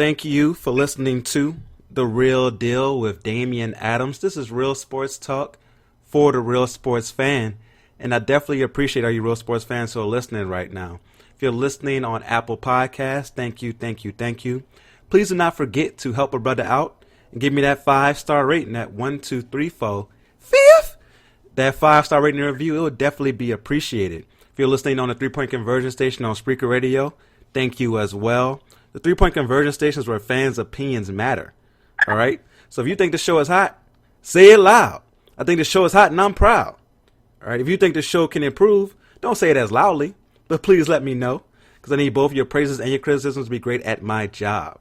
Thank you for listening to The Real Deal with Damian Adams. This is Real Sports Talk for the Real Sports Fan. And I definitely appreciate all you Real Sports fans who are listening right now. If you're listening on Apple Podcasts, thank you. Please do not forget to help a brother out and give me that 5-star rating at 1, 2, 3, 4, 5th. That 5-star rating and review, it would definitely be appreciated. If you're listening on the 3-Point Conversion Station on Spreaker Radio, thank you as well. The 3-Point Conversion Station is where fans' opinions matter. All right? So if you think the show is hot, say it loud. I think the show is hot and I'm proud. All right? If you think the show can improve, don't say it as loudly, but please let me know, because I need both your praises and your criticisms to be great at my job.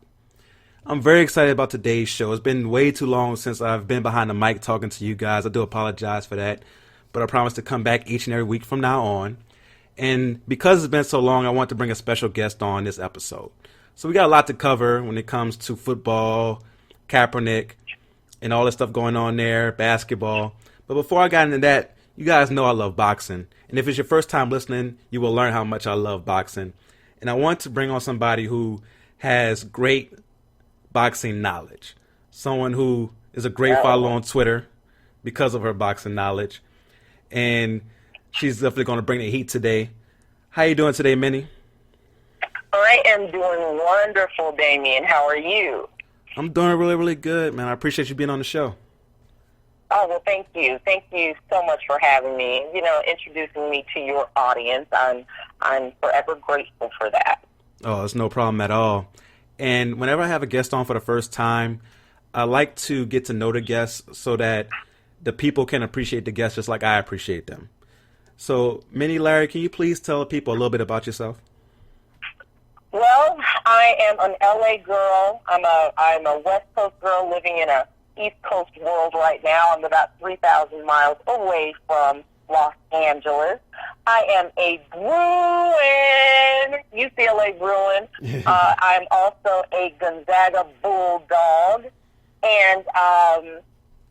I'm very excited about today's show. It's been way too long since I've been behind the mic talking to you guys. I do apologize for that, but I promise to come back each and every week from now on. And because it's been so long, I want to bring a special guest on this episode. So we got a lot to cover when it comes to football, Kaepernick, and all this stuff going on there, basketball. But before I got into that, you guys know I love boxing. And if it's your first time listening, you will learn how much I love boxing. And I want to bring on somebody who has great boxing knowledge. Someone who is a great follower on Twitter because of her boxing knowledge. And she's definitely going to bring the heat today. How you doing today, Minnie? I am doing wonderful, Damian. How are you? I'm doing really, really good, man. I appreciate you being on the show. Oh, well, thank you. Thank you so much for having me, introducing me to your audience. I'm forever grateful for that. Oh, it's no problem at all. And whenever I have a guest on for the first time, I like to get to know the guests so that the people can appreciate the guests just like I appreciate them. So, Minnie Larry, can you please tell people a little bit about yourself? Well, I am an LA girl. I'm a West Coast girl living in a East Coast world right now. I'm about 3,000 miles away from Los Angeles. I am a Bruin, UCLA Bruin. I'm also a Gonzaga Bulldog. And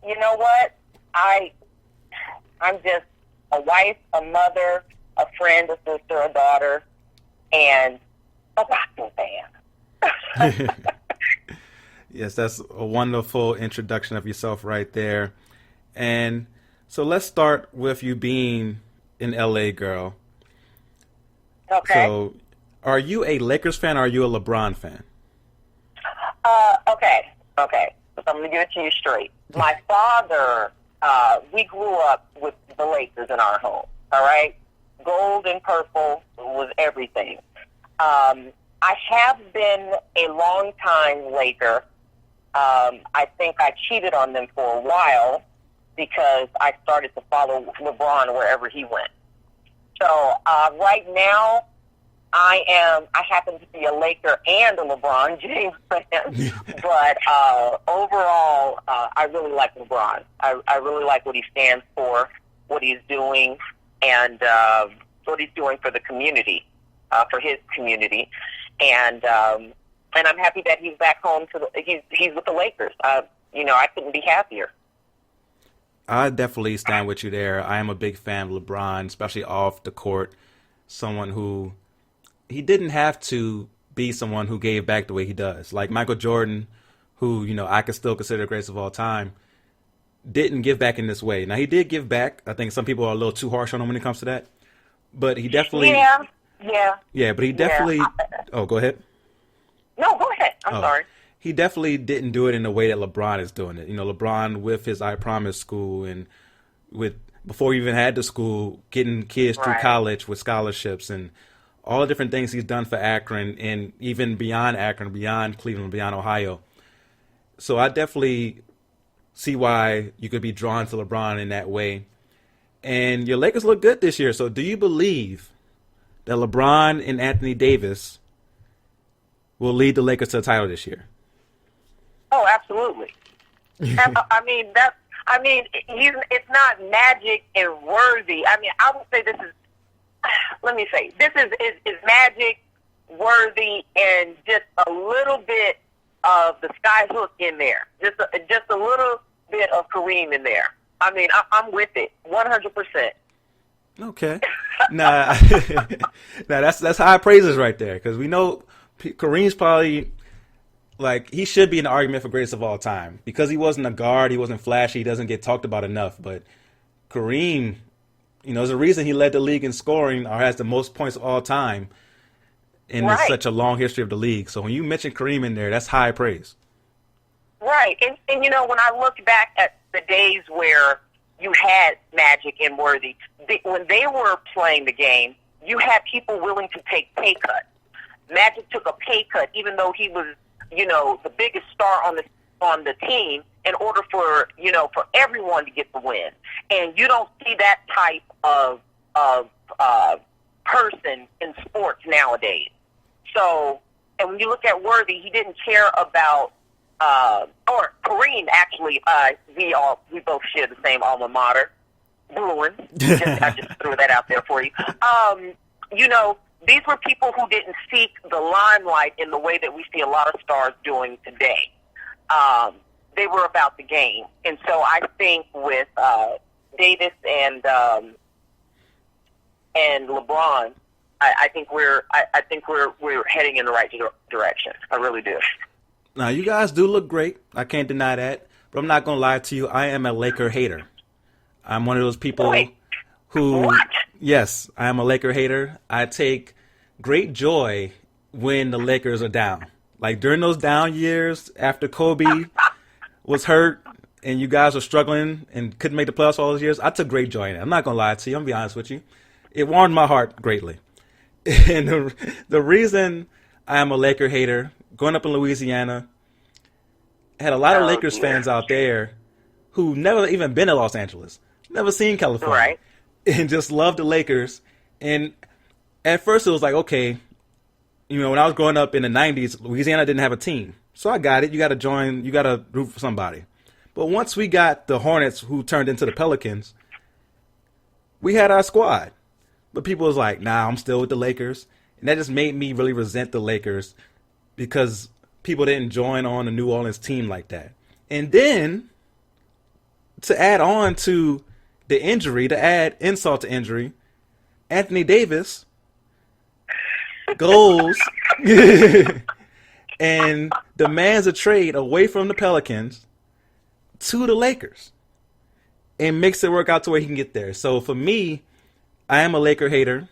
you know what? I'm just a wife, a mother, a friend, a sister, a daughter, and a boxing fan. Yes, that's a wonderful introduction of yourself right there. And so let's start with you being an LA girl. Okay. So are you a Lakers fan or are you a LeBron fan? Okay. So I'm going to give it to you straight. My father, we grew up with the Lakers in our home, all right? Gold and purple was everything. I have been a long-time Laker. I think I cheated on them for a while because I started to follow LeBron wherever he went. So right now, I happen to be a Laker and a LeBron James fan, but overall, I really like LeBron. I really like what he stands for, what he's doing, and what he's doing for the community, for his community, and I'm happy that he's back home he's with the Lakers. I couldn't be happier. I definitely stand with you there. I am a big fan of LeBron, especially off the court. Someone who he didn't have to be someone who gave back the way he does. Like Michael Jordan, who, I could still consider the greatest of all time, didn't give back in this way. Now, he did give back. I think some people are a little too harsh on him when it comes to that. But he definitely... Yeah, but he definitely... Oh, go ahead. No, go ahead. I'm sorry. He definitely didn't do it in the way that LeBron is doing it. LeBron with his I Promise school and before he even had the school, getting kids through college with scholarships and all the different things he's done for Akron and even beyond Akron, beyond Cleveland, beyond Ohio. So I definitely see why you could be drawn to LeBron in that way. And your Lakers look good this year. So do you believe that LeBron and Anthony Davis will lead the Lakers to the title this year? Oh, absolutely. It's not Magic and Worthy. I would say this is Magic, Worthy, and just a little bit of the sky hook in there. Just a little bit of Kareem in there. I'm with it, 100%. Okay. Nah, that's high praises right there, because we know Kareem's probably like, he should be in the argument for greatest of all time. Because he wasn't a guard, he wasn't flashy, he doesn't get talked about enough. But Kareem, there's a reason he led the league in scoring or has the most points of all time in such a long history of the league. So when you mention Kareem in there, that's high praise. Right. And when I look back at the days where you had Magic and Worthy, when they were playing the game, you had people willing to take pay cuts. Magic took a pay cut, even though he was, the biggest star on the team, in order for everyone to get the win. And you don't see that type of person in sports nowadays. So, and when you look at Worthy, he didn't care about, or Kareem, actually, we both share the same alma mater, Bruins. I just threw that out there for you. These were people who didn't seek the limelight in the way that we see a lot of stars doing today. They were about the game. And so I think with Davis and LeBron, I think we're heading in the right direction. I really do. Now, you guys do look great. I can't deny that. But I'm not going to lie to you. I am a Laker hater. I'm one of those people who... What? Yes, I am a Laker hater. I take great joy when the Lakers are down. Like, during those down years after Kobe was hurt and you guys were struggling and couldn't make the playoffs all those years, I took great joy in it. I'm not going to lie to you. I'm going to be honest with you. It warmed my heart greatly. And the reason I am a Laker hater, growing up in Louisiana, I had a lot of Lakers fans out there who never even been to Los Angeles, never seen California, right, and just loved the Lakers. And at first it was like, okay, when I was growing up in the 90s, Louisiana didn't have a team. So I got it. You got to join. You got to root for somebody. But once we got the Hornets, who turned into the Pelicans, we had our squad. But people was like, nah, I'm still with the Lakers. And that just made me really resent the Lakers because people didn't join on a New Orleans team like that. And then, to add on to the injury, to add insult to injury, Anthony Davis goes and demands a trade away from the Pelicans to the Lakers and makes it work out to where he can get there. So for me, I am a Laker hater,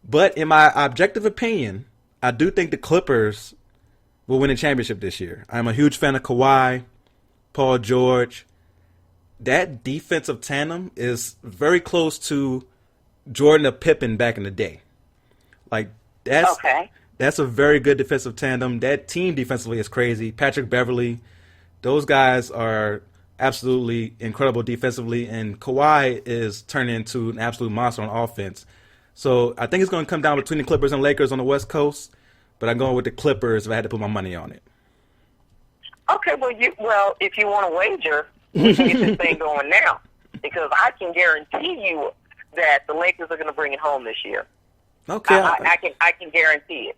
but in my objective opinion, I do think the Clippers will win a championship this year. I'm a huge fan of Kawhi, Paul George. That defensive tandem is very close to Jordan and Pippen back in the day. Like, that's a very good defensive tandem. That team defensively is crazy. Patrick Beverley, those guys are absolutely incredible defensively, and Kawhi is turning into an absolute monster on offense. So I think it's going to come down between the Clippers and Lakers on the West Coast, but I'm going with the Clippers if I had to put my money on it. Okay, well, if you want to wager, we can get this thing going now, because I can guarantee you that the Lakers are going to bring it home this year. Okay, I can guarantee it.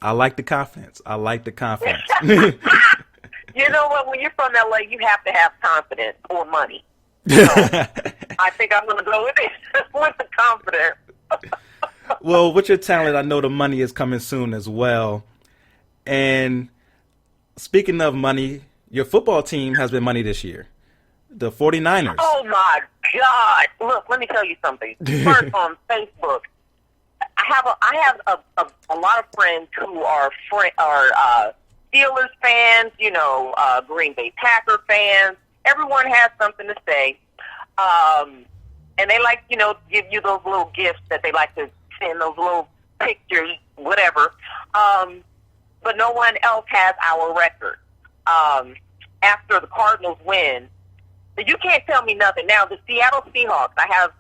I like the confidence. You know what? When you're from LA, you have to have confidence or money. So I think I'm going to go with it with the confidence. Well, with your talent, I know the money is coming soon as well. And speaking of money, your football team has been money this year. The 49ers. Oh, my God. Look, let me tell you something. First, on Facebook, I have a lot of friends who are Steelers fans, Green Bay Packer fans. Everyone has something to say. And they like, give you those little gifts that they like to send, those little pictures, whatever. But no one else has our record. After the Cardinals win, you can't tell me nothing. Now, the Seattle Seahawks, I have,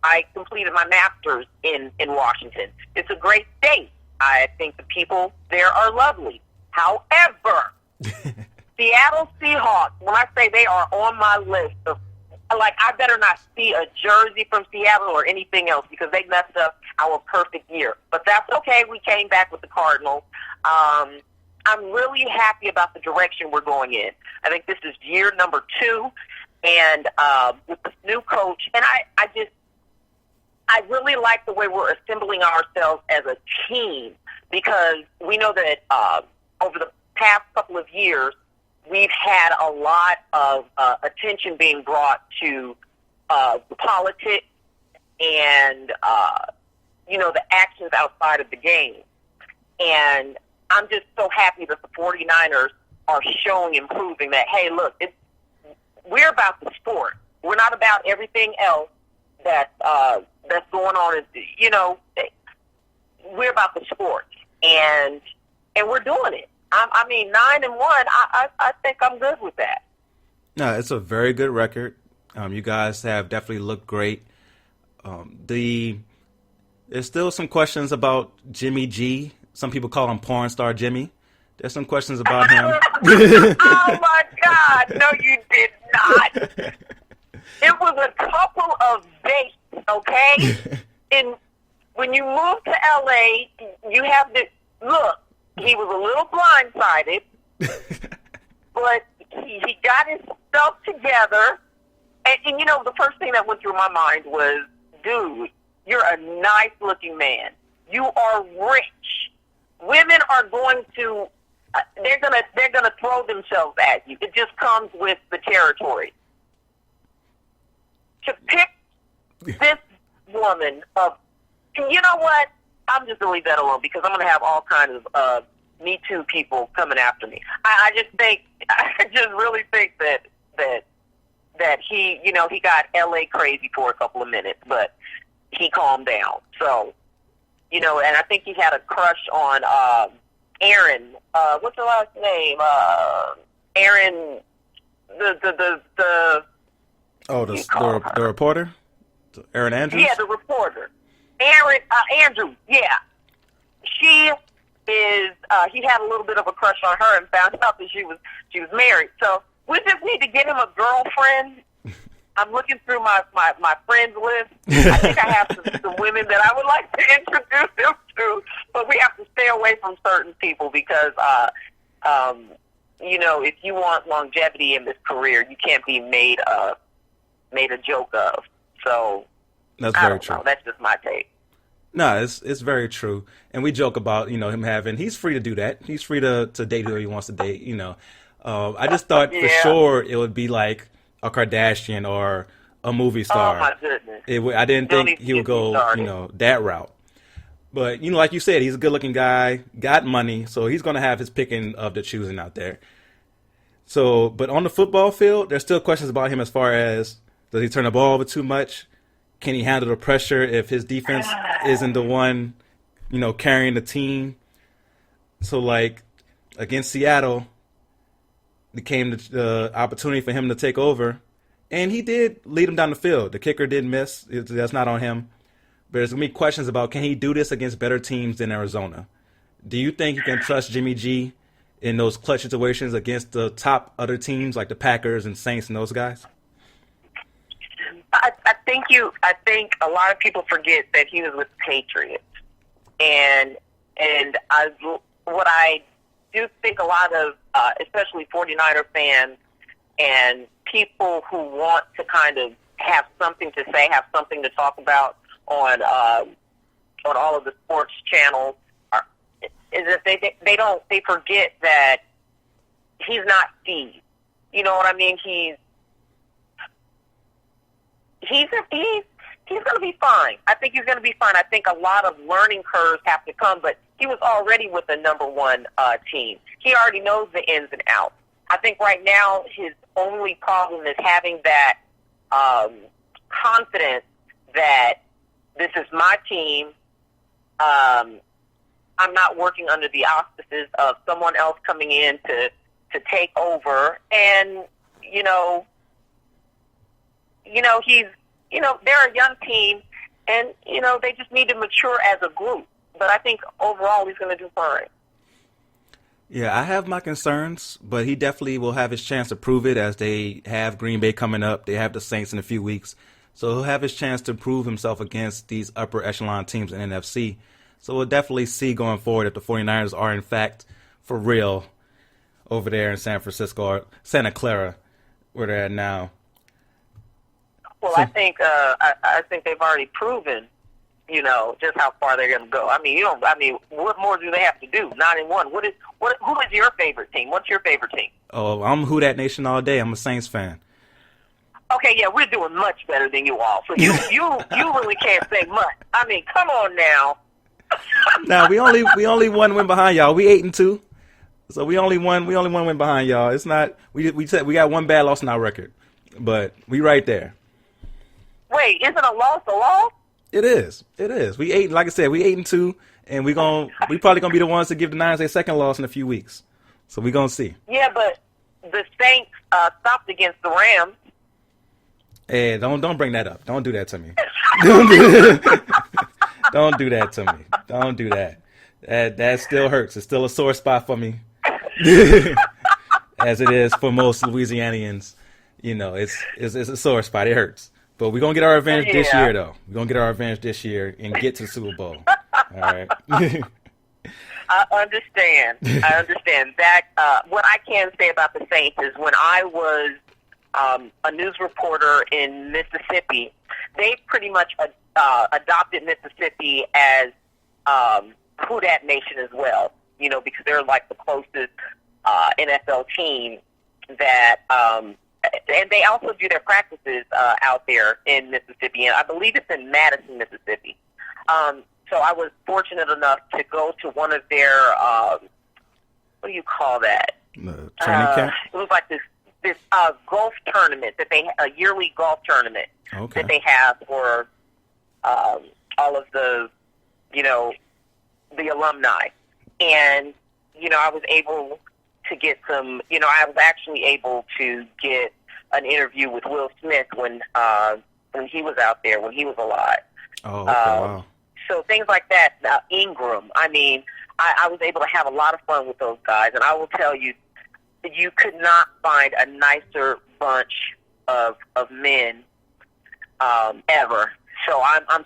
I completed my master's in Washington. It's a great state. I think the people there are lovely. However, Seattle Seahawks, when I say they are on my list of, I better not see a jersey from Seattle or anything else because they messed up our perfect year. But that's okay. We came back with the Cardinals. I'm really happy about the direction we're going in. I think this is year number 2, and with this new coach, and I really like the way we're assembling ourselves as a team, because we know that over the past couple of years, we've had a lot of attention being brought to the politics and, the actions outside of the game. And I'm just so happy that the 49ers are showing and proving that, hey, look, we're about the sport. We're not about everything else that's going on. We're about the sport, and we're doing it. I mean, 9-1. I think I'm good with that. No, it's a very good record. You guys have definitely looked great. There's still some questions about Jimmy G. Some people call him porn star Jimmy. There's some questions about him. Oh, my God. No, you did not. It was a couple of dates, okay? And when you move to L.A., you have to look. He was a little blindsided, but he got himself together. And the first thing that went through my mind was, dude, you're a nice-looking man. You are rich. Women are going to they're gonna throw themselves at you. It just comes with the territory. To pick this woman up, you know what? I'm just gonna leave that alone because I'm gonna have all kinds of Me Too people coming after me. I just really think that he, he got LA crazy for a couple of minutes, but he calmed down. So, and I think he had a crush on Aaron. What's her last name? Aaron. The reporter, Aaron Andrews. Yeah, the reporter, Andrews. Yeah, she is. He had a little bit of a crush on her and found out that she was married. So we just need to get him a girlfriend. I'm looking through my friends list. I think I have some women that I would like to introduce him to, but we have to stay away from certain people because, if you want longevity in this career, you can't be made a joke of. So that's very true. That's just my take. No, it's very true. And we joke about, him he's free to do that. He's free to date who he wants to date, I just thought for sure it would be like a Kardashian or a movie star. Oh, my goodness. I didn't think he would go, that route. But, like you said, he's a good-looking guy, got money, so he's going to have his picking of the choosing out there. So, but on the football field, there's still questions about him as far as, does he turn the ball over too much? Can he handle the pressure if his defense isn't the one, carrying the team? So, like, against Seattle, it came the opportunity for him to take over, and he did lead him down the field. The kicker did miss. That's not on him. But there's going to be questions about, can he do this against better teams than Arizona? Do you think you can trust Jimmy G in those clutch situations against the top other teams like the Packers and Saints and those guys? I think a lot of people forget that he was with the Patriots. And what I do think a lot of, especially 49er fans and people who want to kind of have something to say, have something to talk about on all of the sports channels, is that they forget that he's not Steve. You know what I mean? He's going to be fine. I think he's going to be fine. I think a lot of learning curves have to come, but he was already with the number one team. He already knows the ins and outs. I think right now his only problem is having that confidence that this is my team. I'm not working under the auspices of someone else coming in to take over. And, they're a young team, and, they just need to mature as a group. But I think overall he's going to do fine. Yeah, I have my concerns, but he definitely will have his chance to prove it as they have Green Bay coming up. They have the Saints in a few weeks. So he'll have his chance to prove himself against these upper echelon teams in NFC. So we'll definitely see going forward if the 49ers are, in fact, for real over there in San Francisco or Santa Clara, where they're at now. Well, I think they've already proven just how far they're going to go. I mean, what more do they have to do? 9-1. Who is your favorite team? What's your favorite team? Oh, I'm Who Dat Nation all day. I'm a Saints fan. Okay, yeah, we're doing much better than you all. So you really can't say much. I mean, come on now. Now we only one win behind y'all. We 8-2, so we only one win behind y'all. It's not we said we got one bad loss in our record, but we right there. Wait, isn't a loss a loss? It is. We 8, like I said, we 8-2, and we probably gonna be the ones to give the Niners their second loss in a few weeks. So we gonna see. Yeah, but the Saints stopped against the Rams. Hey, don't bring that up. Don't do that to me. Don't do that to me. Don't do that. That still hurts. It's still a sore spot for me, as it is for most Louisianians. It's a sore spot. It hurts. But we're gonna get our revenge this year, though. We're gonna get our revenge this year and get to the Super Bowl. All right. I understand. That what I can say about the Saints is when I was a news reporter in Mississippi, they pretty much adopted Mississippi as Who Dat Nation as well, because they're like the closest NFL team that, and they also do their practices out there in Mississippi, and I believe it's in Madison, Mississippi. So I was fortunate enough to go to one of their, what do you call that? Training camp? It was like this golf tournament a yearly golf tournament that they have for all of the alumni. And, I was able to get I was actually able to get an interview with Will Smith when he was out there, when he was alive. Oh, okay, wow. So things like that, Ingram, I mean, I was able to have a lot of fun with those guys, and I will tell you, you could not find a nicer bunch of men ever. So I'm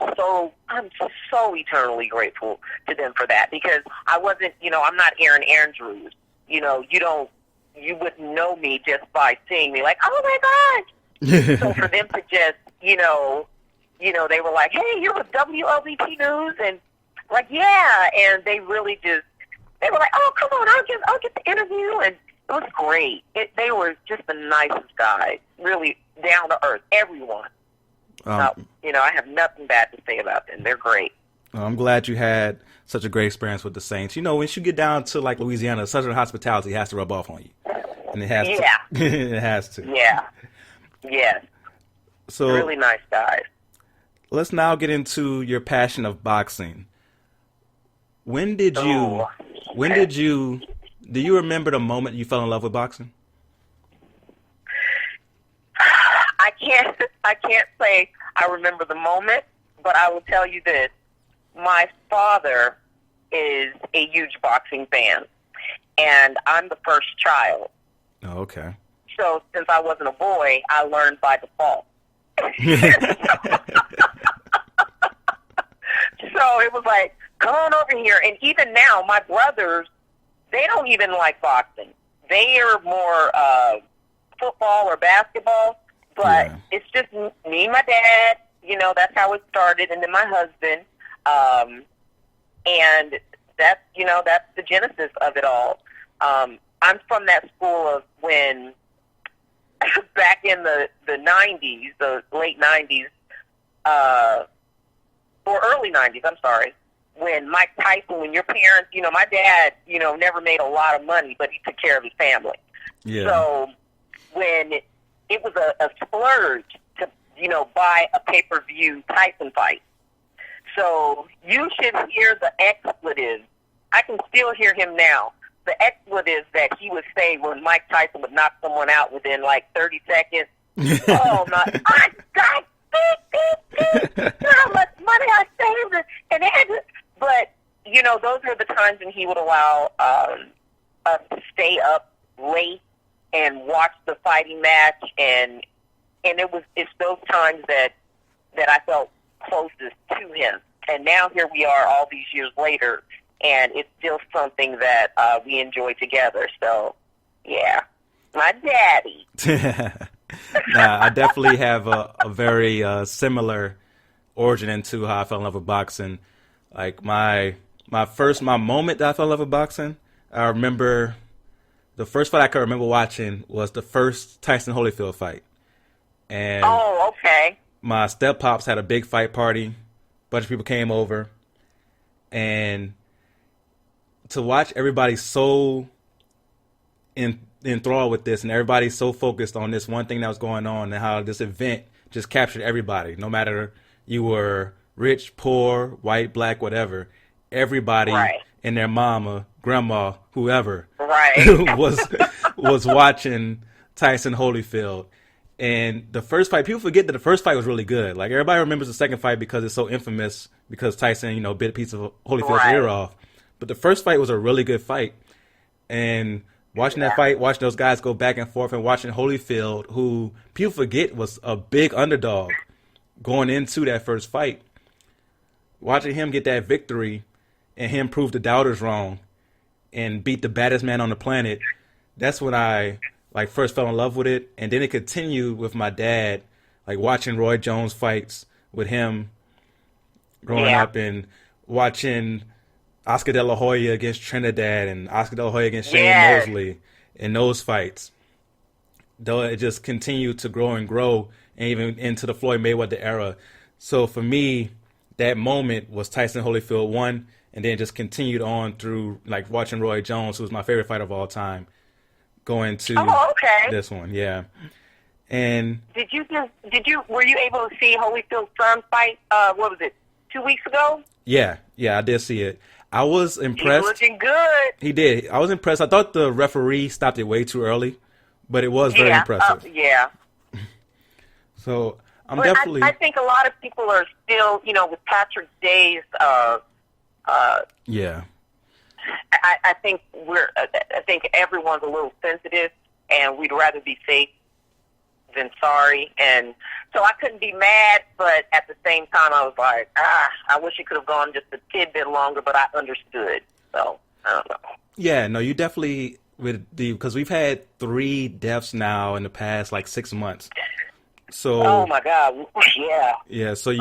so eternally grateful to them for that, because I wasn't, I'm not Aaron Andrews. You wouldn't know me just by seeing me, like, oh my gosh. So for them to just, they were like, hey, you're with WLBT News, and like, yeah, and they really just, they were like, oh, come on, I'll get the interview, and it was great. They were just the nicest guys, really down to earth, everyone. I have nothing bad to say about them. They're great. I'm glad you had such a great experience with the Saints. Once you get down to like Louisiana, Southern hospitality has to rub off on you, and it has to. It has to. Yeah. Yes. So really nice guys. Let's now get into your passion of boxing. When did you? Do you remember the moment you fell in love with boxing? I can't say I remember the moment, but I will tell you this. My father is a huge boxing fan, and I'm the first child. Oh, okay. So since I wasn't a boy, I learned by default. So it was like, come on over here. And even now, my brothers, they don't even like boxing. They are more football or basketball. But it's just me and my dad, that's how it started, and then my husband. And that's the genesis of it all. I'm from that school of when, back in the 90s, the late 90s, or early 90s, I'm sorry, when Mike Tyson, when your parents, my dad, never made a lot of money, but he took care of his family. Yeah. So when it was a splurge to, buy a pay-per-view Tyson fight. So you should hear the expletives. I can still hear him now. The expletives that he would say when Mike Tyson would knock someone out within like 30 seconds. Oh my! I got how much money I saved, and but those are the times when he would allow us to stay up late and watch the fighting match, and it's those times that I felt closest to him. And now here we are all these years later, and it's still something that we enjoy together. So, yeah, my daddy. I definitely have a very similar origin into how I fell in love with boxing. Like my moment that I fell in love with boxing, I remember the first fight I can remember watching was the first Tyson Holyfield fight. And Oh, okay. my step pops had a big fight party. A bunch of people came over, and to watch everybody so enthralled with this, and everybody so focused on this one thing that was going on, and how this event just captured everybody, no matter you were rich, poor, white, black, whatever. Everybody Right. and their mama, grandma, whoever Right. was watching Tyson Holyfield. And the first fight, people forget that the first fight was really good. Like, everybody remembers the second fight because it's so infamous, because Tyson, bit a piece of Holyfield's ear off. But the first fight was a really good fight. And watching that fight, watching those guys go back and forth, and watching Holyfield, who people forget was a big underdog going into that first fight, watching him get that victory and him prove the doubters wrong and beat the baddest man on the planet, that's when I first fell in love with it. And then it continued with my dad, like watching Roy Jones fights with him growing up, and watching Oscar De La Hoya against Trinidad and Oscar De La Hoya against Shane Mosley in those fights. Though it just continued to grow and grow, and even into the Floyd Mayweather era. So for me, that moment was Tyson Holyfield 1, and then just continued on through like watching Roy Jones, who was my favorite fighter of all time, going to this one. Yeah. And were you able to see Holyfield's son fight, what was it, 2 weeks ago? Yeah, I did see it. I was impressed. He's looking good. He did. I was impressed. I thought the referee stopped it way too early, but it was very impressive. Yeah. So I'm but definitely. I think a lot of people are still, with Patrick Day's. Yeah. I think I think everyone's a little sensitive, and we'd rather be safe than sorry. And so I couldn't be mad, but at the same time, I was like, I wish it could have gone just a tidbit longer, but I understood. So I don't know. Yeah, no, you definitely because we've had 3 deaths now in the past 6 months. So, oh my God, yeah. Yeah, so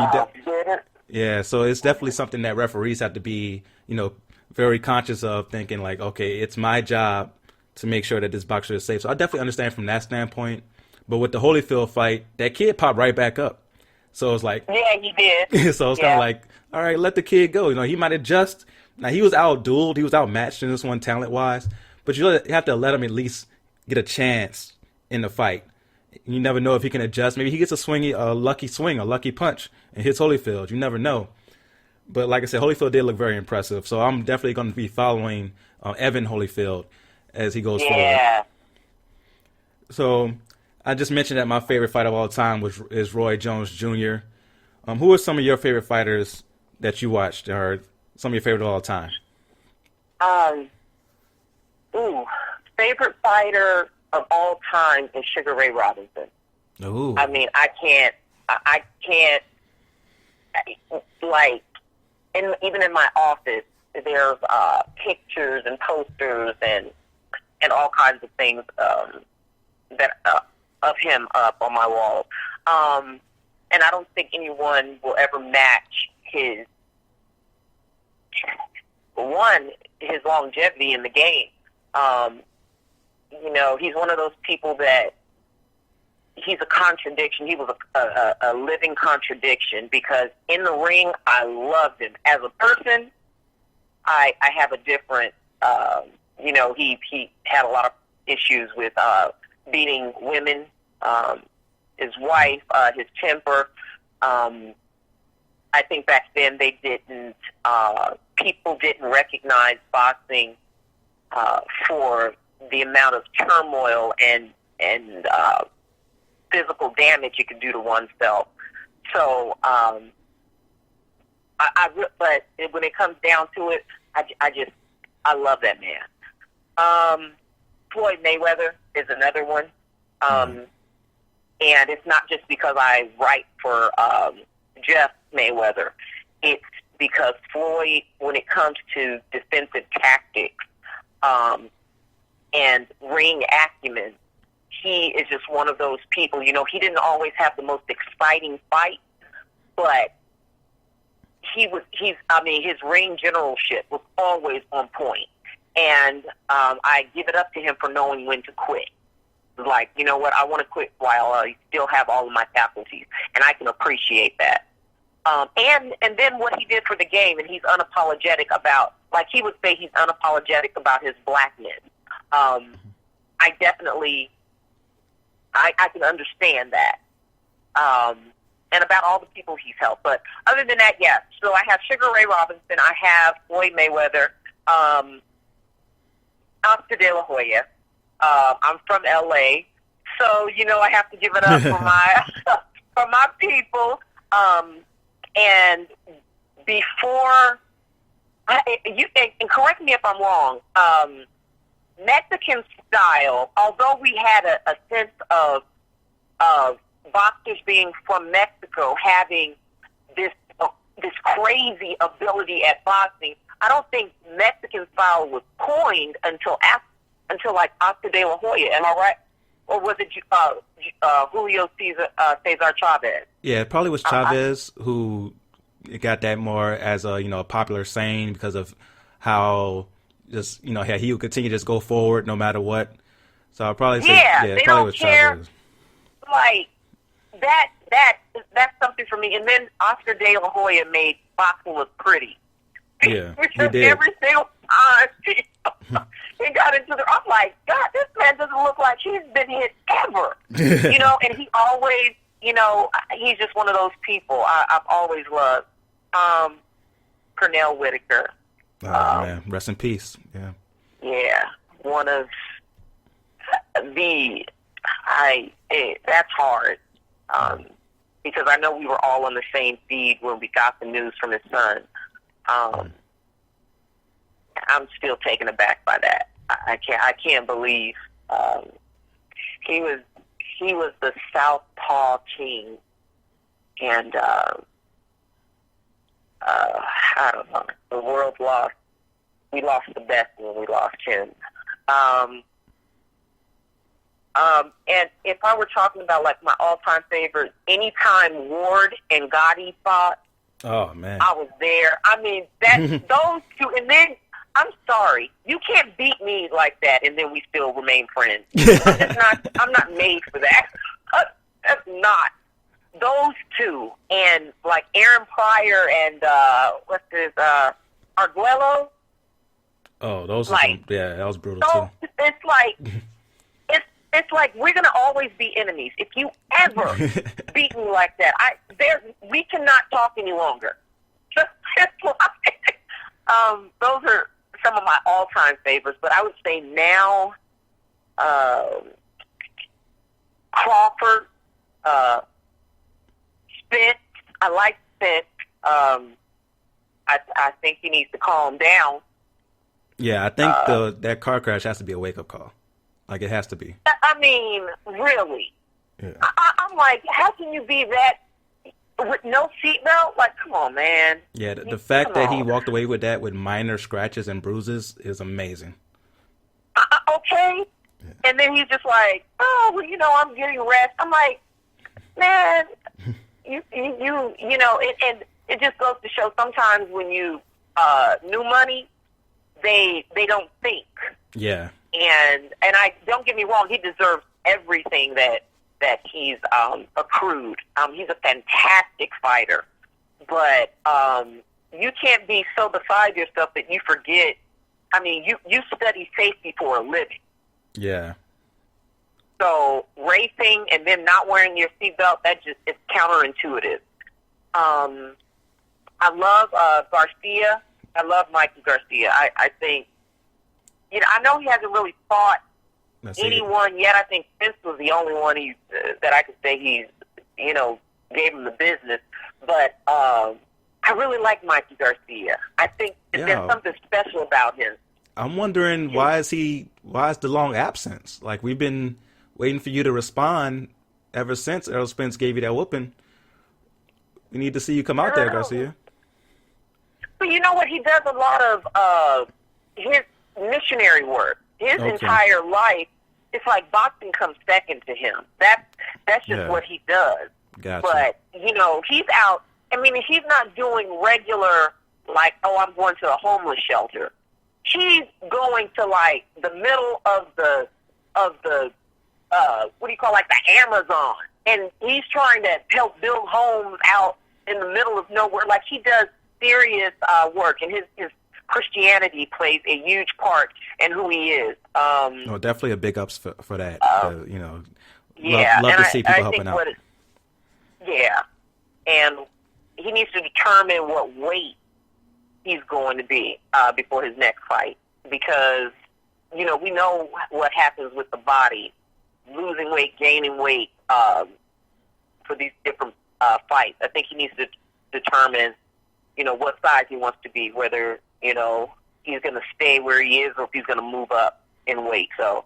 so it's definitely something that referees have to be, very conscious of, thinking okay, it's my job to make sure that this boxer is safe. So I definitely understand from that standpoint. But with the Holyfield fight, that kid popped right back up. So it's like, yeah, he did. So it's kind of like, all right, let the kid go. He might adjust. Now, he was outdueled, he was outmatched in this one talent-wise, but you have to let him at least get a chance in the fight. You never know if he can adjust. Maybe he gets a lucky punch, and hits Holyfield. You never know. But like I said, Holyfield did look very impressive. So I'm definitely going to be following Evan Holyfield as he goes forward. So I just mentioned that my favorite fighter of all time is Roy Jones Jr. Who are some of your favorite fighters that you watched, or some of your favorite of all time? Favorite fighter of all time is Sugar Ray Robinson. Ooh. I mean, I can't, even in my office, there's pictures and posters and all kinds of things that of him up on my wall. And I don't think anyone will ever match his longevity in the game. He's one of those people that he's a contradiction. He was a living contradiction, because in the ring, I loved him. As a person, I have a different, he had a lot of issues with beating women, his wife, his temper. I think back then people didn't recognize boxing for the amount of turmoil and physical damage it could do to oneself. So, but when it comes down to it, I love that man. Floyd Mayweather is another one. And it's not just because I write for Jeff Mayweather. It's because Floyd, when it comes to defensive tactics and ring acumen, he is just one of those people. He didn't always have the most exciting fight, but his ring generalship was always on point. And I give it up to him for knowing when to quit. Like, you know what, I want to quit while I still have all of my faculties. And I can appreciate that. And then what he did for the game, and he's unapologetic about, like he would say he's unapologetic about his blackness. I definitely, I can understand that. And about all the people he's helped. But other than that, yeah. So I have Sugar Ray Robinson. I have Floyd Mayweather. Oscar De La Hoya. I'm from L.A., so, you know, I have to give it up for my for my people. And before, and correct me if I'm wrong, Mexican style, although we had a sense of boxers being from Mexico having this crazy ability at boxing, I don't think Mexican style was coined until like Oscar De La Hoya. Am I right? Or was it Julio Cesar Chavez? Yeah, it probably was Chavez who got that more as a popular saying because of how just he would continue to just go forward no matter what. So I'll probably say they probably don't was care. Chavez. Like that's something for me. And then Oscar De La Hoya made boxing look pretty. Yeah, he did. Every single time he got into the, I'm like, God, this man doesn't look like he's been hit ever. And he always, he's just one of those people I've always loved. Pernell Whitaker. Oh, man, rest in peace. Yeah. Yeah, one of that's hard. Because I know we were all on the same feed when we got the news from his son. I'm still taken aback by that. I can't believe he was the Southpaw king, and I don't know. The world lost. We lost the best when we lost him. And if I were talking about like my all-time favorite, anytime Ward and Gotti fought, oh man, I was there. I mean, those two, and then I'm sorry, you can't beat me like that, and then we still remain friends. I'm not made for that. That's not. Those two, and like Aaron Pryor and what's his Arguello. Oh, those like, that was brutal so too. It's like it's like we're gonna always be enemies. If you ever beat me like that, we cannot talk any longer. It's like, those are some of my all-time favorites, but I would say now, Crawford, Spence. I like Spence. I think he needs to calm down. Yeah, I think that car crash has to be a wake-up call. Like, it has to be. I mean, really. Yeah. I'm like, how can you be that with no seatbelt? Like, come on, man. Yeah, the fact that he walked away with that with minor scratches and bruises is amazing. Okay. Yeah. And then he's just like, oh, well, I'm getting rest. I'm like, man, you know, and it just goes to show sometimes when you new money, they don't think. Yeah. And I don't get me wrong, he deserves everything that he's accrued. He's a fantastic fighter, but you can't be so beside yourself that you forget. I mean, you study safety for a living. Yeah. So racing and then not wearing your seatbelt, it's counterintuitive. I love Garcia. I love Mikey Garcia. I think, I know he hasn't really fought anyone yet. I think Spence was the only one that I could say he's, gave him the business. But I really like Mikey Garcia. I think there's something special about him. I'm wondering why is the long absence? Like, we've been waiting for you to respond ever since Errol Spence gave you that whooping. We need to see you come out there, Garcia. But you know what? He does a lot of his missionary work. His entire life, it's like boxing comes second to him. That's just what he does. Gotcha. But he's out I mean, he's not doing regular, like, oh, I'm going to a homeless shelter. He's going to, like, the middle of the what do you call, like, the Amazon. And he's trying to help build homes out in the middle of nowhere. Like, he does serious work, and his Christianity plays a huge part in who he is. Oh, definitely a big ups for that. You know, yeah, love to see people helping out. Yeah, and he needs to determine what weight he's going to be before his next fight, because, you know, we know what happens with the body, losing weight, gaining weight for these different fights. I think he needs to determine, you know, what size he wants to be, whether, you know, he's going to stay where he is or if he's going to move up in weight. So,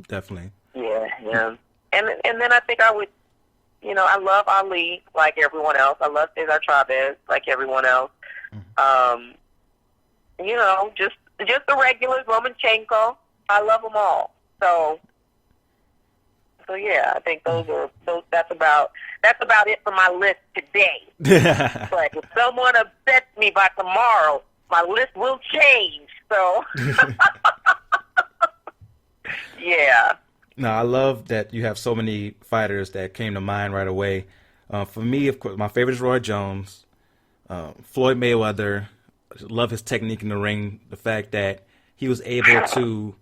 definitely. Yeah. And then I think I would, you know, I love Ali like everyone else. I love Cesar Chavez like everyone else. You know, just the regulars, Lomachenko. I love them all. So yeah, I think that's about it for my list today. But if someone upsets me by tomorrow, my list will change. So yeah. No, I love that you have so many fighters that came to mind right away. For me, of course, my favorite is Roy Jones. Floyd Mayweather. Love his technique in the ring. The fact that he was able to.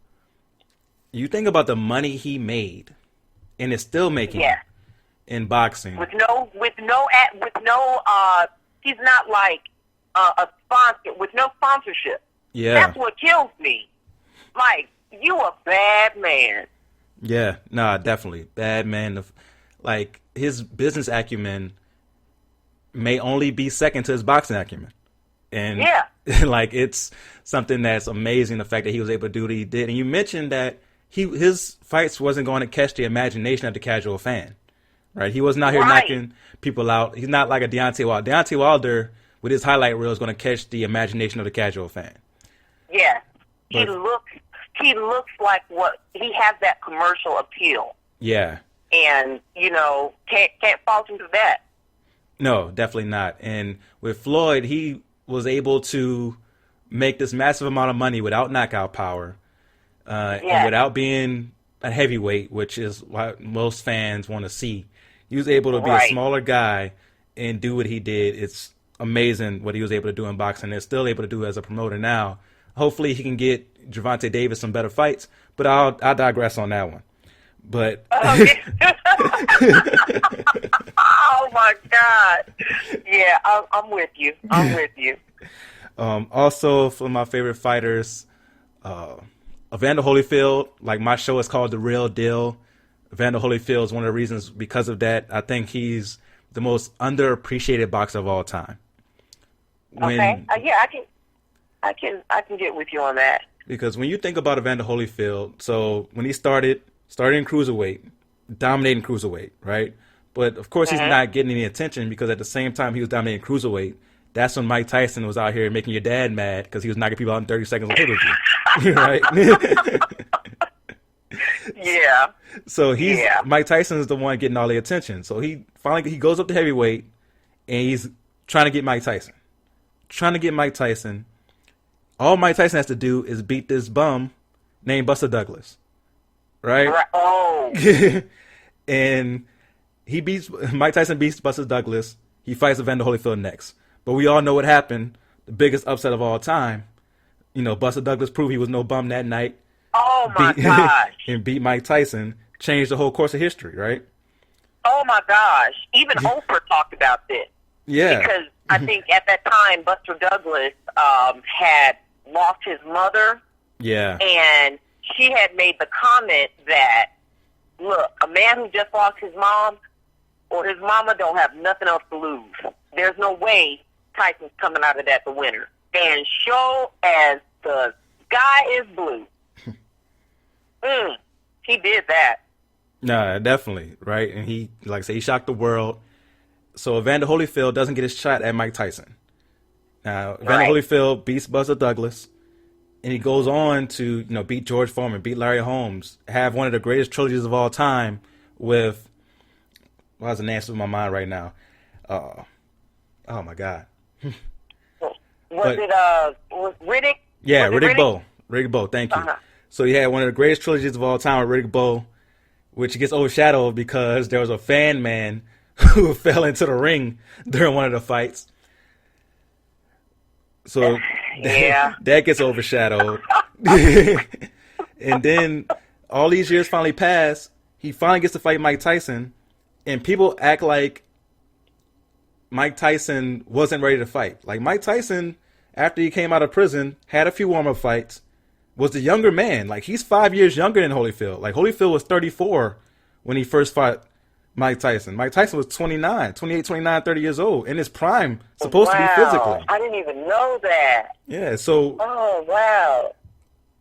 You think about the money he made, and is still making in boxing. With no, he's not like a sponsor with no sponsorship. Yeah, that's what kills me. Like, you a bad man. Yeah, nah, definitely bad man. Like, his business acumen may only be second to his boxing acumen, and like, it's something that's amazing. The fact that he was able to do what he did, and you mentioned that his fights wasn't going to catch the imagination of the casual fan, right? He was not here knocking people out. He's not like a Deontay Wilder. Deontay Wilder with his highlight reel is going to catch the imagination of the casual fan. Yeah, he looks like what he has, that commercial appeal. Yeah, and you know, can't fault him for that. No, definitely not. And with Floyd, he was able to make this massive amount of money without knockout power, and without being a heavyweight, which is what most fans want to see. He was able to be a smaller guy and do what he did. It's amazing what he was able to do in boxing and still able to do as a promoter now. Hopefully he can get Gervonta Davis some better fights, but I'll digress on that one. But oh my God, yeah, I'm with you. Also, for my favorite fighters, Evander Holyfield. Like, my show is called The Real Deal. Evander Holyfield is one of the reasons because of that. I think he's the most underappreciated boxer of all time. Yeah, I can get with you on that. Because when you think about Evander Holyfield, so when he started in cruiserweight, dominating cruiserweight, right? But of course he's not getting any attention because at the same time he was dominating cruiserweight, that's when Mike Tyson was out here making your dad mad because he was knocking people out in 30 seconds on pay-per-view, right? Yeah. So Mike Tyson is the one getting all the attention. So he goes up to heavyweight and he's trying to get Mike Tyson. All Mike Tyson has to do is beat this bum named Buster Douglas, right? Oh. And Mike Tyson beats Buster Douglas. He fights Evander Holyfield next. But we all know what happened. The biggest upset of all time. You know, Buster Douglas proved he was no bum that night. Oh my gosh. And beat Mike Tyson. Changed the whole course of history, right? Oh my gosh. Even Oprah talked about this. Yeah. Because I think at that time Buster Douglas had lost his mother. Yeah. And she had made the comment that, look, a man who just lost his mom or his mama don't have nothing else to lose. There's no way Tyson's coming out of that the winner. And show as the sky is blue. He did that. Nah, definitely, right? And he, like I say, he shocked the world. So Evander Holyfield doesn't get his shot at Mike Tyson. Now, Evander Holyfield beats Buster Douglas, and he goes on to, beat George Foreman, beat Larry Holmes, have one of the greatest trilogies of all time with, why is the name in my mind right now? Oh my God. Was Riddick? Yeah, Was it Riddick Bowe. Riddick Bowe, thank you. Uh-huh. So he had one of the greatest trilogies of all time with Riddick Bowe, which gets overshadowed because there was a fan man who fell into the ring during one of the fights. So Yeah. that gets overshadowed. And then all these years finally pass. He finally gets to fight Mike Tyson, and people act like Mike Tyson wasn't ready to fight. Like Mike Tyson, after he came out of prison, had a few warm-up fights, was the younger man. Like he's 5 years younger than Holyfield. Like Holyfield was 34 when he first fought Mike Tyson. Mike Tyson was 28, 29, 30 years old in his prime, supposed to be physically. I didn't even know that. Yeah, so Oh, wow.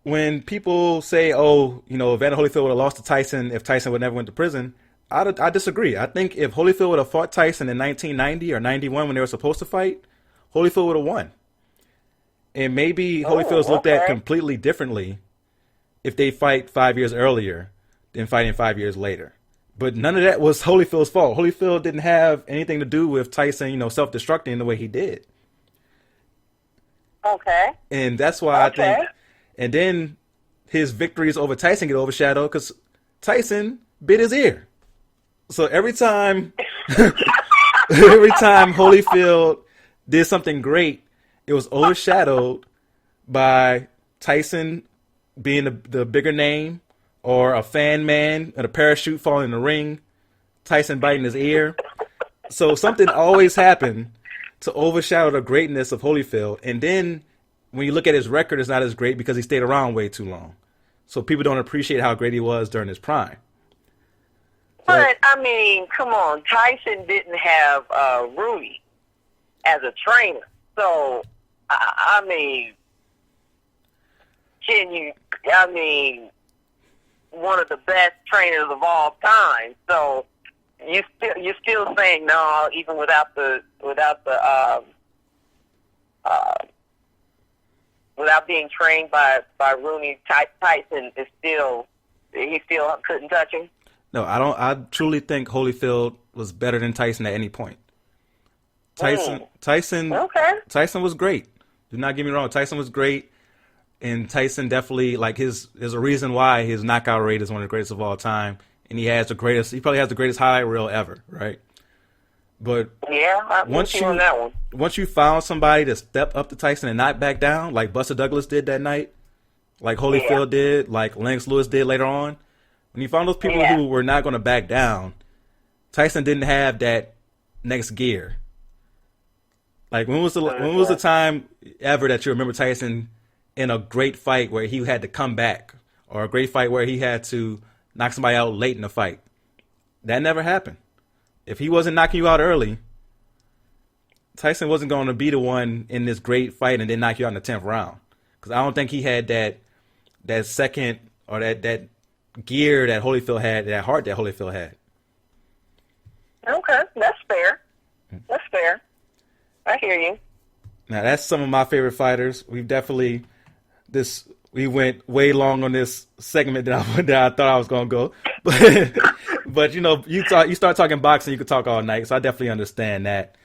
when people say, oh, Evander Holyfield would have lost to Tyson if Tyson would never went to prison, I disagree. I think if Holyfield would have fought Tyson in 1990 or 91 when they were supposed to fight, Holyfield would have won. And maybe Holyfield's looked at completely differently if they fight 5 years earlier than fighting 5 years later. But none of that was Holyfield's fault. Holyfield didn't have anything to do with Tyson, self-destructing the way he did. Okay. And that's why I think... And then his victories over Tyson get overshadowed because Tyson bit his ear. So every time Holyfield did something great, it was overshadowed by Tyson being the bigger name, or a fan man and a parachute falling in the ring, Tyson biting his ear. So something always happened to overshadow the greatness of Holyfield. And then when you look at his record, it's not as great because he stayed around way too long. So people don't appreciate how great he was during his prime. But, I mean, come on. Tyson didn't have Rooney as a trainer. So, I mean, one of the best trainers of all time. So, you're still saying no, even without being trained by Rooney, Tyson he still couldn't touch him. No, I don't. I truly think Holyfield was better than Tyson at any point. Tyson was great. Do not get me wrong. Tyson was great, and Tyson definitely there's a reason why his knockout rate is one of the greatest of all time, and he probably has the greatest highlight reel ever, right? But yeah, once you found somebody to step up to Tyson and not back down, like Buster Douglas did that night, like Holyfield did, like Lennox Lewis did later on, when you found those people who were not going to back down, Tyson didn't have that next gear. Like when was the time ever that you remember Tyson in a great fight where he had to come back, or a great fight where he had to knock somebody out late in the fight? That never happened. If he wasn't knocking you out early, Tyson wasn't going to be the one in this great fight and then knock you out in the 10th round. Because I don't think he had that second, or that gear that Holyfield had, that heart that Holyfield had. Okay, that's fair. That's fair. I hear you. Now, that's some of my favorite fighters. We went way long on this segment that I thought I was going to go. But you start talking boxing, you could talk all night. So I definitely understand that.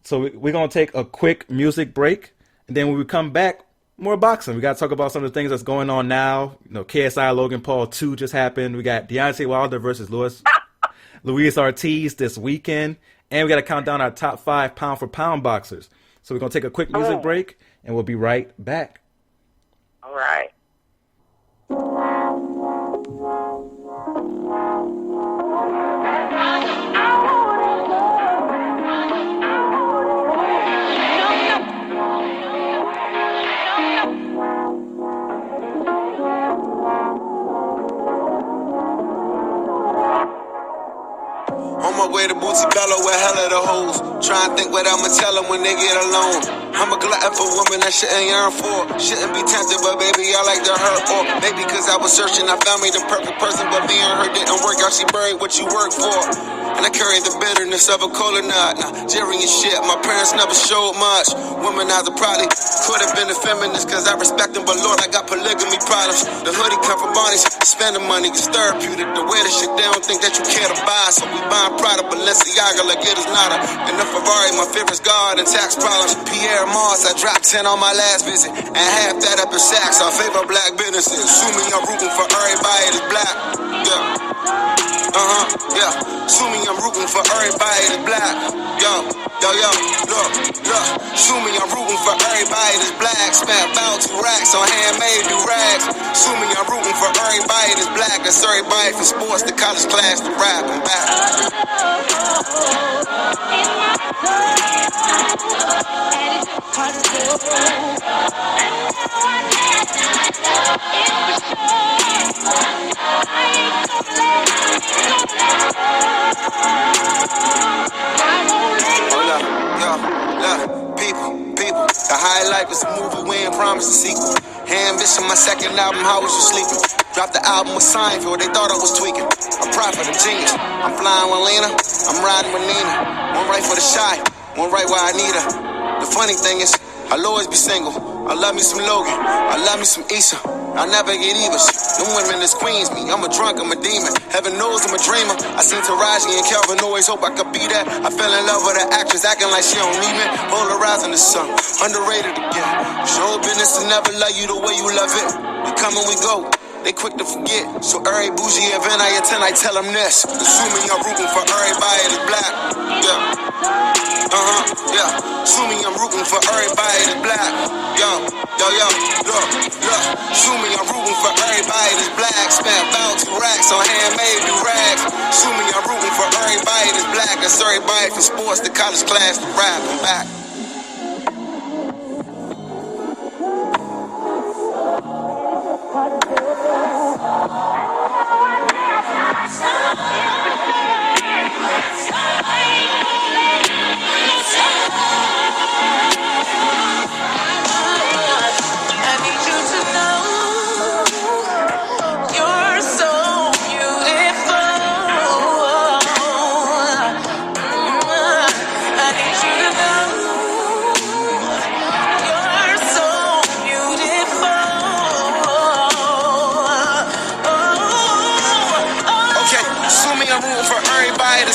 So we're going to take a quick music break. And then when we come back, more boxing. We got to talk about some of the things that's going on now. KSI Logan Paul 2 just happened. We got Deontay Wilder versus Luis Ortiz this weekend. And we got to count down our top 5 pound-for-pound boxers. So we're going to take a quick music break, and we'll be right back. All right. On my way to Bootsy Bello with hella the hoes. Try and think what I'ma tell them when they get alone. I'm a glutton for women I shouldn't yearn for. Shouldn't be tempted, but baby, I like to hurt. Or maybe cause I was searching, I found me the perfect person, but me and her didn't work out. She buried what you work for. And I carry the bitterness of a cola nut. Now, Jerry and shit, my parents never showed much. Womanizer probably could have been a feminist, cause I respect them, but Lord, I got polygamy problems. The hoodie come from Bonnie's, spending money is therapeutic. The way the shit, they don't think that you care to buy. So we buying Prada, Balenciaga like it is nada. And the Ferrari, my favorite's God and tax problems. Pierre Moss, I dropped 10 on my last visit. And half that up in Saks, I favor black businesses. Assuming I'm rooting for everybody that's black. Yeah. Yeah. Assuming I'm rooting for everybody that's black. Yo, look. Assuming I'm rooting for everybody that's black. Spent about 2 racks on handmade new rags. Assuming I'm rooting for everybody that's black. That's everybody from sports to college class to rap and back. People, the highlight was a movie we ain't promised a sequel. Ambition, my second album, how was you sleeping? Dropped the album with Seinfeld, they thought I was tweaking. A prophet, a genius. I'm flying with Lena, I'm riding with Nina. One right for the shy, one right where I need her. The funny thing is, I'll always be single. I love me some Logan, I love me some Issa. I never get even. Them women is queens me. I'm a drunk, I'm a demon. Heaven knows I'm a dreamer. I seen Taraji and Kelvin, always hope I could be that. I fell in love with an actress acting like she don't need me. Polarizing the sun, underrated again. Show business to never love you the way you love it. We come and we go. They quick to forget. So every bougie event I attend, I tell them this. Assuming I'm rooting for everybody that's black. Yeah. Assuming I'm rooting for everybody that's black. Yo, look. Assuming I'm rooting for everybody that's black. Spent about 2 racks on handmade new rags. Assuming I'm rooting for everybody that's black. That's everybody from sports to college class to rap and back.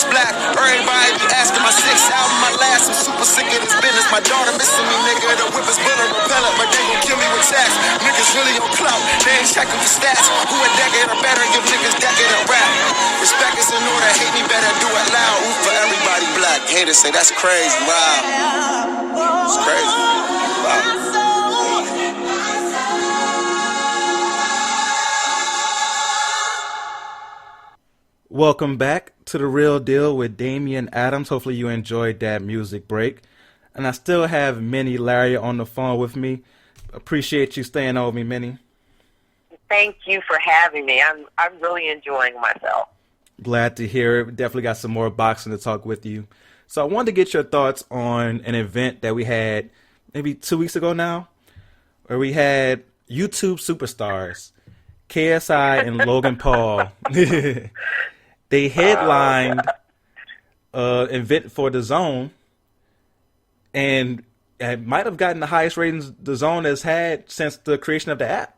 Black, everybody be asking my 6th album, my last. I'm super sick of this business. My daughter missing me, nigga. The whip is bullet repellent, but they gon' kill me with tax. Niggas really on clout, they ain't checking for stats. Who a decade or better, give niggas decade of rap. Respect is in order, hate me better, do it loud. Ooh, for everybody black. Haters say that's crazy, wow. It's crazy, wow. Welcome back to The Real Deal with Damian Adams. Hopefully you enjoyed that music break. And I still have Minnie Larry on the phone with me. Appreciate you staying on with me, Minnie. Thank you for having me. I'm really enjoying myself. Glad to hear it. Definitely got some more boxing to talk with you. So I wanted to get your thoughts on an event that we had maybe 2 weeks ago now, where we had YouTube superstars, KSI and Logan Paul. They headlined an event for The Zone, and it might have gotten the highest ratings The Zone has had since the creation of the app.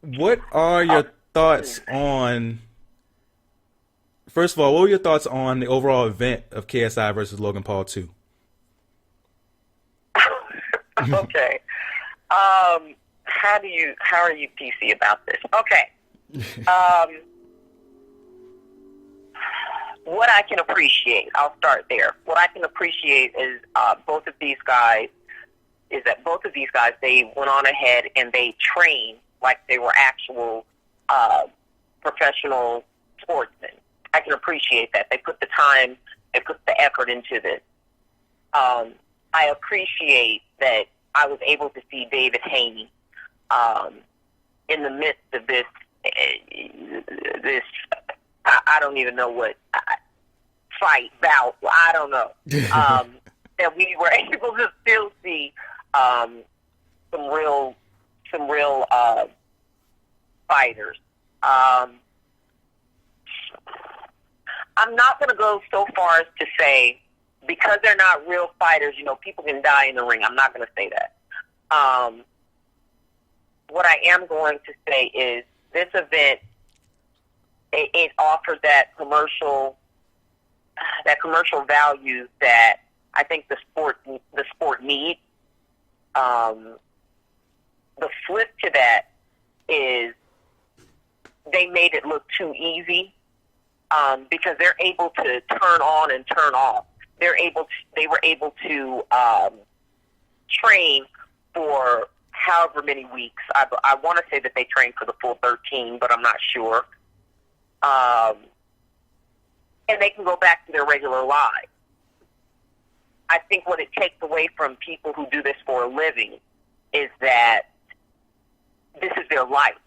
What are your thoughts on, first of all, what were your thoughts on the overall event of KSI versus Logan Paul 2? Okay. How are you PC about this? Okay. What I can appreciate, I'll start there. What I can appreciate is both of these guys, they went on ahead and they trained like they were actual professional sportsmen. I can appreciate that. They put the time, they put the effort into this. I appreciate that I was able to see David Haney in the midst of this I don't even know what fight, bout, I don't know. that we were able to still see some real fighters. I'm not going to go so far as to say, because they're not real fighters, people can die in the ring. I'm not going to say that. What I am going to say is this event, it offers that commercial value that I think the sport needs. The flip to that is they made it look too easy, because they're able to turn on and turn off. They were able to train for however many weeks. I want to say that they trained for the full 13, but I'm not sure. And they can go back to their regular lives. I think what it takes away from people who do this for a living is that this is their life.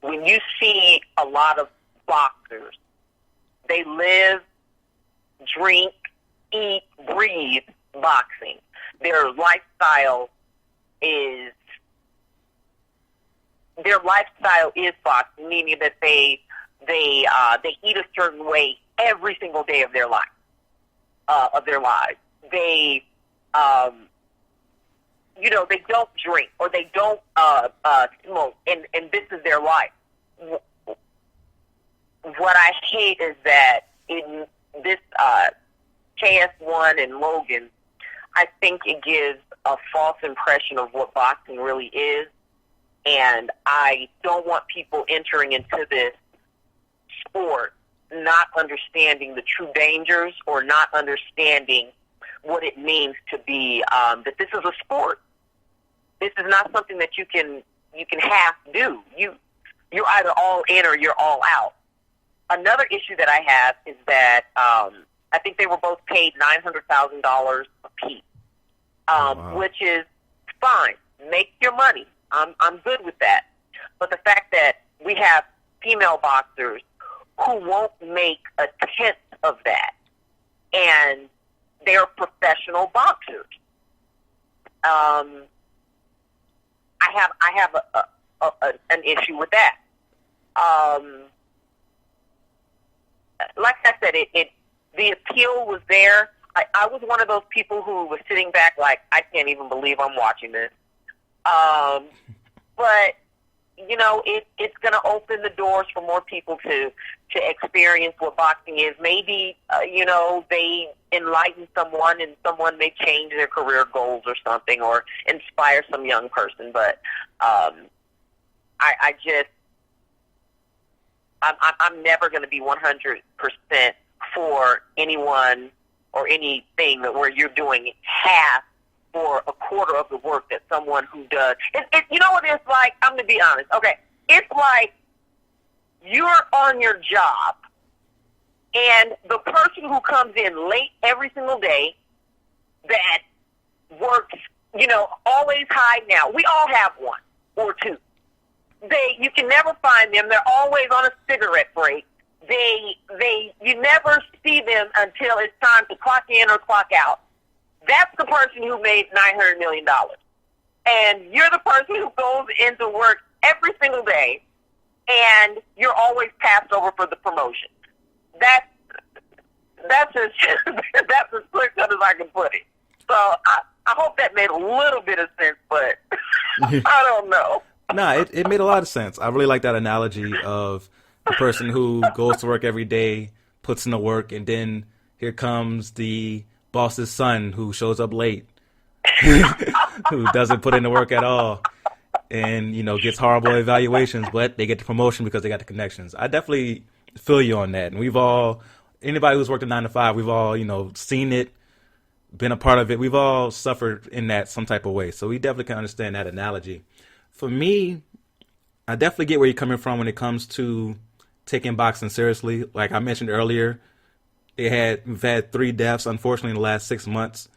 When you see a lot of boxers, they live, drink, eat, breathe boxing. Their lifestyle is boxing, meaning that they eat a certain way every single day of their lives. They they don't drink or they don't smoke, and this is their life. What I hate is that in this KS1 and Logan, I think it gives a false impression of what boxing really is, and I don't want people entering into this sport not understanding the true dangers or not understanding what it means to be that this is a sport. This is not something that you can half do. You're either all in or you're all out. Another issue that I have is that I think they were both paid $900,000 apiece, Wow. which is fine. Make your money. I'm good with that. But the fact that we have female boxers who won't make a tenth of that, and they're professional boxers. I have an issue with that. Like I said, the appeal was there. I was one of those people who was sitting back like, I can't even believe I'm watching this. But it's going to open the doors for more people to experience what boxing is. Maybe they enlighten someone, and someone may change their career goals or something, or inspire some young person. But I'm never going to be 100% for anyone or anything where you're doing half or a quarter of the work that someone who does. You know what it's like? I'm going to be honest. Okay, it's like you're on your job, and the person who comes in late every single day that works, always hide now. We all have one or two. You can never find them. They're always on a cigarette break. You never see them until it's time to clock in or clock out. That's the person who made $900 million. And you're the person who goes into work every single day, and you're always passed over for the promotion. That's as that's as clear cut as I can put it. So I hope that made a little bit of sense, but I don't know. No, it made a lot of sense. I really like that analogy of the person who goes to work every day, puts in the work, and then here comes the boss's son who shows up late, who doesn't put in the work at all, and gets horrible evaluations, but they get the promotion because they got the connections. I definitely feel you on that, and anybody who's worked a 9 to 5, we've all seen it, been a part of it. We've all suffered in that some type of way, so we definitely can understand that analogy. For me, I definitely get where you're coming from when it comes to taking boxing seriously. Like I mentioned earlier, we've had 3 deaths, unfortunately, in the last 6 months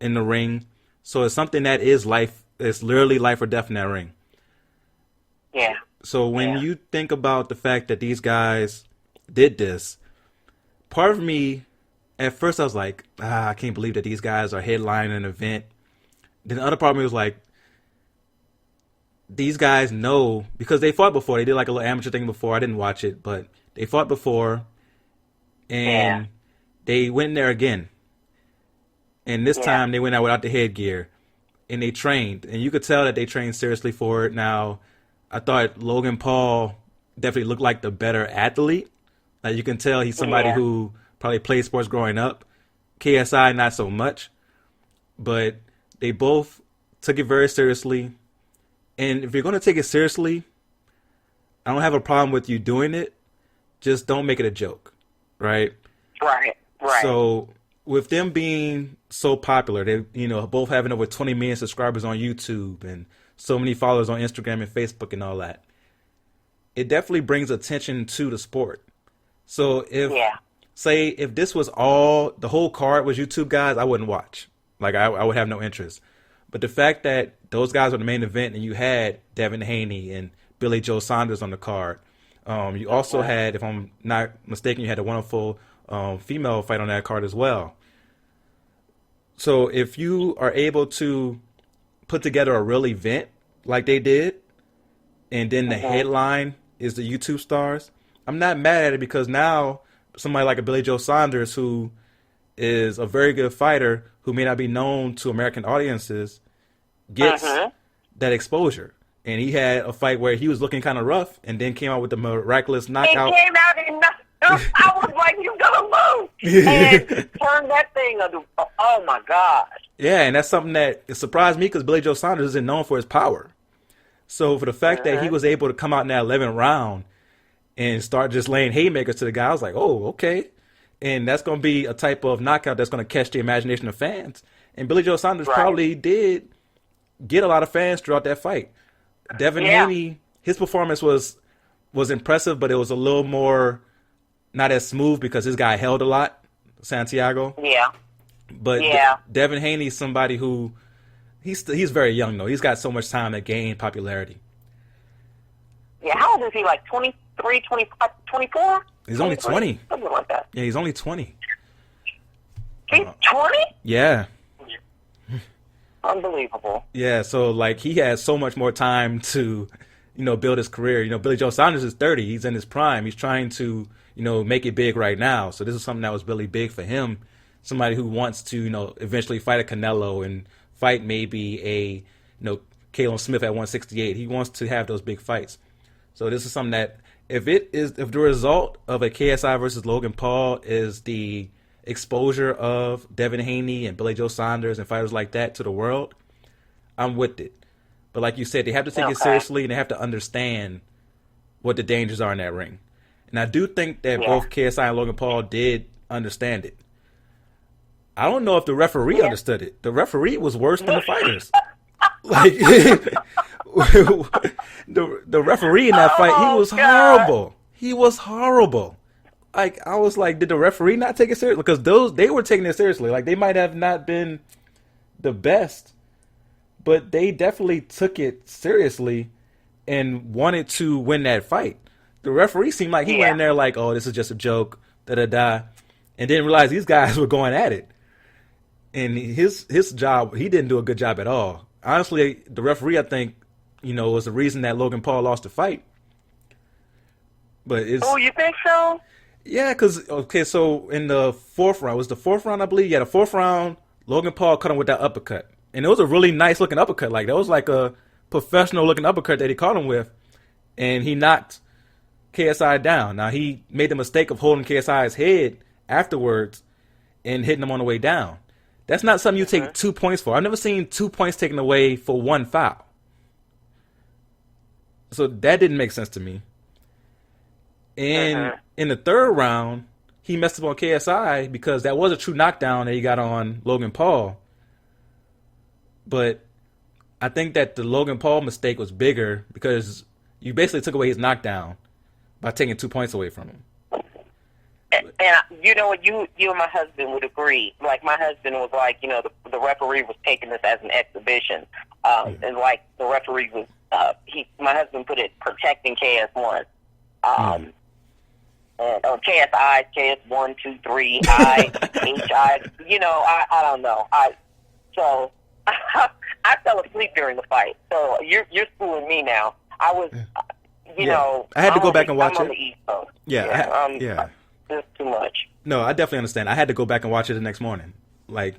in the ring. So it's something that is life. It's literally life or death in that ring. Yeah. So when you think about the fact that these guys did this, part of me at first I was like, I can't believe that these guys are headlining an event. Then the other part of me was like, these guys know, because they fought before. They did like a little amateur thing before. I didn't watch it, but they fought before, and they went in there again. And this time they went out without the headgear, and they trained. And you could tell that they trained seriously for it. Now, I thought Logan Paul definitely looked like the better athlete. Like, you can tell he's somebody who probably played sports growing up. KSI, not so much. But they both took it very seriously. And if you're going to take it seriously, I don't have a problem with you doing it. Just don't make it a joke, right? Right. So with them being so popular, they, you know, both having over 20 million subscribers on YouTube and so many followers on Instagram and Facebook and all that, it definitely brings attention to the sport. So if, say, if this was all, the whole card was YouTube guys, I wouldn't watch. Like, I would have no interest. But the fact that those guys were the main event and you had Devin Haney and Billy Joe Saunders on the card, you also had, if I'm not mistaken, you had a wonderful female fight on that card as well. So if you are able to put together a real event like they did, and then the headline is the YouTube stars, I'm not mad at it, because now somebody like a Billy Joe Saunders, who is a very good fighter, who may not be known to American audiences, gets that exposure. And he had a fight where he was looking kind of rough, and then came out with the miraculous knockout. It came out and knocked. I was like, "You gonna lose?" And turned that thing into, oh my gosh. Yeah, and that's something that it surprised me, because Billy Joe Saunders isn't known for his power. So for the fact that he was able to come out in that 11th round and start just laying haymakers to the guy, I was like, oh, okay. And that's going to be a type of knockout that's going to catch the imagination of fans. And Billy Joe Saunders probably did get a lot of fans throughout that fight. Devin Haney, his performance was impressive, but it was a little more not as smooth, because this guy held a lot, Santiago. Yeah. But Devin Haney's somebody who, he's very young, though. He's got so much time to gain popularity. Yeah, how old is he? Like 23, 25, 24? He's only 20. Something like that. Yeah, he's only 20. He's 20? Yeah. Unbelievable. Yeah, so, like, he has so much more time to, you know, build his career. You know, Billy Joe Saunders is 30. He's in his prime. He's trying to, you know, make it big right now. So this is something that was really big for him. Somebody who wants to, you know, eventually fight a Canelo and fight maybe a, you know, Caleb Smith at 168. He wants to have those big fights. So this is something that, if the result of a KSI versus Logan Paul is the exposure of Devin Haney and Billy Joe Saunders and fighters like that to the world, I'm with it. But like you said, they have to take it seriously, and they have to understand what the dangers are in that ring. And I do think that both KSI and Logan Paul did understand it. I don't know if the referee understood it. The referee was worse than the fighters. Like, the referee in that fight, he was horrible. He was horrible. Like, I was like, did the referee not take it seriously? Because they were taking it seriously. Like, they might have not been the best, but they definitely took it seriously and wanted to win that fight. The referee seemed like he went in there like, oh, this is just a joke, da-da-da, and didn't realize these guys were going at it. And his job, he didn't do a good job at all. Honestly, the referee, I think, you know, was the reason that Logan Paul lost the fight. But Oh, you think so? Yeah, because, okay, so in the fourth round, was the fourth round, I believe? Yeah, the fourth round, Logan Paul cut him with that uppercut. And it was a really nice-looking uppercut. Like, that was like a professional-looking uppercut that he caught him with. And he knocked KSI down. Now, he made the mistake of holding KSI's head afterwards and hitting him on the way down. That's not something you take 2 points for. I've never seen 2 points taken away for one foul. So that didn't make sense to me. And in the third round, he messed up on KSI because that was a true knockdown that he got on Logan Paul. But I think that the Logan Paul mistake was bigger because you basically took away his knockdown by taking 2 points away from him. And you know what, you and my husband would agree. Like, my husband was like, you know, the referee was taking this as an exhibition. And like the referee was, my husband put it, protecting KS1. or KSI, KS1, 2, 3, I, HI. I don't know. So I fell asleep during the fight. So you're schooling me now. I was, I had to go back and watch I'm on it. the East Coast. Yeah. It's too much. No, I definitely understand. I had to go back and watch it the next morning. Like,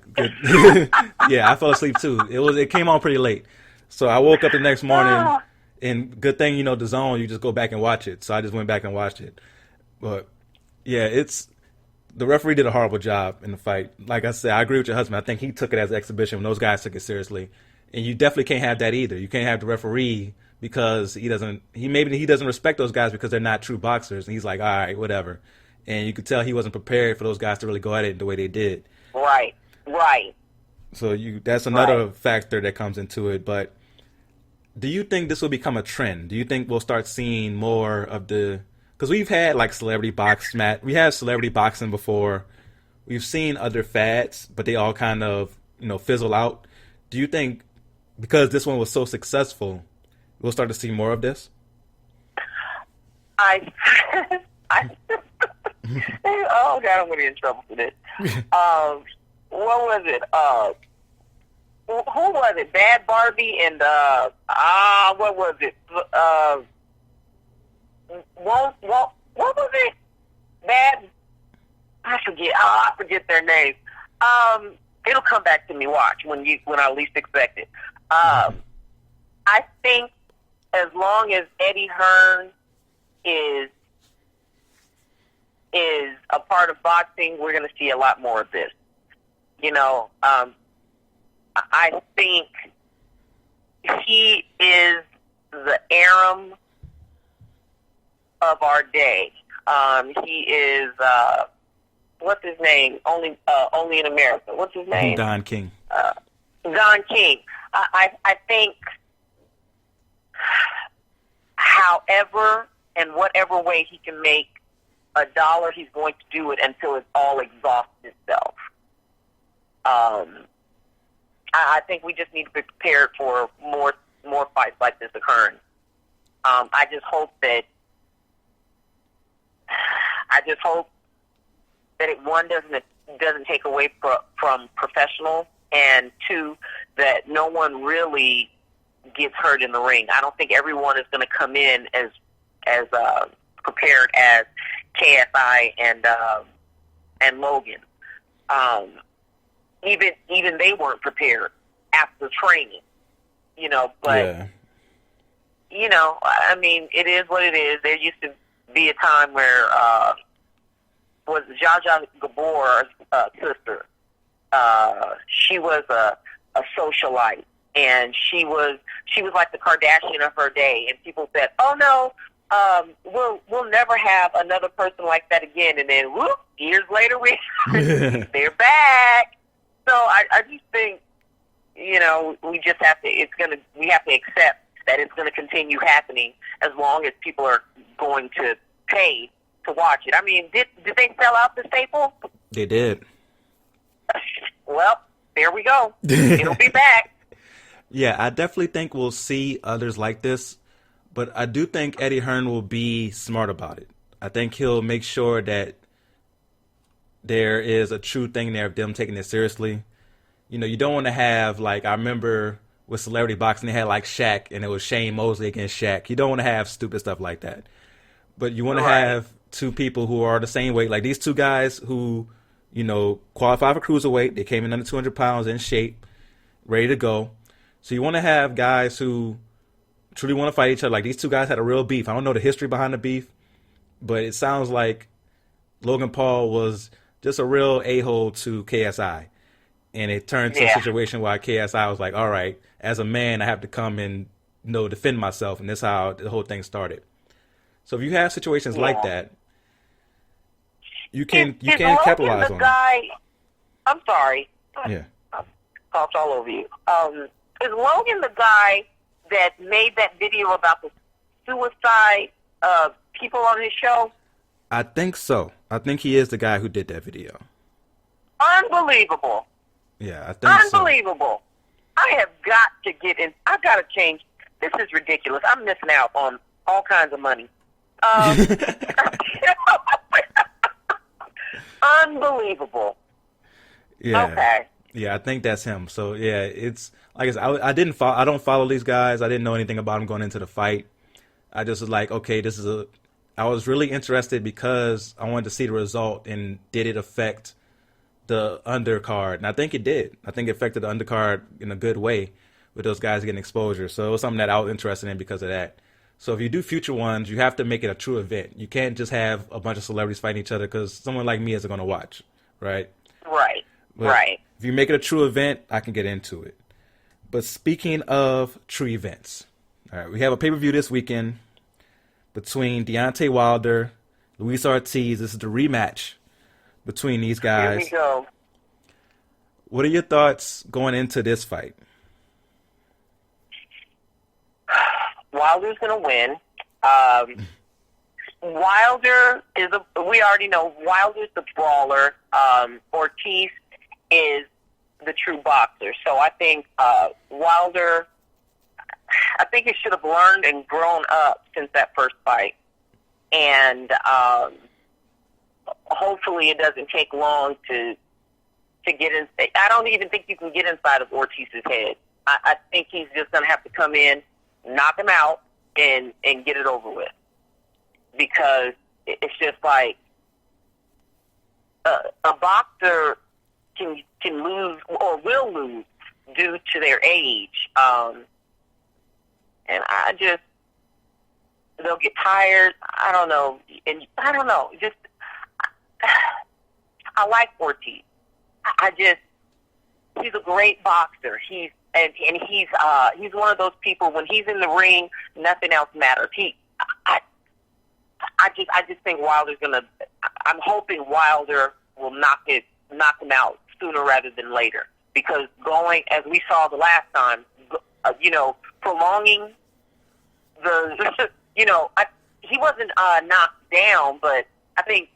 yeah, I fell asleep too. It came on pretty late, so I woke up the next morning. And good thing, the Zone, you just go back and watch it. So I just went back and watched it. But yeah, the referee did a horrible job in the fight. Like I said, I agree with your husband. I think he took it as an exhibition when those guys took it seriously. And you definitely can't have that either. You can't have the referee because he doesn't respect those guys because they're not true boxers. And he's like, all right, whatever. And you could tell he wasn't prepared for those guys to really go at it the way they did. Right. So that's another factor that comes into it. But do you think this will become a trend? Do you think we'll start seeing more of because we've had like celebrity boxing, we had celebrity boxing before. We've seen other fads, but they all kind of, fizzle out. Do you think because this one was so successful, we'll start to see more of this? Oh God, I'm going to get in trouble for this. What was it? Who was it? Bad Barbie and what was it? What was it? Bad. I forget their name. It'll come back to me. Watch when I least expect it. I think as long as Eddie Hearn is a part of boxing, we're going to see a lot more of this. I think he is the Aram of our day. He is what's his name? Only in America. What's his name? Don King. Don King. I think, however and whatever way he can make $1, he's going to do it until it all exhausts itself. I think we just need to be prepared for more fights like this occurring. I just hope that it, one, doesn't take away from professionals, and two, that no one really gets hurt in the ring. I don't think everyone is going to come in as prepared as KSI and Logan. Even they weren't prepared after training, but, I mean, it is what it is. There used to be a time where, was Zsa Zsa Gabor's sister. She was a socialite, and she was like the Kardashian of her day, and people said, oh no, we'll never have another person like that again, and then whoop, years later they're back. So I just think, we just have to, we have to accept that it's going to continue happening as long as people are going to pay to watch it. I mean, did they sell out the Staples? They did. Well, there we go. It'll be back. Yeah, I definitely think we'll see others like this, but I do think Eddie Hearn will be smart about it. I think he'll make sure that there is a true thing there of them taking it seriously. You don't want to have, like, I remember with celebrity boxing, they had like Shaq, and it was Shane Mosley against Shaq. You don't want to have stupid stuff like that. But you want to have two people who are the same weight. Like these two guys who, qualify for cruiserweight. They came in under 200 pounds in shape, ready to go. So you want to have guys who truly want to fight each other. Like these two guys had a real beef. I don't know the history behind the beef, but it sounds like Logan Paul was just a real a-hole to KSI. And it turned to a situation where KSI was like, all right, as a man, I have to come and defend myself. And that's how the whole thing started. So if you have situations like that, you can capitalize on it. I'm sorry. Yeah. I talked all over you. Is Logan the guy that made that video about the suicide people on his show? I think so. I think he is the guy who did that video. Unbelievable. Yeah, I think Unbelievable. I have got to get in. I've got to change. This is ridiculous. I'm missing out on all kinds of money. Unbelievable. Yeah. Okay. Yeah, I think that's him. So yeah, it's like I said, I don't follow these guys. I didn't know anything about them going into the fight. I just was like, okay, I was really interested because I wanted to see the result and did it affect the undercard? And I think it did. I think it affected the undercard in a good way with those guys getting exposure. So it was something that I was interested in because of that. So if you do future ones, you have to make it a true event. You can't just have a bunch of celebrities fighting each other because someone like me isn't going to watch, right? Right. But right. If you make it a true event, I can get into it. But speaking of true events, all right, we have a pay-per-view this weekend between Deontay Wilder, Luis Ortiz. This is the rematch between these guys. Here we go. What are your thoughts going into this fight? Wilder's going to win. Wilder we already know Wilder's the brawler. Ortiz is the true boxer. So I think Wilder, I think he should have learned and grown up since that first fight. And hopefully it doesn't take long to get in. I don't even think you can get inside of Ortiz's head. I think he's just going to have to come in, knock him out, and get it over with. Because it's just like a boxer can lose or will lose due to their age. And they'll get tired. I don't know. And I don't know. Just, I like Ortiz. He's a great boxer. He's one of those people, when he's in the ring, nothing else matters. I just think Wilder's I'm hoping Wilder will knock him out sooner rather than later. Because going, as we saw the last time, prolonging he wasn't knocked down, but I think,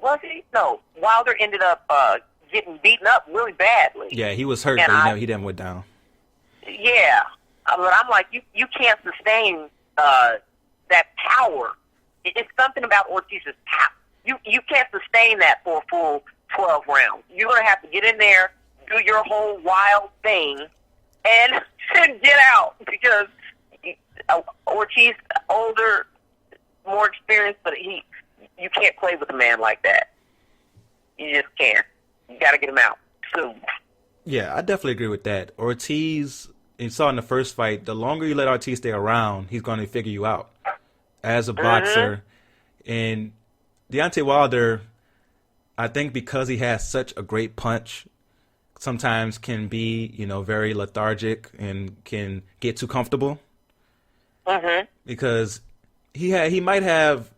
was he? No, Wilder ended up getting beaten up really badly. Yeah, he was hurt, but he didn't went down. Yeah, but I'm like, you can't sustain that power. It's something about Ortiz's power. You can't sustain that for a full 12 rounds. You're going to have to get in there, do your whole wild thing, and get out. Because Ortiz, older, more experienced, but you can't play with a man like that. You just can't. You got to get him out soon. Yeah, I definitely agree with that. Ortiz, you saw in the first fight, the longer you let Ortiz stay around, he's going to figure you out as a boxer. And Deontay Wilder, I think because he has such a great punch, sometimes can be, very lethargic and can get too comfortable. Because he might have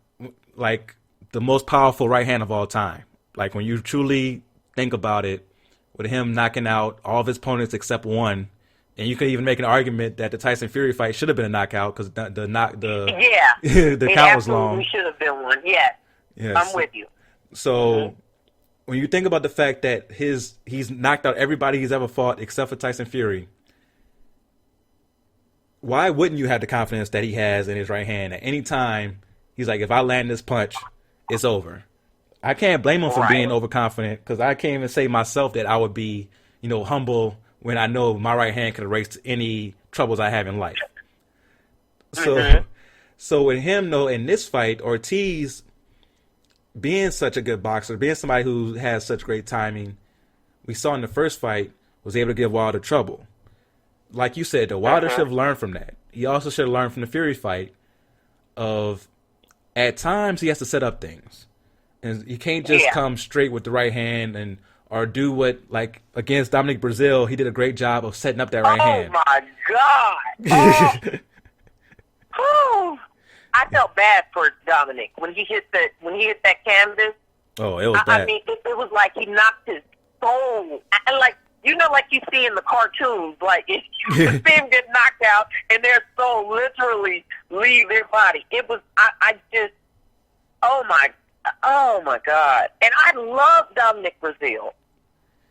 like the most powerful right hand of all time. Like when you truly think about it, with him knocking out all of his opponents except one, and you could even make an argument that the Tyson Fury fight should have been a knockout because the the count was long. It should have been one. Yes. I'm with you. So when you think about the fact that he's knocked out everybody he's ever fought except for Tyson Fury, why wouldn't you have the confidence that he has in his right hand? At any time, he's like, if I land this punch, it's over. I can't blame him for being overconfident because I can't even say myself that I would be, humble when I know my right hand can erase any troubles I have in life. So with him, though, in this fight, Ortiz, being such a good boxer, being somebody who has such great timing, we saw in the first fight, was able to give Wilder trouble. Like you said, the Wilder should have learned from that. He also should have learned from the Fury fight of, at times, he has to set up things. And he can't just come straight with the right hand or do what, like, against Dominic Brazil, he did a great job of setting up that right hand. Oh, my God. Oh. I felt bad for Dominic when he hit that canvas. Oh, it was bad. I mean, it was like he knocked his soul. And like you see in the cartoons, like if you see him get knocked out and their soul literally leave their body. It was, I just, oh my God. And I love Dominic Brazil,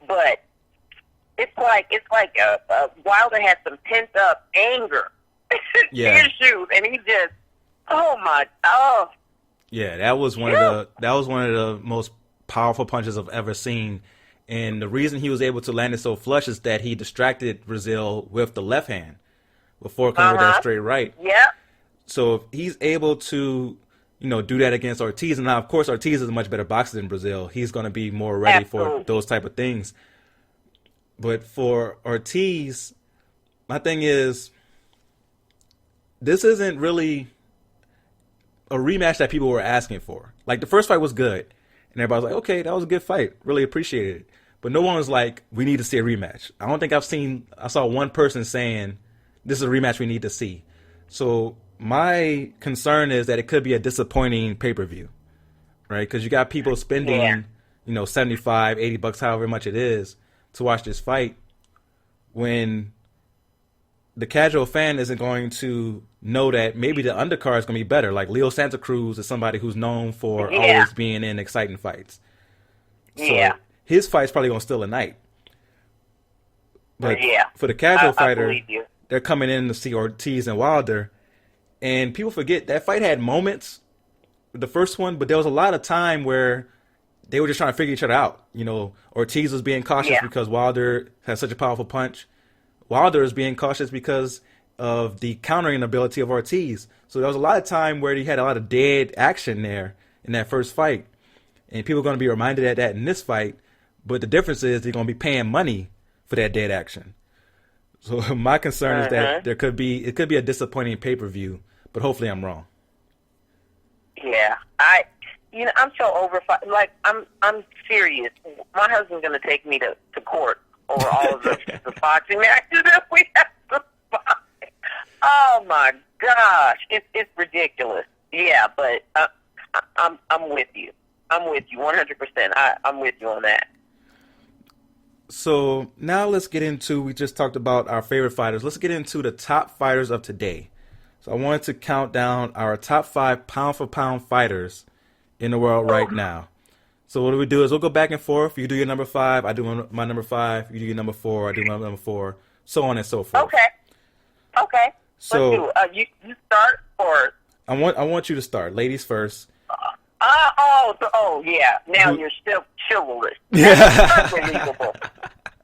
but it's like Wilder had some pent up anger issues, and he just, yeah, that was one of the most powerful punches I've ever seen. And the reason he was able to land it so flush is that he distracted Brazil with the left hand before coming with that straight right. Yeah. So if he's able to, do that against Ortiz, and now, of course, Ortiz is a much better boxer than Brazil. He's going to be more ready for those type of things. But for Ortiz, my thing is, this isn't really a rematch that people were asking for. Like, the first fight was good, and everybody was like, okay, that was a good fight. Really appreciated it. But no one was like, we need to see a rematch. I don't think I saw one person saying, this is a rematch we need to see. So my concern is that it could be a disappointing pay-per-view, right? Because you got people spending, $75, $80, however much it is, to watch this fight, when the casual fan isn't going to know that maybe the undercard is going to be better. Like Leo Santa Cruz is somebody who's known for always being in exciting fights. So his fight's probably going to steal a night. But for the casual fighter, they're coming in to see Ortiz and Wilder. And people forget that fight had moments, the first one, but there was a lot of time where they were just trying to figure each other out. Ortiz was being cautious because Wilder has such a powerful punch. Wilder is being cautious because of the countering ability of Ortiz. So there was a lot of time where he had a lot of dead action there in that first fight. And people are going to be reminded of that in this fight. But the difference is they're going to be paying money for that dead action. So my concern is that it could be a disappointing pay-per-view, but hopefully I'm wrong. Yeah, I'm so over. Like, I'm serious. My husband's going to take me to court over all of the boxing matches that we have to fight. Oh my gosh, it's ridiculous. Yeah, but I'm with you. I'm with you 100%. I'm with you on that. So now let's get into, we just talked about our favorite fighters. Let's get into the top fighters of today. So I wanted to count down our top 5 pound-for-pound fighters in the world right now. So what we do is we'll go back and forth. You do your number 5, I do my number 5. You do your number 4, I do my number 4, so on and so forth. Okay. So let's do you start, or I want you to start. Ladies first. Yeah. Now you're still chivalrous. Unbelievable.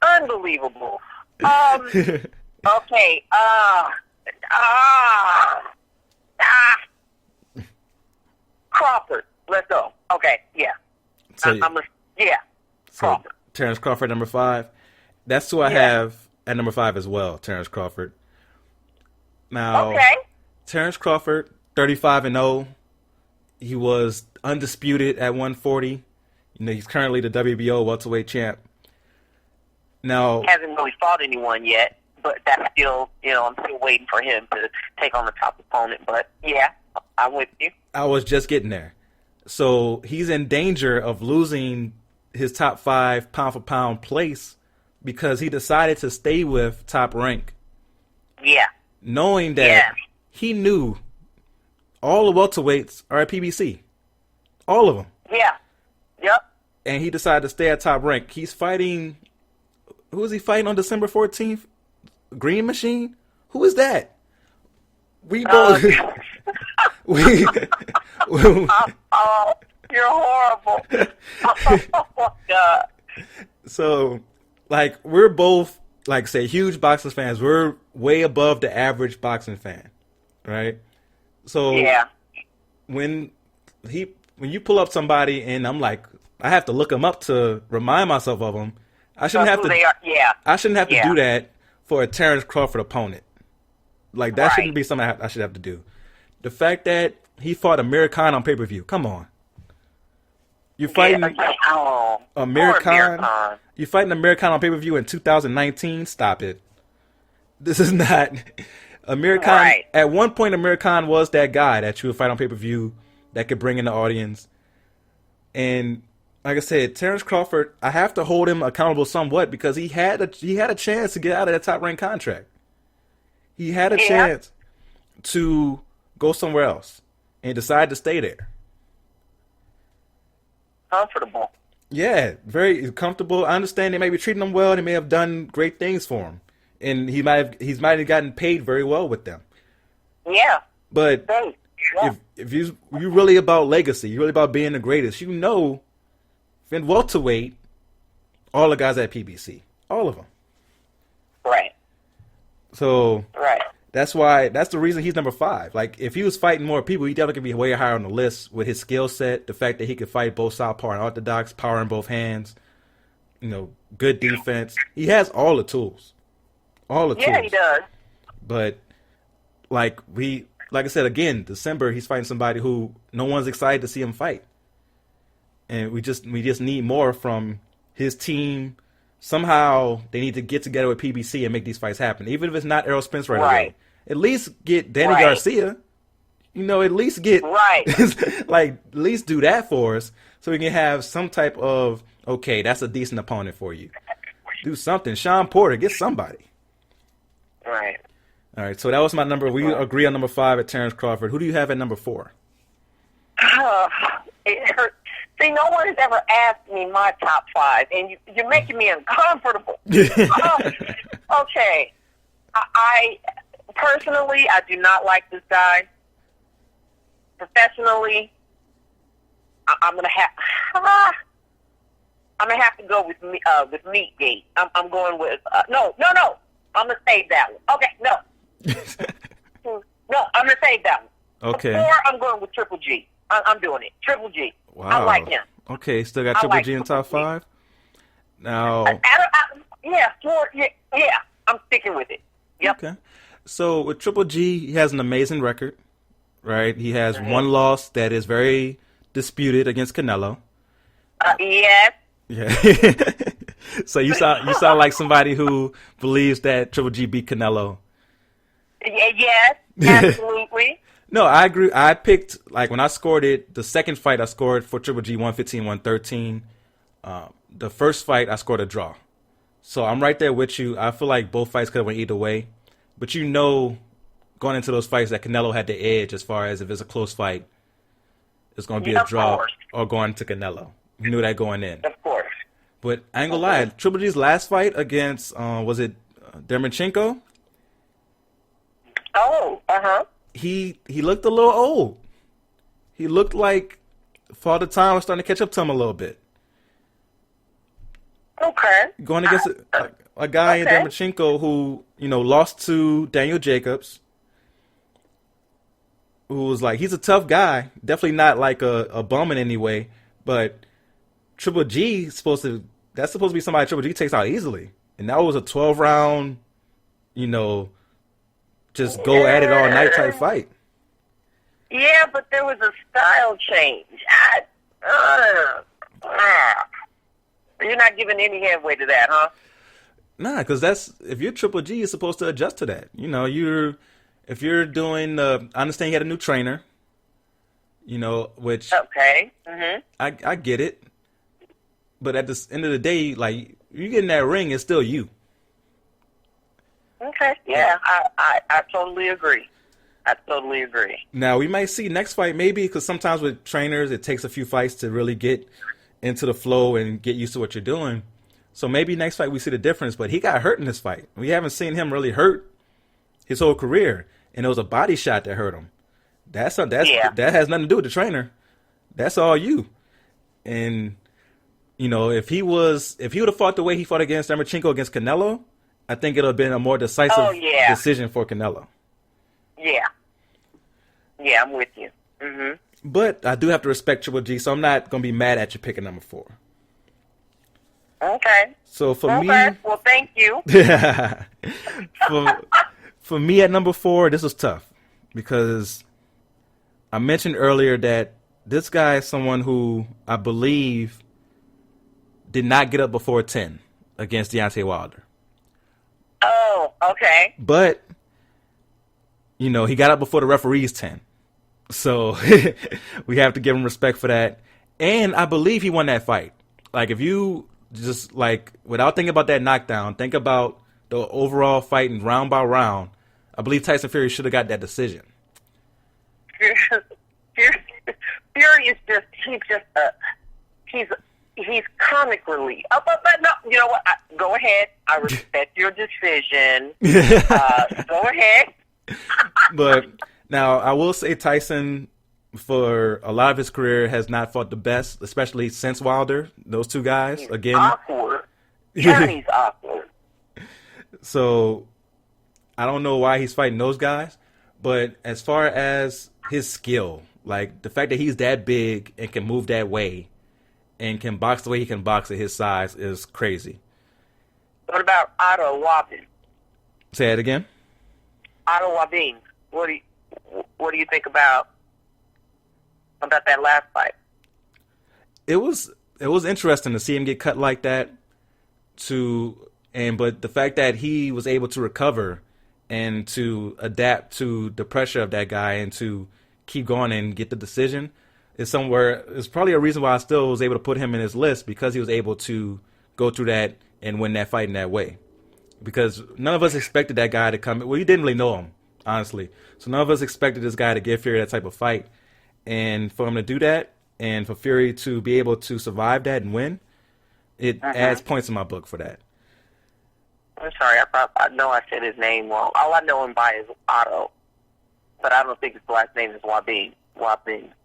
Unbelievable. Okay. Crawford. Let's go. Okay. Yeah. So, Crawford. Terrence Crawford, number 5. That's who I have at number 5 as well, Terrence Crawford. Now, Terrence Crawford, 35-0. He was undisputed at 140. He's currently the WBO welterweight champ. Now, hasn't really fought anyone yet, but that's still, I'm still waiting for him to take on the top opponent. But yeah, I'm with you. I was just getting there. So he's in danger of losing his top 5 pound-for-pound place because he decided to stay with Top Rank. Yeah. Knowing that he knew all the welterweights are at PBC. All of them. Yeah. Yep. And he decided to stay at Top Rank. He's fighting... Who is he fighting on December 14th? Green Machine? Who is that? We both... Oh, you're horrible. Oh, my God. So, we're both, say, huge boxing fans. We're way above the average boxing fan, right? So, when you pull up somebody and I'm like, I have to look them up to remind myself of them, I shouldn't have to. I shouldn't have to do that for a Terrence Crawford opponent. That shouldn't be something I should have to do. The fact that he fought Amir Khan on pay-per-view, come on. You're fighting Amir Khan. You're fighting Amir Khan on pay-per-view in 2019. Stop it. This is not Amir Khan. Right. At one point, Amir Khan was that guy that you would fight on pay-per-view that could bring in the audience. And like I said, Terrence Crawford, I have to hold him accountable somewhat because he had a chance to get out of that Top Rank contract. He had a chance to go somewhere else and decide to stay there. Comfortable. Yeah, very comfortable. I understand they may be treating him well. They may have done great things for him, and he might have gotten paid very well with them. Yeah. But if you really about legacy, you're really about being the greatest. Then welterweight, all the guys at PBC. All of them. Right. So Right. that's the reason he's number 5. Like, if he was fighting more people, he definitely could be way higher on the list with his skill set, the fact that he could fight both southpaw and orthodox, power in both hands, good defense. He has all the tools. All the tools. Yeah, he does. But like I said again, December he's fighting somebody who no one's excited to see him fight. And we just need more from his team. Somehow they need to get together with PBC and make these fights happen. Even if it's not Errol Spence right away. At least get Danny Garcia. At least get at least do that for us so we can have some type of, okay, that's a decent opponent for you. Do something. Sean Porter, get somebody. Right. All right, so that was my number. We agree on number 5 at Terrence Crawford. Who do you have at number 4? It hurts. See, no one has ever asked me my top 5, and you're making me uncomfortable. Okay. I personally, I do not like this guy. Professionally, I'm gonna have to go with Meatgate. I'm going with no. I'm gonna save that one. Okay, no, I'm gonna save that one. Okay. Before I'm going with Triple G. I'm doing it. Triple G. Wow. I like him. Okay, still got Triple G in top 5? Now. Yeah, I'm sticking with it. Yep. Okay. So with Triple G, he has an amazing record, right? He has one loss that is very disputed against Canelo. Yes. Yeah. So you sound like somebody who believes that Triple G beat Canelo. Yes, absolutely. No, I agree. I picked, when I scored it, the second fight I scored for Triple G 115-113. The first fight I scored a draw. So I'm right there with you. I feel like both fights could have went either way. But going into those fights that Canelo had the edge as far as if it's a close fight, it's going to be a draw or going to Canelo. You knew that going in. Of course. But I ain't gonna lie, Triple G's last fight against, was it Dermachenko? Oh, He looked a little old. He looked like Father Time was starting to catch up to him a little bit. Okay. Going against a guy in Dermachenko who, lost to Daniel Jacobs, who was he's a tough guy. Definitely not like a bum in any way, but Triple G that's supposed to be somebody Triple G takes out easily. And that was a 12-round, just go at it all night type fight. Yeah, but there was a style change. You're not giving any headway to that, huh? Nah, because if you're Triple G, you're supposed to adjust to that. If you're doing, I understand you had a new trainer, which okay, I get it. But at the end of the day, you get in that ring, it's still you. Okay, yeah, I totally agree. Now, we might see next fight maybe, because sometimes with trainers, it takes a few fights to really get into the flow and get used to what you're doing. So maybe next fight we see the difference, but he got hurt in this fight. We haven't seen him really hurt his whole career, and it was a body shot that hurt him. That has nothing to do with the trainer. That's all you. And if he would have fought the way he fought against Dermachenko against Canelo, I think it would have been a more decisive decision for Canelo. Yeah. Yeah, I'm with you. But I do have to respect Triple G, so I'm not going to be mad at you picking number 4. Okay. So for me... well, thank you. For me at number 4, this was tough. Because I mentioned earlier that this guy is someone who I believe did not get up before 10 against Deontay Wilder. Oh, okay. But, he got up before the referee's 10. So we have to give him respect for that. And I believe he won that fight. If you just, without thinking about that knockdown, think about the overall fight and round by round, I believe Tyson Fury should have got that decision. Fury is he's comic relief. But no, you know what? Go ahead. I respect your decision. Go ahead. But now I will say Tyson for a lot of his career, has not fought the best, especially since Wilder. Those two guys, He's again. awkward. Johnny's awkward. So I don't know why he's fighting those guys. But as far as his skill, like the fact that he's that big and can move that way and can box the way he can box at his size is crazy. What about Otto Wabin? Say it again. Otto Wabin. What do you think about that last fight? It was interesting to see him get cut like that. But the fact that he was able to recover and to adapt to the pressure of that guy and to keep going and get the decision is probably a reason why I still was able to put him in his list, because he was able to go through that and win that fight in that way. Because none of us expected that guy to come. Well, you didn't really know him, honestly. So none of us expected this guy to give Fury that type of fight. And for him to do that, and for Fury to be able to survive that and win, it adds points in my book for that. I'm sorry, I know I said his name wrong. All I know him by is Otto, but I don't think his last name is Wabin.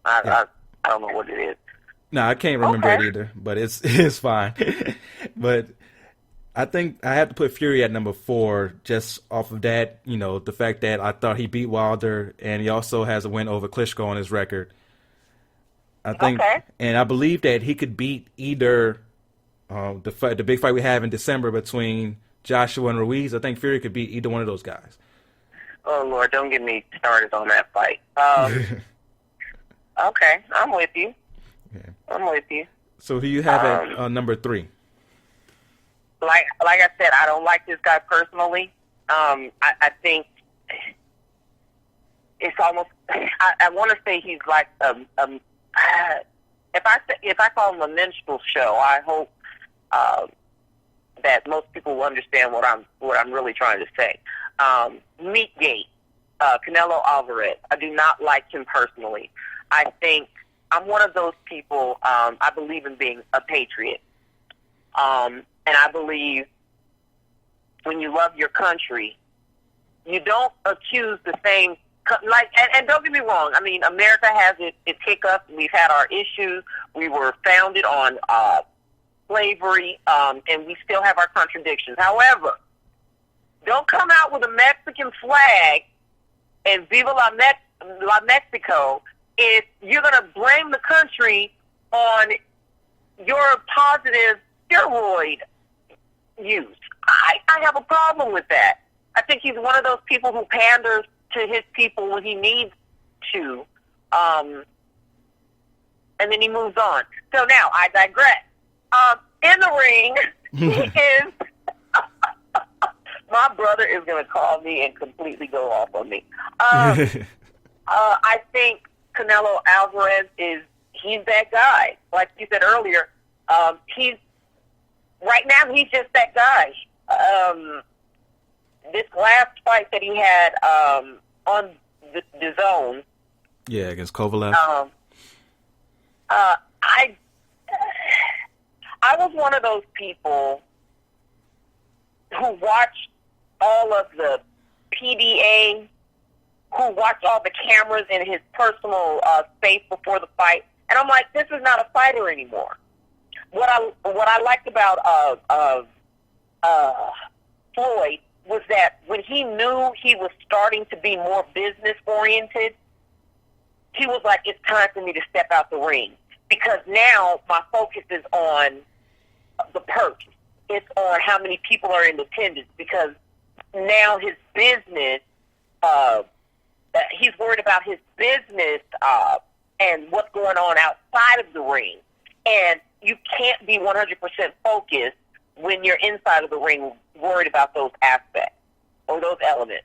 I don't know what it is. No, I can't remember it either, but it's fine. But I think I have to put Fury at number 4 just off of that, the fact that I thought he beat Wilder, and he also has a win over Klitschko on his record. I think, and I believe that he could beat either the big fight we have in December between Joshua and Ruiz. I think Fury could beat either one of those guys. Oh, Lord, don't get me started on that fight. Okay, I'm with you. Okay. I'm with you. So who you have at number 3? Like I said, I don't like this guy personally. I think it's almost. I want to say he's like if I call him a minstrel show, I hope that most people will understand what I'm really trying to say. Meatgate, Canelo Alvarez. I do not like him personally. I think I'm one of those people. I believe in being a patriot, and I believe when you love your country, you don't accuse the same. And don't get me wrong. I mean, America has its hiccups. We've had our issues. We were founded on slavery, and we still have our contradictions. However, don't come out with a Mexican flag and Viva la Mexico if you're going to blame the country on your positive steroid use. I have a problem with that. I think he's one of those people who panders to his people when he needs to, and then he moves on. So now, I digress. In the ring, he is... My brother is going to call me and completely go off on me. I think Canelo Alvarez he's that guy. Like you said earlier, right now he's just that guy. This last fight that he had on the zone. Yeah, against Kovalev. I was one of those people who watched all of the PDA, who watched all the cameras in his personal space before the fight, and I'm like, this is not a fighter anymore. What I liked about Floyd was that when he knew he was starting to be more business oriented, he was like, it's time for me to step out the ring, because now my focus is on the perks. It's on how many people are in attendance, because now his business, he's worried about his business and what's going on outside of the ring. And you can't be 100% focused when you're inside of the ring worried about those aspects or those elements.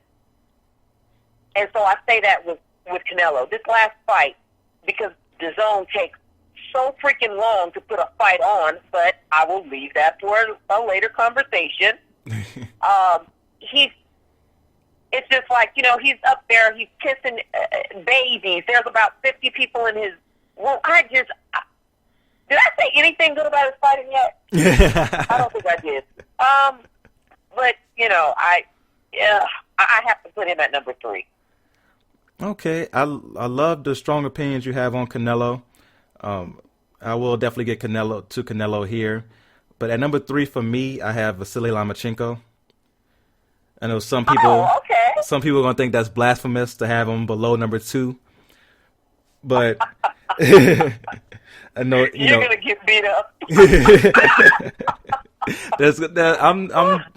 And so I say that with Canelo. This last fight, because the zone takes so freaking long to put a fight on, but I will leave that for a later conversation. It's just like, he's up there, he's kissing babies. There's about 50 people in his room. Did I say anything good about his fighting yet? I don't think I did. But, I have to put him at number 3. Okay, I love the strong opinions you have on Canelo. I will definitely get Canelo here, but at number 3 for me, I have Vasily Lomachenko. I know Oh, okay. some people are gonna think that's blasphemous to have him below number 2, but I know You're gonna get beat up.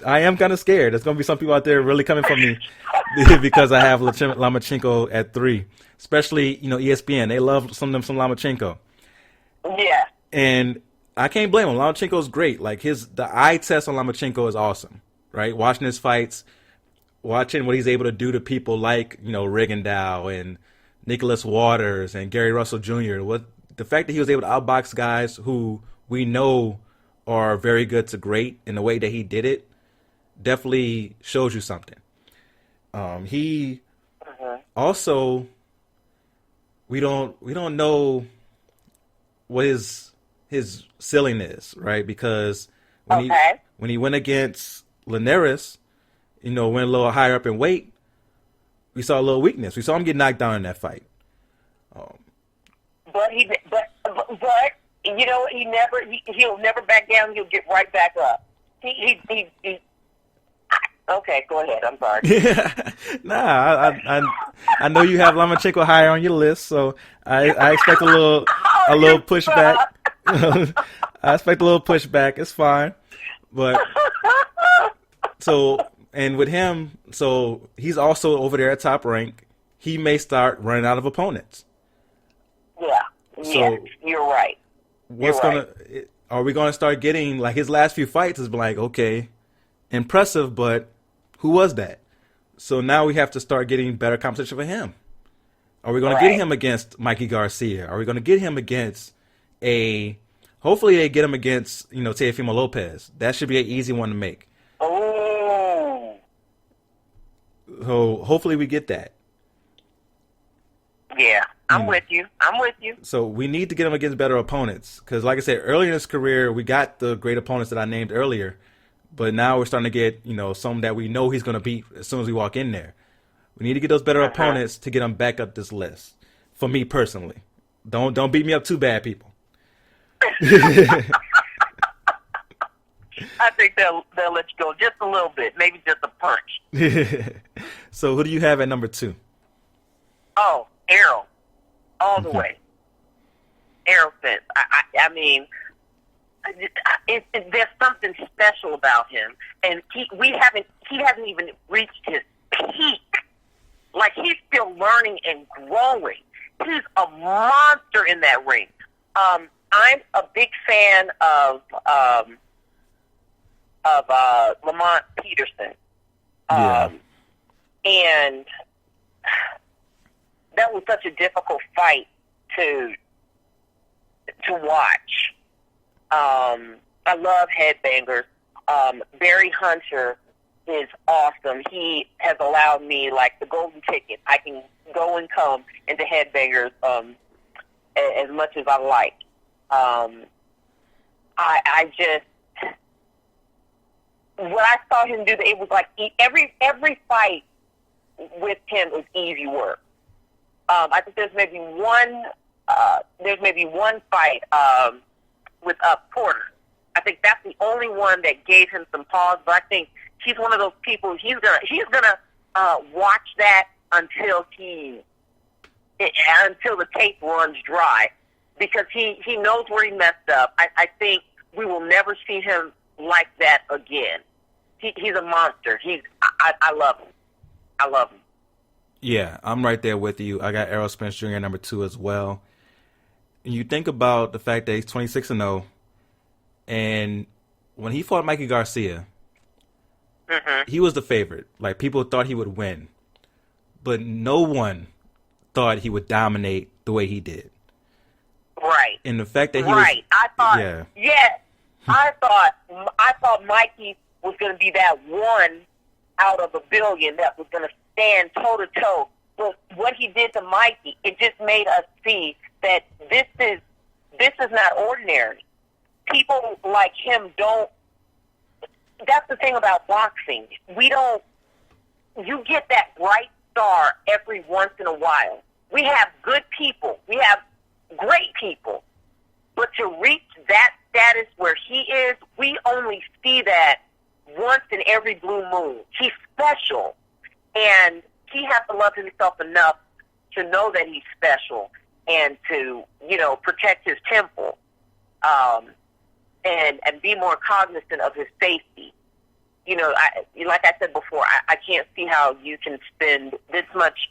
I am kind of scared. There's gonna be some people out there really coming for me because I have Lomachenko at 3. Especially ESPN. They love some Lomachenko. Yeah. And I can't blame him. Lomachenko is great. Like the eye test on Lomachenko is awesome, right? Watching his fights, watching what he's able to do to people like Rigondeaux and Nicholas Waters and Gary Russell Jr. The fact that he was able to outbox guys who we know are very good to great in the way that he did it definitely shows you something. He also we don't know what his ceiling is, right? Because when he went against Linares, went a little higher up in weight, we saw a little weakness. We saw him get knocked down in that fight. But he'll never back down. He'll get right back up. Okay, go ahead. I'm sorry. I know you have Lomachenko higher on your list, so I expect a little pushback. I expect a little pushback. It's fine, but and with him, so he's also over there at Top Rank. He may start running out of opponents. Yeah. So yes, you're right. Are we gonna start getting like his last few fights has been like, okay, impressive, but who was that? So now we have to start getting better competition for him. Are we going to get him against Mikey Garcia? Are we going to get him against hopefully they get him against, Teofimo Lopez. That should be an easy one to make. Oh. So hopefully we get that. Yeah, I'm with you. So we need to get him against better opponents. Because like I said, earlier in his career, we got the great opponents that I named earlier. But now we're starting to get, some that we know he's going to beat as soon as we walk in there. We need to get those better opponents to get him back up this list. For me personally, don't beat me up too bad, people. I think they'll let you go just a little bit, maybe just a punch. So who do you have at number 2? Oh, Errol, all the way. Errol Spence. I mean. There's something special about him, and he hasn't even reached his peak. Like, he's still learning and growing. He's a monster in that ring. I'm a big fan of Lamont Peterson, and that was such a difficult fight to watch. I love headbangers. Barry Hunter is awesome. He has allowed me, like, the golden ticket. I can go and come into headbangers as much as I like. I just, what I saw him do, it was like every fight with him was easy work. I think there's maybe one fight with Porter. I think that's the only one that gave him some pause. But I think he's one of those people. He's gonna watch that until the tape runs dry, because he knows where he messed up. I think we will never see him like that again. He's a monster. I love him. I love him. Yeah, I'm right there with you. I got Errol Spence Jr. at number 2 as well. And you think about the fact that he's 26-0, and when he fought Mikey Garcia, he was the favorite. Like, people thought he would win, but no one thought he would dominate the way he did. Right. And the fact that he I thought, I thought Mikey was going to be that one out of a billion that was going to stand toe to toe. But what he did to Mikey, it just made us see that this is not ordinary. People like him don't. That's the thing about boxing. You get that bright star every once in a while. We have good people. We have great people. But to reach that status where he is, we only see that once in every blue moon. He's special. And he has to love himself enough to know that he's special and to, protect his temple and be more cognizant of his safety. Like I said before, I can't see how you can spend this much,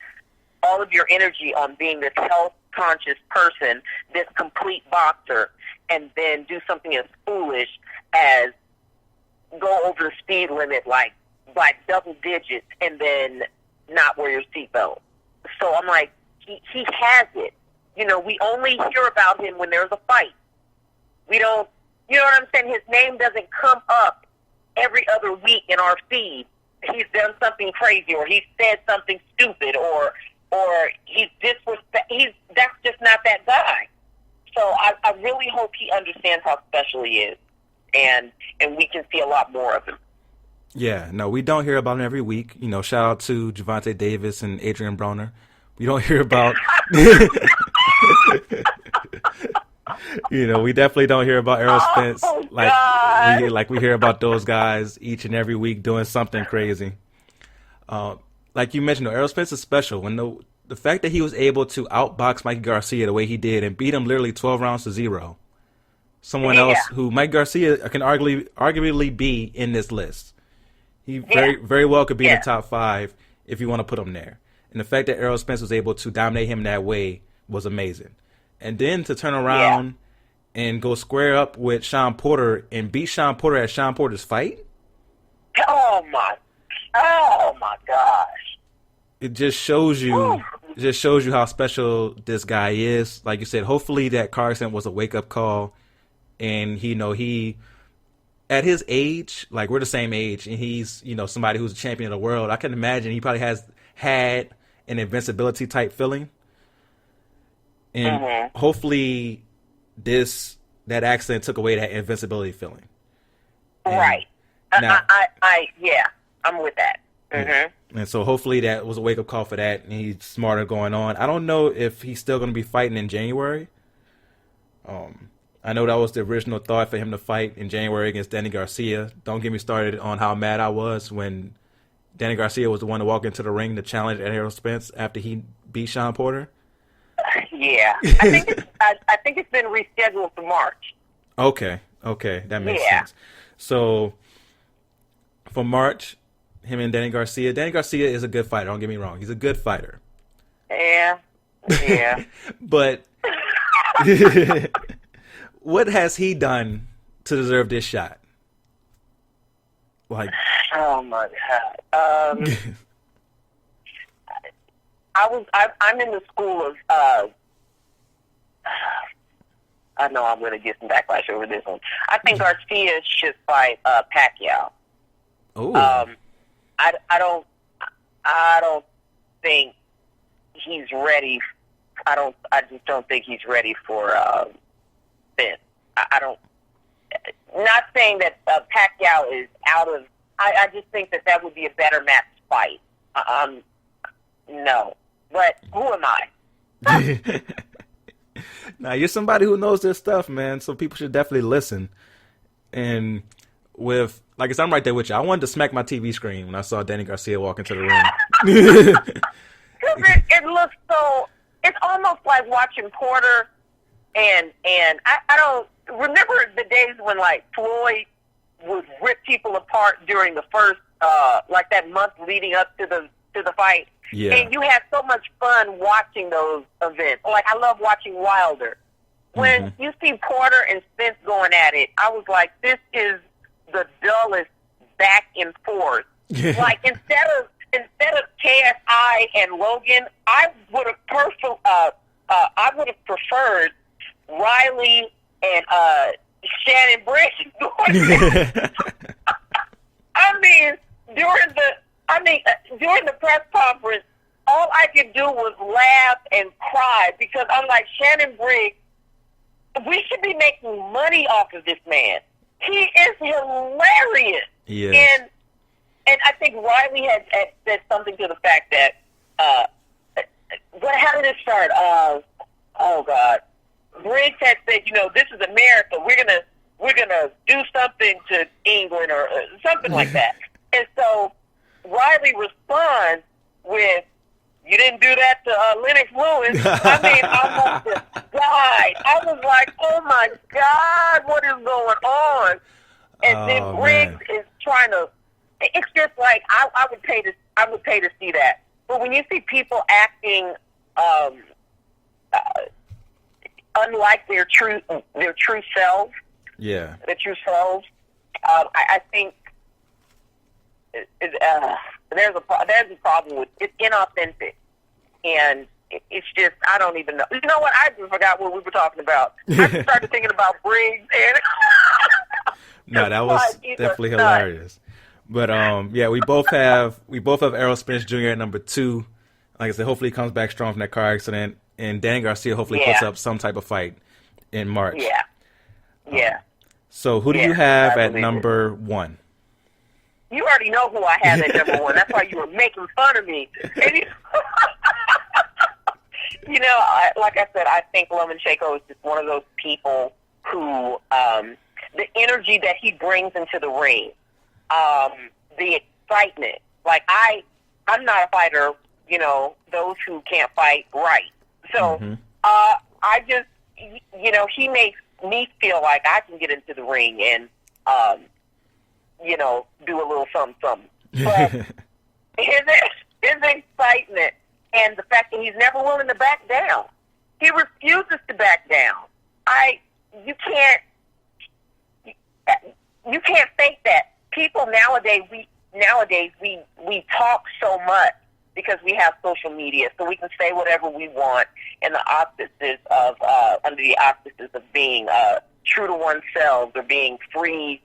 all of your energy on being this health-conscious person, this complete boxer, and then do something as foolish as go over the speed limit by double digits and then not wear your seatbelt. So I'm like, he has it. We only hear about him when there's a fight. We don't, you know what I'm saying? His name doesn't come up every other week in our feed. He's done something crazy, or he said something stupid, or he's that's just not that guy. So I really hope he understands how special he is, and we can see a lot more of him. Yeah, no, we don't hear about him every week. Shout out to Javante Davis and Adrian Broner. We don't hear about, we definitely don't hear about Errol Spence like we hear about those guys each and every week doing something crazy. Like you mentioned, Errol Spence is special. When the fact that he was able to outbox Mike Garcia the way he did and beat him literally 12 rounds to 0. Someone else who Mike Garcia can arguably be in this list. He very well could be in the top 5 if you want to put him there. And the fact that Errol Spence was able to dominate him that way was amazing. And then to turn around and go square up with Sean Porter and beat Sean Porter at Sean Porter's fight. Oh my gosh! It just shows you. It just shows you how special this guy is. Like you said, hopefully that car accident was a wake up call, and he at his age, like we're the same age, and he's somebody who's a champion of the world. I can imagine he probably has had an invincibility type feeling, and hopefully that accident took away that invincibility feeling. Right. Now, I'm with that. Mm-hmm. And so hopefully that was a wake up call for that, and he's smarter going on. I don't know if he's still going to be fighting in January. I know that was the original thought for him to fight in January against Danny Garcia. Don't get me started on how mad I was when Danny Garcia was the one to walk into the ring to challenge Errol Spence after he beat Sean Porter. Yeah, I think it's been rescheduled for March. Okay, that makes sense. So for March, him and Danny Garcia. Danny Garcia is a good fighter. Don't get me wrong; he's a good fighter. Yeah. But what has he done to deserve this shot? Like, oh my God. I'm in the school of. I know I'm going to get some backlash over this one. I think Garcia should fight Pacquiao. Oh. I don't think he's ready. I just don't think he's ready for Spence. I don't. Not saying that Pacquiao is out of. I just think that would be a better match fight. No, but who am I? Now, you're somebody who knows this stuff, man, so people should definitely listen. And with, like I said, I'm right there with you. I wanted to smack my TV screen when I saw Danny Garcia walk into the ring. Because it looks so, it's almost like watching Porter, and I don't, remember the days when, like, Floyd would rip people apart during the first, like that month leading up to the fight? Yeah. And you had so much fun watching those events. Like, I love watching Wilder. When you see Porter and Spence going at it, I was like, this is the dullest back and forth. Like, instead of KSI and Logan, I would have preferred Riley and Shannon Briggs going at it. I mean, during the press conference, all I could do was laugh and cry because I'm like, Shannon Briggs, we should be making money off of this man. He is hilarious. Yes. And I think Riley had said something to the fact that How did it start? Oh God, Briggs had said, this is America. We're gonna do something to England or something like that. And so Riley responds with, "You didn't do that to Lennox Lewis." I mean, I almost just died. I was like, "Oh my God, what is going on?" And then Briggs is trying to. It's just like I would pay to see that. But when you see people acting unlike their true selves, I think there's a problem with it's inauthentic, and it's just I don't even know. You know what? I just forgot what we were talking about. I just started thinking about Briggs and. No, that was definitely hilarious. But we both have Errol Spence Jr. at number 2. Like I said, hopefully he comes back strong from that car accident, and Dan Garcia hopefully puts up some type of fight in March. Yeah. So who do you have at number 1? You already know who I have at number 1. That's why you were making fun of me. And like I said, I think Lomachenko is just one of those people who the energy that he brings into the ring. The excitement. Like I'm not a fighter, those who can't fight right. So, I just, he makes me feel like I can get into the ring and, do a little something. But his excitement and the fact that he's never willing to back down. He refuses to back down. You can't fake that. People nowadays we talk so much because we have social media, so we can say whatever we want in the auspices of under the auspices of being true to oneself or being free.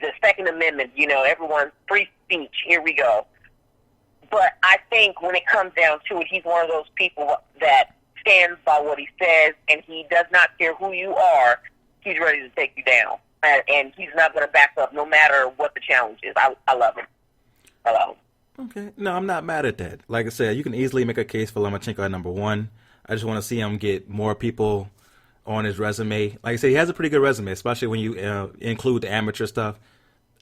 The Second Amendment, everyone's free speech. Here we go. But I think when it comes down to it, he's one of those people that stands by what he says, and he does not care who you are. He's ready to take you down. And he's not going to back up no matter what the challenge is. I love him. I love him. Okay. No, I'm not mad at that. Like I said, you can easily make a case for Lomachenko at number 1. I just want to see him get more people on his resume. Like I said, he has a pretty good resume, especially when you include the amateur stuff.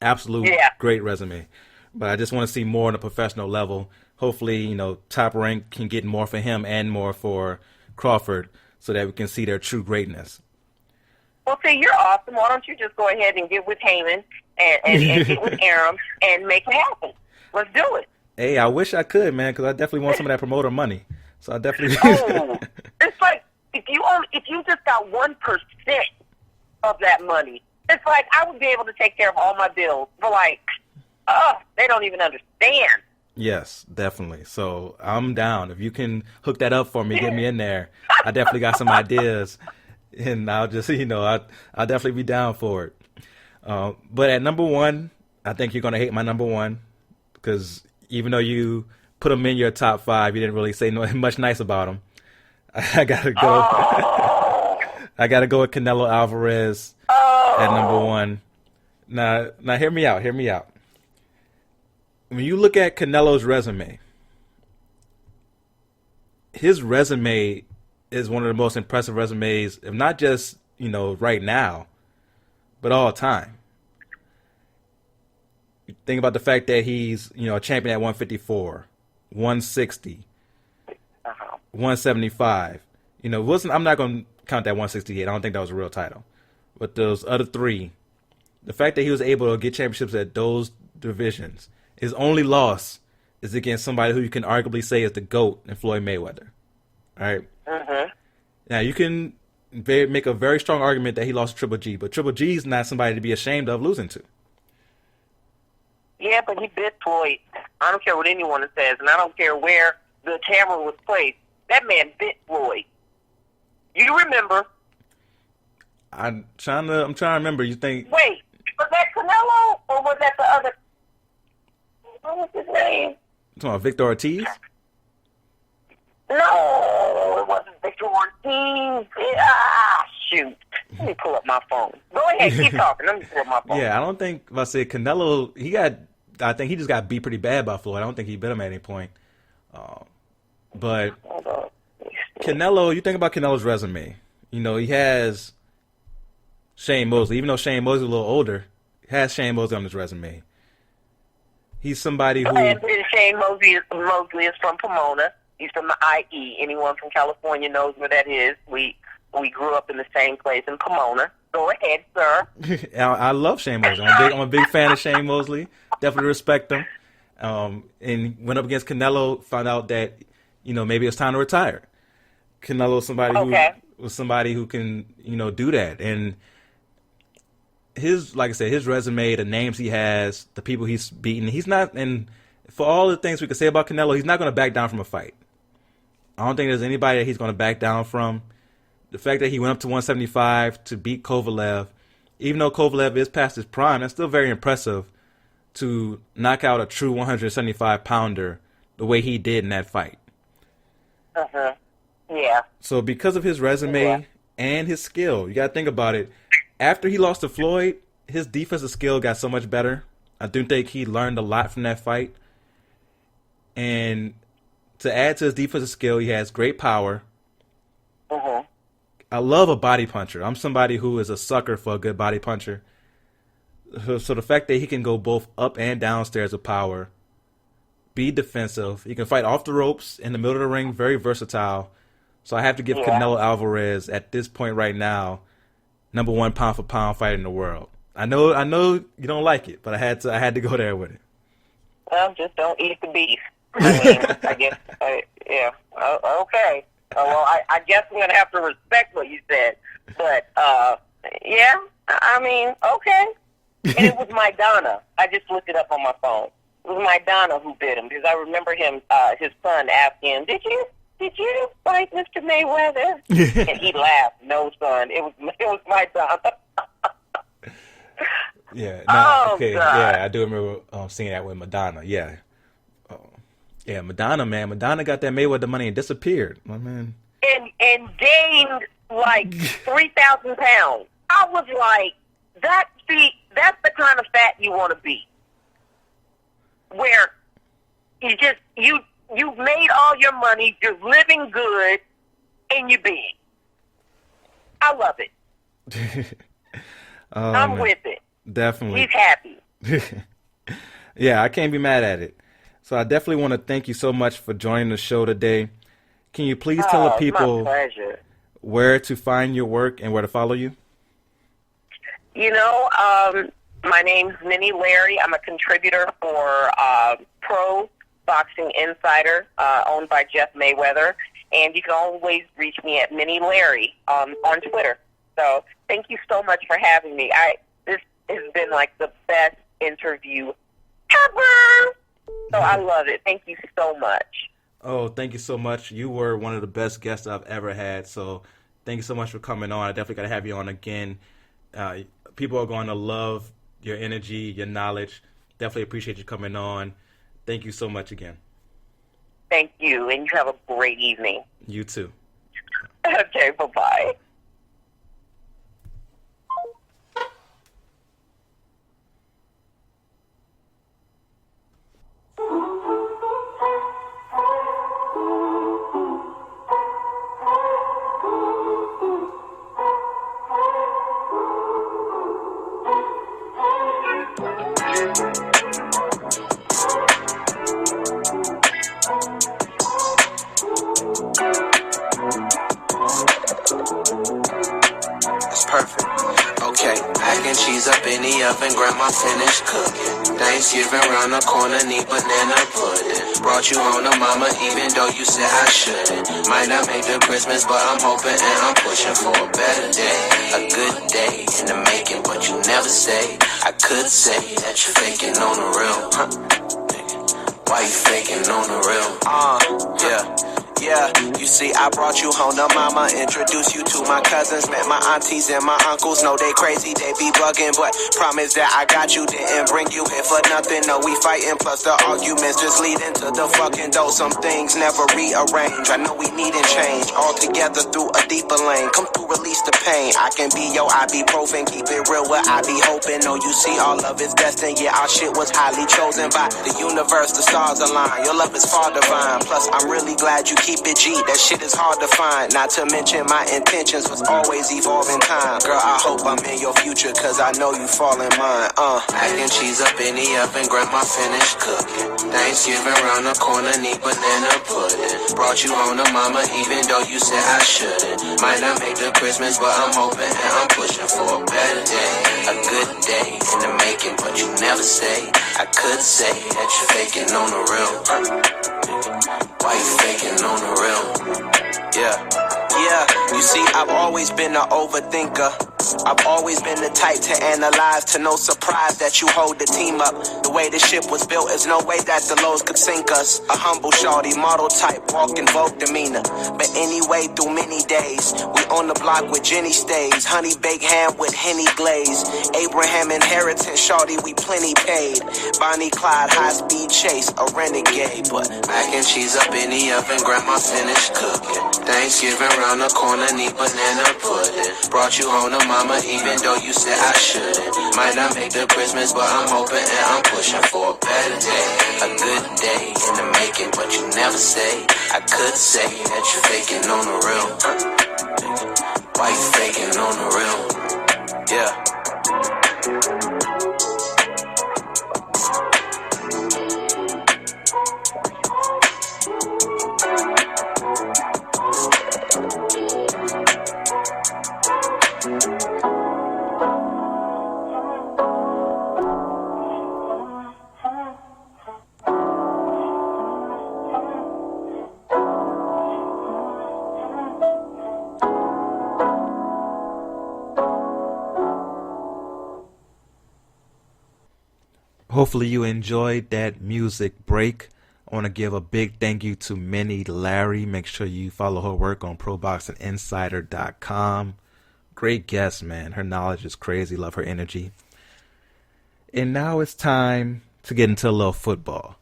Absolute great resume. But I just want to see more on a professional level. Hopefully, Top Rank can get more for him and more for Crawford so that we can see their true greatness. Well, see, you're awesome. Why don't you just go ahead and get with Heyman and get with Aram and make it happen? Let's do it. Hey, I wish I could, man, because I definitely want some of that promoter money. So I definitely. It's like if you just got 1% of that money, it's like I would be able to take care of all my bills. But they don't even understand. Yes, definitely. So I'm down. If you can hook that up for me, get me in there. I definitely got some ideas. And I'll just, I'll definitely be down for it. But at number 1, I think you're going to hate my number 1 because even though you put him in your top 5, you didn't really say much nice about him. I gotta go. I gotta go with Canelo Alvarez at number 1. Now, hear me out. Hear me out. When you look at Canelo's resume, his resume is one of the most impressive resumes, if not just, right now, but all time. Think about the fact that he's, a champion at 154, 160, 175. I'm not going to count that 168. I don't think that was a real title. But those other 3, the fact that he was able to get championships at those divisions, his only loss is against somebody who you can arguably say is the GOAT in Floyd Mayweather. All right? Now, you can make a very strong argument that he lost to Triple G, but Triple G is not somebody to be ashamed of losing to. Yeah, but he bit Floyd. I don't care what anyone says, and I don't care where the camera was placed. That man bit Floyd. You remember? I'm trying to remember. You think? Wait, was that Canelo or was that the other? What was his name? You talking about Victor Ortiz? No, it wasn't Victor Ortiz. Shoot. Let me pull up my phone. Go ahead, keep talking. Let me pull up my phone. Yeah, I don't think, if I say Canelo, he got I think he just got beat pretty bad by Floyd. I don't think he bit him at any point. But Canelo, you think about Canelo's resume. You know, he has Shane Mosley. Even though Shane Mosley's a little older, he has Shane Mosley on his resume. He's somebody who... And Shane Mosley is from Pomona. He's from the IE. Anyone from California knows where that is. We grew up in the same place in Pomona. Go ahead, sir. I love Shane Mosley. I'm a big fan of Shane Mosley. Definitely respect him. And went up against Canelo, found out that, you know, maybe it's time to retire. Canelo was somebody who can, you know, do that. And like I said, his resume, the names he has, the people he's beaten, he's not, and for all the things we can say about Canelo, he's not going to back down from a fight. I don't think there's anybody that he's going to back down from. The fact that he went up to 175 to beat Kovalev, even though Kovalev is past his prime, that's still very impressive to knock out a true 175-pounder the way he did in that fight. Uh-huh. Yeah. So because of his resume and his skill, you got to think about it. After he lost to Floyd, his defensive skill got so much better. I do think he learned a lot from that fight. And to add to his defensive skill, he has great power. Uh-huh. I love a body puncher. I'm somebody who is a sucker for a good body puncher. So the fact that he can go both up and downstairs with power, be defensive, he can fight off the ropes, in the middle of the ring, very versatile. So I have to give Canelo Alvarez, at this point right now, number one pound-for-pound fighter in the world. I know you don't like it, but I had to go there with it. Well, just don't eat the beef. I mean, I guess, yeah. Okay. Well, I guess I'm going to have to respect what you said. But, yeah, I mean, okay. And it was Maidana. I just looked it up on my phone. It was Maidana who bit him, because I remember him, his son asking him, Did you fight Mr. Mayweather? And he laughed. No, son. It was Maidana. Yeah. No, okay. God. Yeah, I do remember seeing that with Madonna. Yeah. Yeah, Madonna, man. Madonna got that Mayweather money and disappeared. My man. And gained like 3,000 pounds. I was like, that's the kind of fat you want to be. Where you've made all your money, you're living good, and you're big. I love it. I'm with it. Definitely. He's happy. Yeah, I can't be mad at it. So I definitely want to thank you so much for joining the show today. Can you please tell the people where to find your work and where to follow you? You know, my name's Minnie Larry. I'm a contributor for Pro Boxing Insider, owned by Jeff Mayweather. And you can always reach me at Minnie Larry on Twitter. So thank you so much for having me. This has been like the best interview ever. So I love it. Thank you so much. Oh, thank you so much. You were one of the best guests I've ever had. So thank you so much for coming on. I definitely got to have you on again. People are going to love your energy, your knowledge. Definitely appreciate you coming on. Thank you so much again. Thank you, and you have a great evening. You too. Okay, bye-bye. Oven, grandma finished cooking. Thanksgiving round the corner, need banana pudding. Brought you home to mama, even though you said I shouldn't. Might not make the Christmas, but I'm hoping and I'm pushing for a better day. A good day in the making, but you never say. I could say that you're faking on the real, huh? Why you faking on the real? Yeah. Yeah, you see, I brought you home to mama, introduced you to my cousins, met my aunties and my uncles. Know they crazy, they be bugging, but promise that I got you, didn't bring you here for nothing. No, we fighting, plus the arguments just lead into the fucking dough. Some things never rearrange. I know we needin' change, all together through a deeper lane. Come through, release the pain. I can be your ibuprofen, keep it real where I be hoping. No, you see, all love is destined. Yeah, our shit was highly chosen by the universe, the stars align. Your love is far divine. Plus, I'm really glad you keep it G. That shit is hard to find. Not to mention my intentions was always evolving time. Girl, I hope I'm in your future, cause I know you fall in mine. Mac and cheese up in the oven, grandma finished cooking. Thanksgiving round the corner, need banana pudding. Brought you home to mama, even though you said I shouldn't. Might not make the Christmas, but I'm hoping and I'm pushing for a better day. A good day in the making, but you never say. I could say that you're faking on the real. Why you faking on the real? Yeah, you see, I've always been an overthinker. I've always been the type to analyze, to no surprise that you hold the team up. The way the ship was built, there's no way that the lows could sink us. A humble shawty, model type, walking Vogue demeanor. But anyway, through many days, we on the block with Jenny stays. Honey baked ham with Henny glaze. Abraham inheritance, shawty, we plenty paid. Bonnie Clyde, high speed chase, a renegade. But mac and cheese up in the oven, grandma finished cooking. Thanksgiving round the corner, need banana pudding. Brought you home to mama, even though you said I shouldn't. Might not make the Christmas, but I'm hoping and I'm pushing for a better day. A good day in the making, but you never say. I could say that you're faking on the real. Why you faking on the real? Yeah. Hopefully you enjoyed that music break. I want to give a big thank you to Minnie Larry. Make sure you follow her work on ProBoxingInsider.com. Great guest, man. Her knowledge is crazy. Love her energy. And now it's time to get into a little football.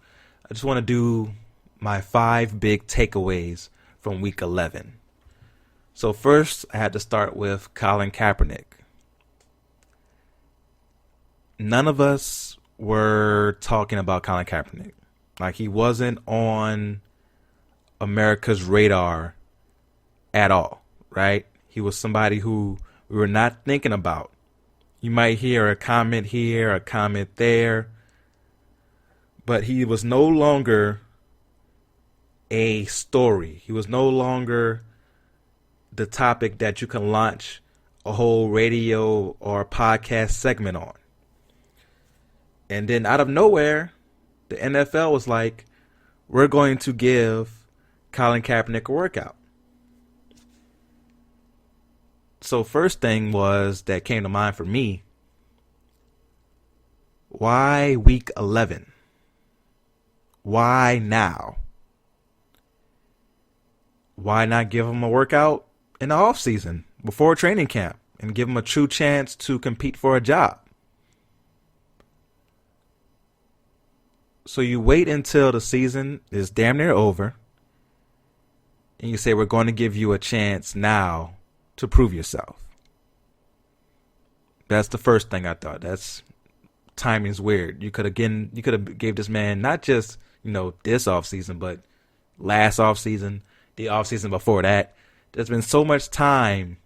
I just want to do my 5 big takeaways from Week 11. So first, I had to start with Colin Kaepernick. None of us were talking about Colin Kaepernick. Like, he wasn't on America's radar at all, right? He was somebody who we were not thinking about. You might hear a comment here, a comment there, but he was no longer a story. He was no longer the topic that you can launch a whole radio or podcast segment on. And then out of nowhere, the NFL was like, we're going to give Colin Kaepernick a workout. So first thing was that came to mind for me, why Week 11? Why now? Why not give him a workout in the off season before training camp and give him a true chance to compete for a job? So you wait until the season is damn near over, and you say, we're going to give you a chance now to prove yourself. That's the first thing I thought. That's timing's weird. You could have gave this man not just, this offseason, but last offseason, the offseason before that. There's been so much time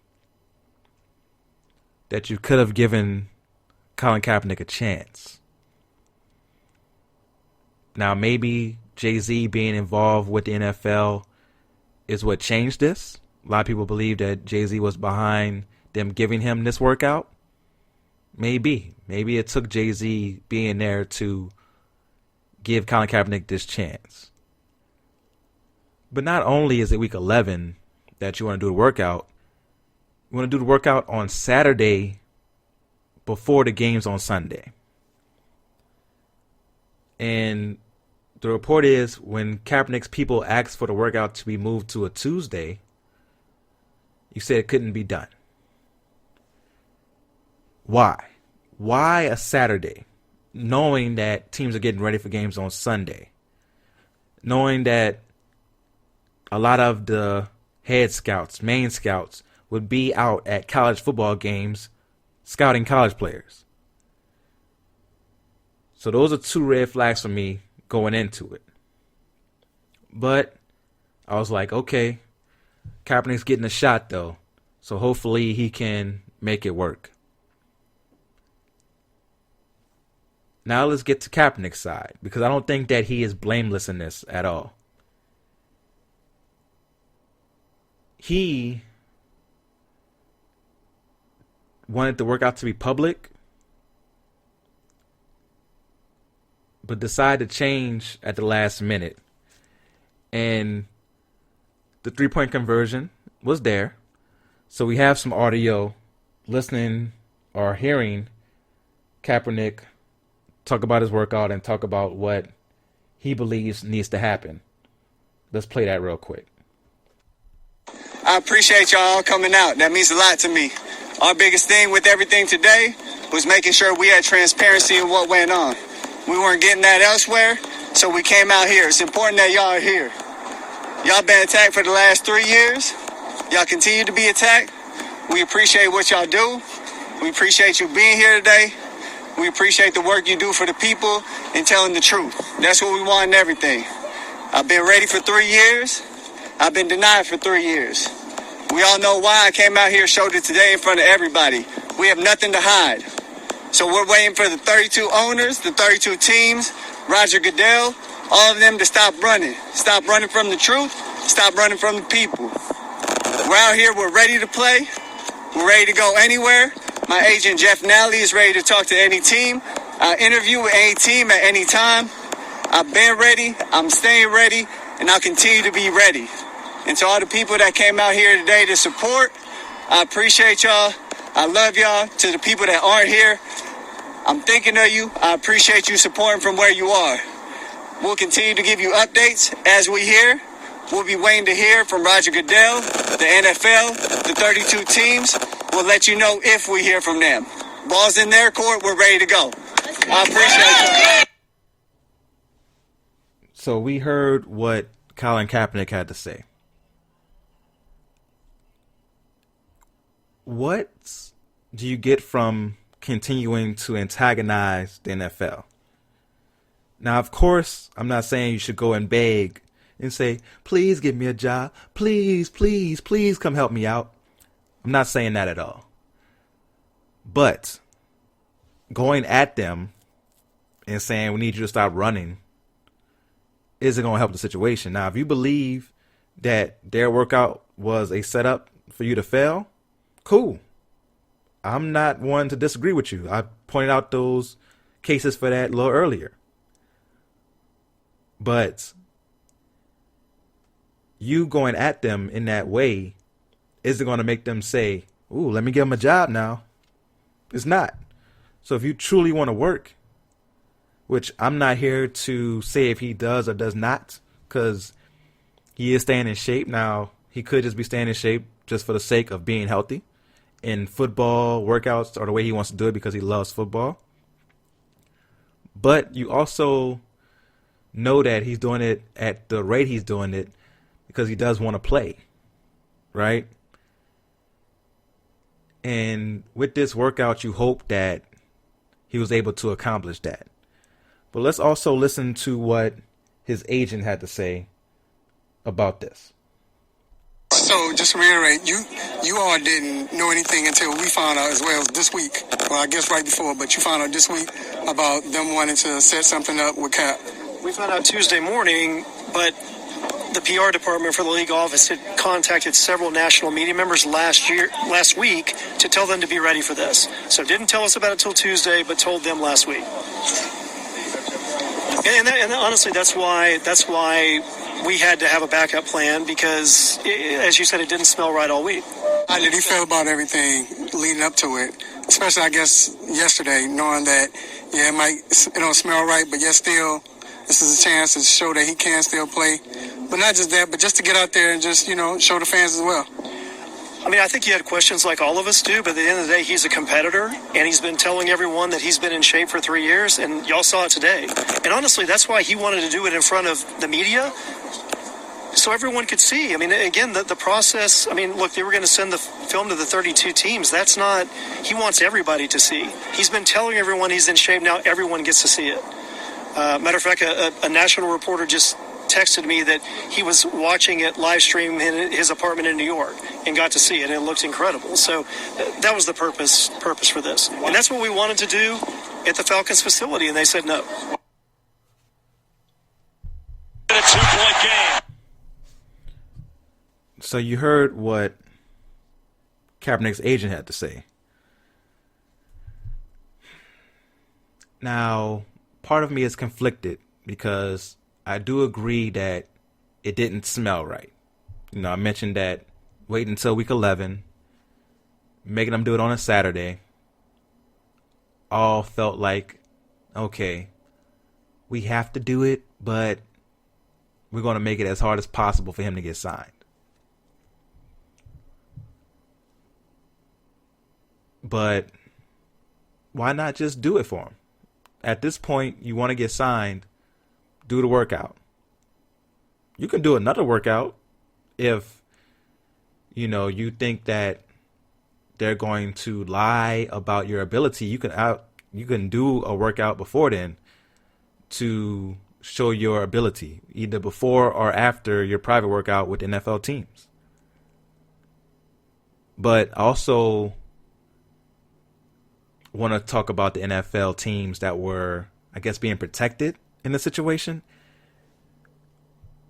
that you could have given Colin Kaepernick a chance. Now, maybe Jay-Z being involved with the NFL is what changed this. A lot of people believe that Jay-Z was behind them giving him this workout. Maybe. Maybe it took Jay-Z being there to give Colin Kaepernick this chance. But not only is it Week 11 that you want to do the workout, you want to do the workout on Saturday before the games on Sunday. And the report is when Kaepernick's people asked for the workout to be moved to a Tuesday, you said it couldn't be done. Why? Why a Saturday? Knowing that teams are getting ready for games on Sunday. Knowing that a lot of the head scouts, main scouts, would be out at college football games scouting college players. So those are two red flags for me going into it. But I was like, okay, Kaepernick's getting a shot though. So hopefully he can make it work. Now let's get to Kaepernick's side, because I don't think that he is blameless in this at all. He wanted the workout to be public, but decided to change at the last minute. And the 3-point conversion was there. So we have some audio listening or hearing Kaepernick talk about his workout and talk about what he believes needs to happen. Let's play that real quick. I appreciate y'all coming out. That means a lot to me. Our biggest thing with everything today was making sure we had transparency in what went on. We weren't getting that elsewhere, so we came out here. It's important that y'all are here. Y'all been attacked for the last 3 years. Y'all continue to be attacked. We appreciate what y'all do. We appreciate you being here today. We appreciate the work you do for the people and telling the truth. That's what we want in everything. I've been ready for 3 years. I've been denied for 3 years. We all know why I came out here, showed it today in front of everybody. We have nothing to hide. So we're waiting for the 32 owners, the 32 teams, Roger Goodell, all of them to stop running. Stop running from the truth. Stop running from the people. We're out here. We're ready to play. We're ready to go anywhere. My agent, Jeff Nally, is ready to talk to any team. I'll interview with any team at any time. I've been ready. I'm staying ready. And I'll continue to be ready. And to all the people that came out here today to support, I appreciate y'all. I love y'all. To the people that aren't here, I'm thinking of you. I appreciate you supporting from where you are. We'll continue to give you updates as we hear. We'll be waiting to hear from Roger Goodell, the NFL, the 32 teams. We'll let you know if we hear from them. Ball's in their court. We're ready to go. I appreciate you. So we heard what Colin Kaepernick had to say. What do you get from continuing to antagonize the NFL? Now, of course, I'm not saying you should go and beg and say, please give me a job. Please, please, please come help me out. I'm not saying that at all. But going at them and saying we need you to stop running isn't going to help the situation. Now, if you believe that their workout was a setup for you to fail, cool. I'm not one to disagree with you. I pointed out those cases for that a little earlier. But you going at them in that way isn't going to make them say, ooh, let me give him a job now. It's not. So if you truly want to work, which I'm not here to say if he does or does not, because he is staying in shape. Now, he could just be staying in shape just for the sake of being healthy in football workouts or the way he wants to do it because he loves football. But you also know that he's doing it at the rate he's doing it because he does want to play, right? And with this workout, you hope that he was able to accomplish that. But let's also listen to what his agent had to say about this. So just to reiterate, you all didn't know anything until we found out as well this week. Well, I guess right before, but you found out this week about them wanting to set something up with Cap. We found out Tuesday morning, but the PR department for the league office had contacted several national media members last week to tell them to be ready for this. So didn't tell us about it till Tuesday, but told them last week. And honestly, that's why we had to have a backup plan because, as you said, it didn't smell right all week. How did he feel about everything leading up to it? Especially, I guess, yesterday, knowing that, yeah, it don't smell right, but yet still this is a chance to show that he can still play. But not just that, but just to get out there and just, show the fans as well. I mean, I think he had questions like all of us do, but at the end of the day, he's a competitor, and he's been telling everyone that he's been in shape for 3 years, and y'all saw it today. And honestly, that's why he wanted to do it in front of the media, so everyone could see. I mean, again, the process, I mean, look, they were going to send the film to the 32 teams. That's not, he wants everybody to see. He's been telling everyone he's in shape. Now everyone gets to see it. Matter of fact, a national reporter just texted me that he was watching it live stream in his apartment in New York and got to see it, and it looked incredible. So that was the purpose for this. And that's what we wanted to do at the Falcons facility, and they said no. A 2-point game. So you heard what Kaepernick's agent had to say. Now, part of me is conflicted because I do agree that it didn't smell right. I mentioned that wait until week 11, making them do it on a Saturday, all felt like, okay, we have to do it, but we're going to make it as hard as possible for him to get signed. But why not just do it for him? At this point, you want to get signed, do the workout. You can do another workout if, you think that they're going to lie about your ability. You can do a workout before then to show your ability, either before or after your private workout with NFL teams. But also want to talk about the NFL teams that were, I guess, being protected in the situation.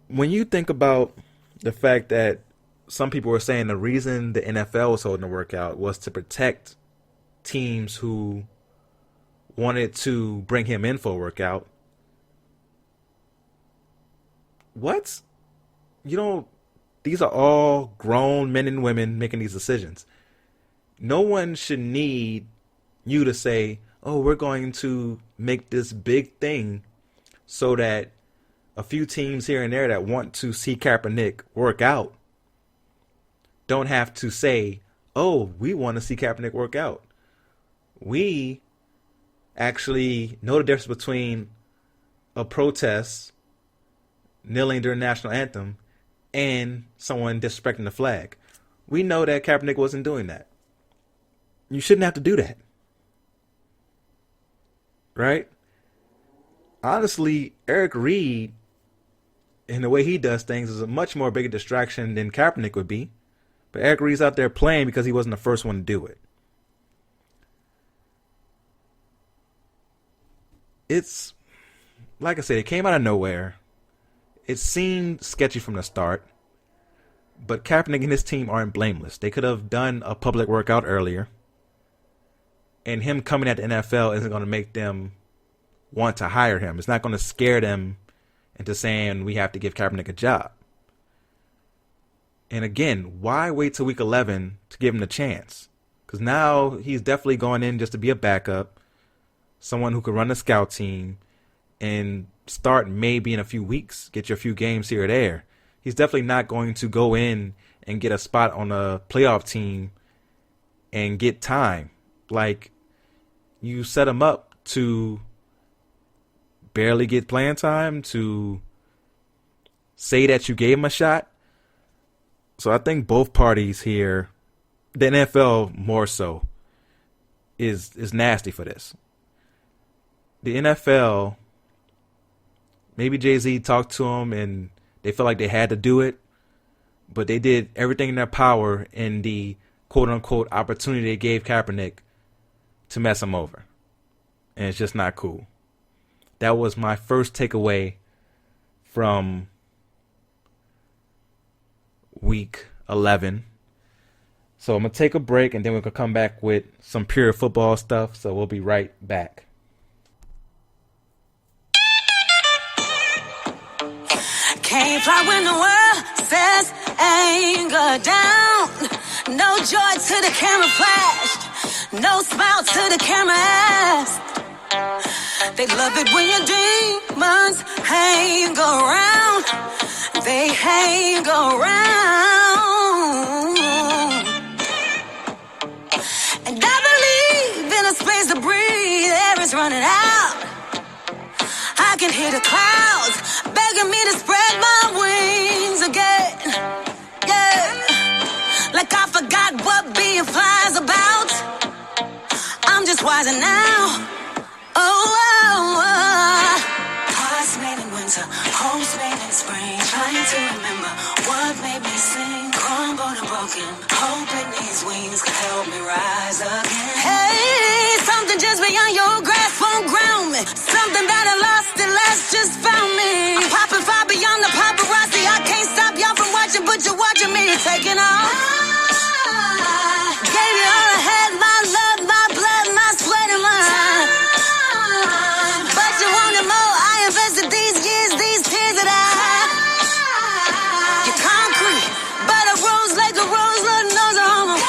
When you think about the fact that some people were saying the reason the NFL was holding the workout was to protect teams who wanted to bring him in for a workout. What? These are all grown men and women making these decisions. No one should need you to say, oh, we're going to make this big thing so that a few teams here and there that want to see Kaepernick work out don't have to say, oh, we want to see Kaepernick work out. We actually know the difference between a protest, kneeling during the national anthem, and someone disrespecting the flag. We know that Kaepernick wasn't doing that. You shouldn't have to do that. Right? Honestly, Eric Reed, in the way he does things, is a much more bigger distraction than Kaepernick would be. But Eric Reed's out there playing because he wasn't the first one to do it. It's, like I said, it came out of nowhere. It seemed sketchy from the start. But Kaepernick and his team aren't blameless. They could have done a public workout earlier. And him coming at the NFL isn't going to make them want to hire him. It's not going to scare them into saying we have to give Kaepernick a job. And again, why wait till week 11 to give him the chance? Because now he's definitely going in just to be a backup, someone who could run the scout team and start maybe in a few weeks, get you a few games here or there. He's definitely not going to go in and get a spot on a playoff team and get time. Like, you set him up to barely get playing time, to say that you gave him a shot. So I think both parties here, the NFL more so, is nasty for this. The NFL, maybe Jay-Z talked to him and they felt like they had to do it, but they did everything in their power in the quote-unquote opportunity they gave Kaepernick to mess him over. And it's just not cool. That was my first takeaway from week 11. So I'm going to take a break and then we're going to come back with some pure football stuff. So we'll be right back. Can't fly when the world says anger down. No joy to the camera flashed. No smile to the camera asked. They They love it when your demons hang around. They hang around. And I believe in a space to breathe. Air is running out. I can hear the clouds begging me to spread my wings again. Yeah. Like I forgot what being fly's about. I'm just wiser now. Hearts made in winter, homes made in spring. Trying to remember what made me sing. Crumbled and broken, hope it needs wings could help me rise again. Hey, something just beyond your grasp won't ground me. Something that I lost at last just found me. I'm popping far beyond the paparazzi. I can't stop y'all from watching, but you're watching me taking off. Gave you all I had, my love, my blood, my sweat, and mine. But you wanted more. I invested these years, these tears that I had. You're concrete, but a rose like a rose, Lord knows I'm almost.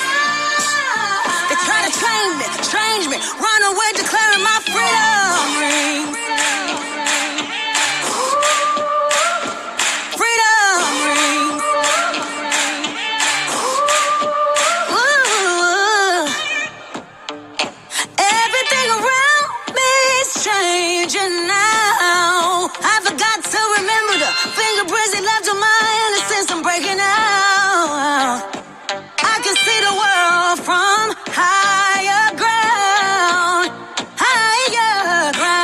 They try to change me, run away declaring my freedom rings. Freedom rings. Ooh. Everything around me is changing now. I forgot to remember the fingerprints they left on my innocence. I'm breaking out. I can see the world from higher ground. Higher ground.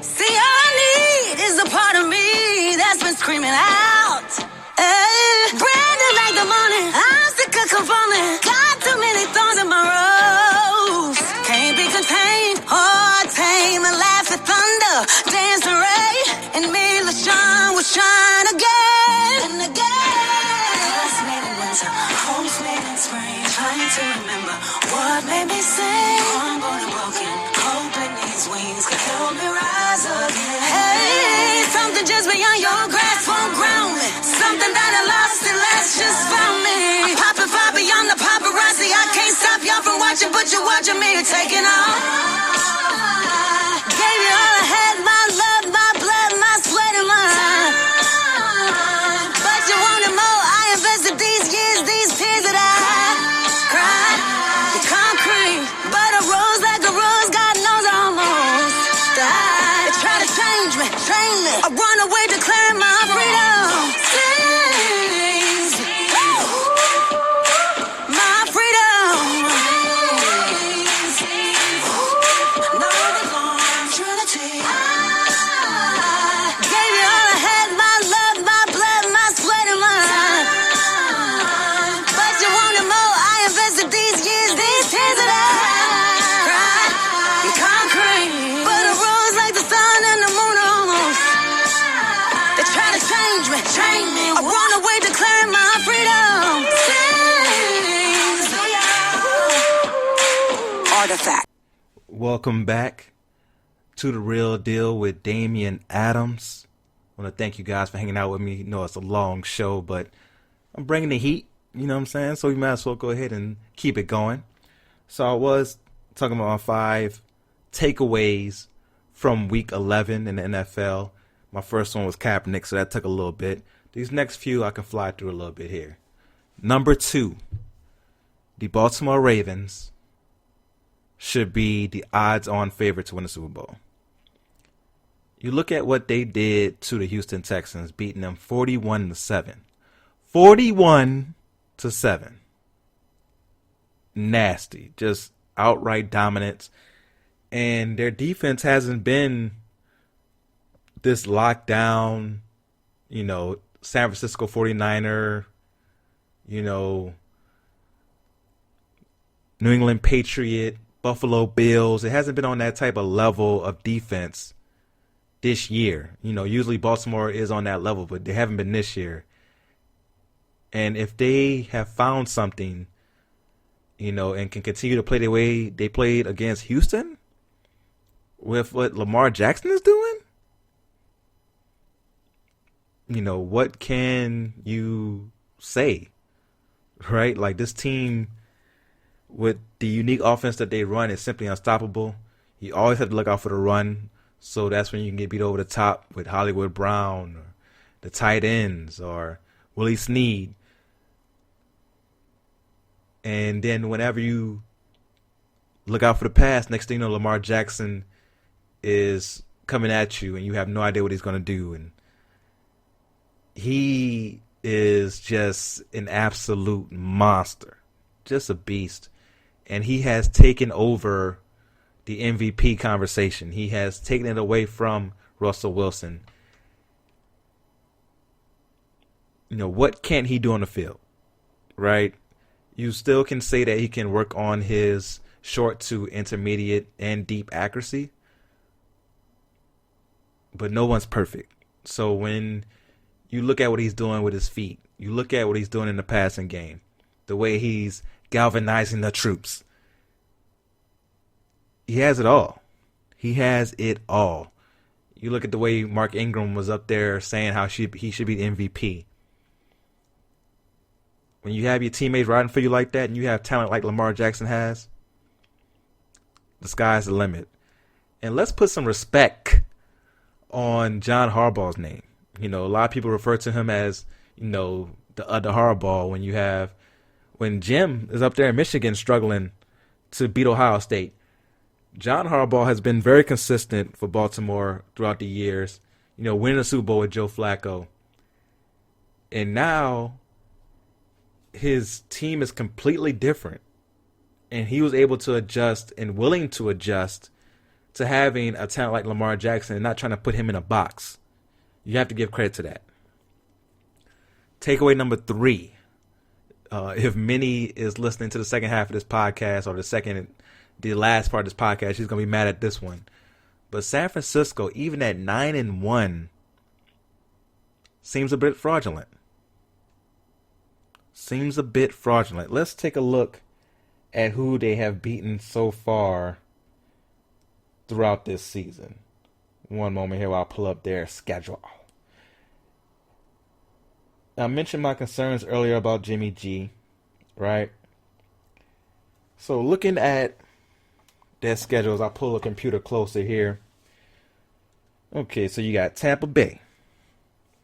See, all I need is a part of me that's been screaming out. Hey, branded like the morning, I'm sick of conforming. Got too many thorns in my rose. Can't be contained or tame and laugh at thunder. Dance the rain, and me, LaShawn, will shine again and again. Hearts made in winter, homes made in spring. Trying to remember what made me sing. Crumbled and broken, hope it needs wings could help me rise again. Hey, something just beyond your grasp won't ground me. Something that I lost at last just found me. I'm popping far beyond the paparazzi. I can't stop y'all from watching, but you're watching me taking off. Gave you all I had, my love, my blood, my sweat, and mine. But you wanted more. I invested these years, these tears that I had. Cried, the concrete, but a rose like a rose. God knows I almost died. They try to change me, train me. I run away declaring my freedom. Sings. My freedom. No reform, Trinity. Gave you all I had, my love, my blood, my sweat, and mine. But you wanted more. I invested these years, these tears that I cried. You concrete, but a rose like the sun and the moon almost. They try to change me, train me. I run away declaring my freedom. Sings. Artifact. Welcome back to The Real Deal with Damian Adams. I want to thank you guys for hanging out with me. You know it's a long show, but I'm bringing the heat, you know what I'm saying? So we might as well go ahead and keep it going. So I was talking about my 5 takeaways from Week 11 in the NFL. My first one was Kaepernick, so that took a little bit. These next few I can fly through a little bit here. Number 2, the Baltimore Ravens should be the odds-on favorite to win the Super Bowl. You look at what they did to the Houston Texans, beating them 41-7. 41-7. Nasty. Just outright dominance. And their defense hasn't been this lockdown, you know, San Francisco 49er, you know, New England Patriot, Buffalo Bills. It hasn't been on that type of level of defense this year. You know, usually Baltimore is on that level, but they haven't been this year. And if they have found something, you know, and can continue to play the way they played against Houston with what Lamar Jackson is doing, you know, what can you say, right? Like, this team with the unique offense that they run, is simply unstoppable. You always have to look out for the run, so that's when you can get beat over the top with Hollywood Brown, or the tight ends, or Willie Snead. And then whenever you look out for the pass, next thing you know, Lamar Jackson is coming at you, and you have no idea what he's going to do. And he is just an absolute monster, just a beast. And he has taken over the MVP conversation. He has taken it away from Russell Wilson. You know, what can't he do on the field, right? You still can say that he can work on his short to intermediate and deep accuracy, but no one's perfect. So when you look at what he's doing with his feet, you look at what he's doing in the passing game, the way he's galvanizing the troops, he has it all. He has it all. You look at the way Mark Ingram was up there saying how he should be the MVP. When you have your teammates riding for you like that, and you have talent like Lamar Jackson has, the sky's the limit. And let's put some respect on John Harbaugh's name. You know, a lot of people refer to him as, you know, the other Harbaugh when Jim is up there in Michigan struggling to beat Ohio State. John Harbaugh has been very consistent for Baltimore throughout the years, you know, winning a Super Bowl with Joe Flacco. And now his team is completely different. And he was able to adjust and willing to adjust to having a talent like Lamar Jackson and not trying to put him in a box. You have to give credit to that. Takeaway number 3. If Minnie is listening to the second half of this podcast, or the last part of this podcast, she's going to be mad at this one. But San Francisco, even at 9-1, seems a bit fraudulent. Let's take a look at who they have beaten so far throughout this season. One moment here while I pull up their schedule. I mentioned my concerns earlier about Jimmy G, right? So looking at their schedules, I'll pull the computer closer here. Okay, so you got Tampa Bay,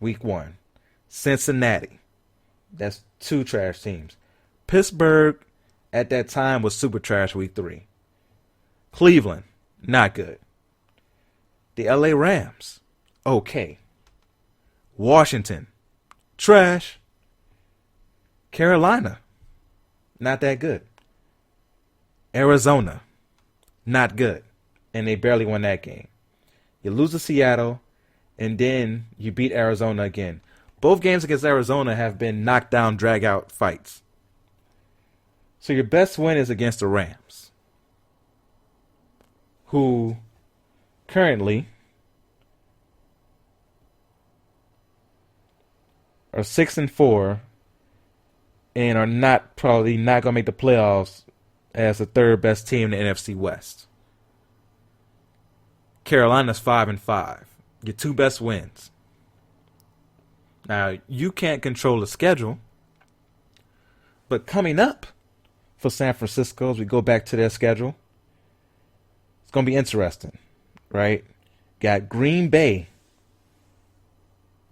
week 1. Cincinnati, that's 2 trash teams. Pittsburgh, at that time, was super trash week 3. Cleveland, not good. The LA Rams, okay. Washington, trash. Carolina, not that good. Arizona, not good. And they barely won that game. You lose to Seattle, and then you beat Arizona again. Both games against Arizona have been knockdown, drag-out fights. So your best win is against the Rams, who currently are 6-4 and are probably not going to make the playoffs as the 3rd best team in the NFC West. Carolina's 5-5. Your 2 best wins. Now, you can't control the schedule, but coming up for San Francisco, as we go back to their schedule, it's going to be interesting, right? Got Green Bay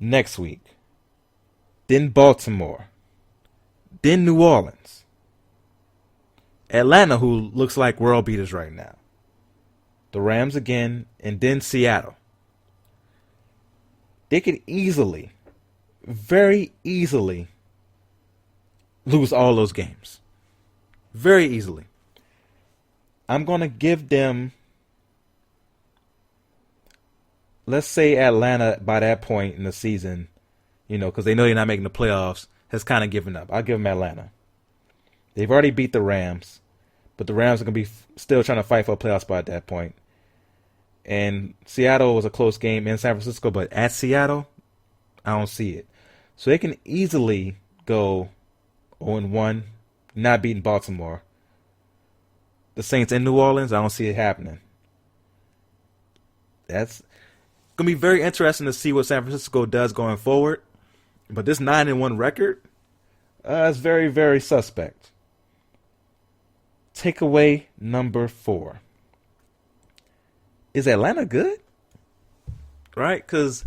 next week, then Baltimore, then New Orleans, Atlanta, who looks like world beaters right now, the Rams again, and then Seattle. They could easily, very easily, lose all those games. Very easily. I'm going to give them, let's say Atlanta by that point in the season, you know, because they know they're not making the playoffs, has kind of given up. I'll give them Atlanta. They've already beat the Rams, but the Rams are going to be still trying to fight for a playoff spot at that point. And Seattle was a close game in San Francisco, but at Seattle, I don't see it. So they can easily go 0-1, not beating Baltimore. The Saints in New Orleans, I don't see it happening. That's going to be very interesting to see what San Francisco does going forward. But this 9-1 record is very, very suspect. Takeaway number 4. Is Atlanta good? Right? Because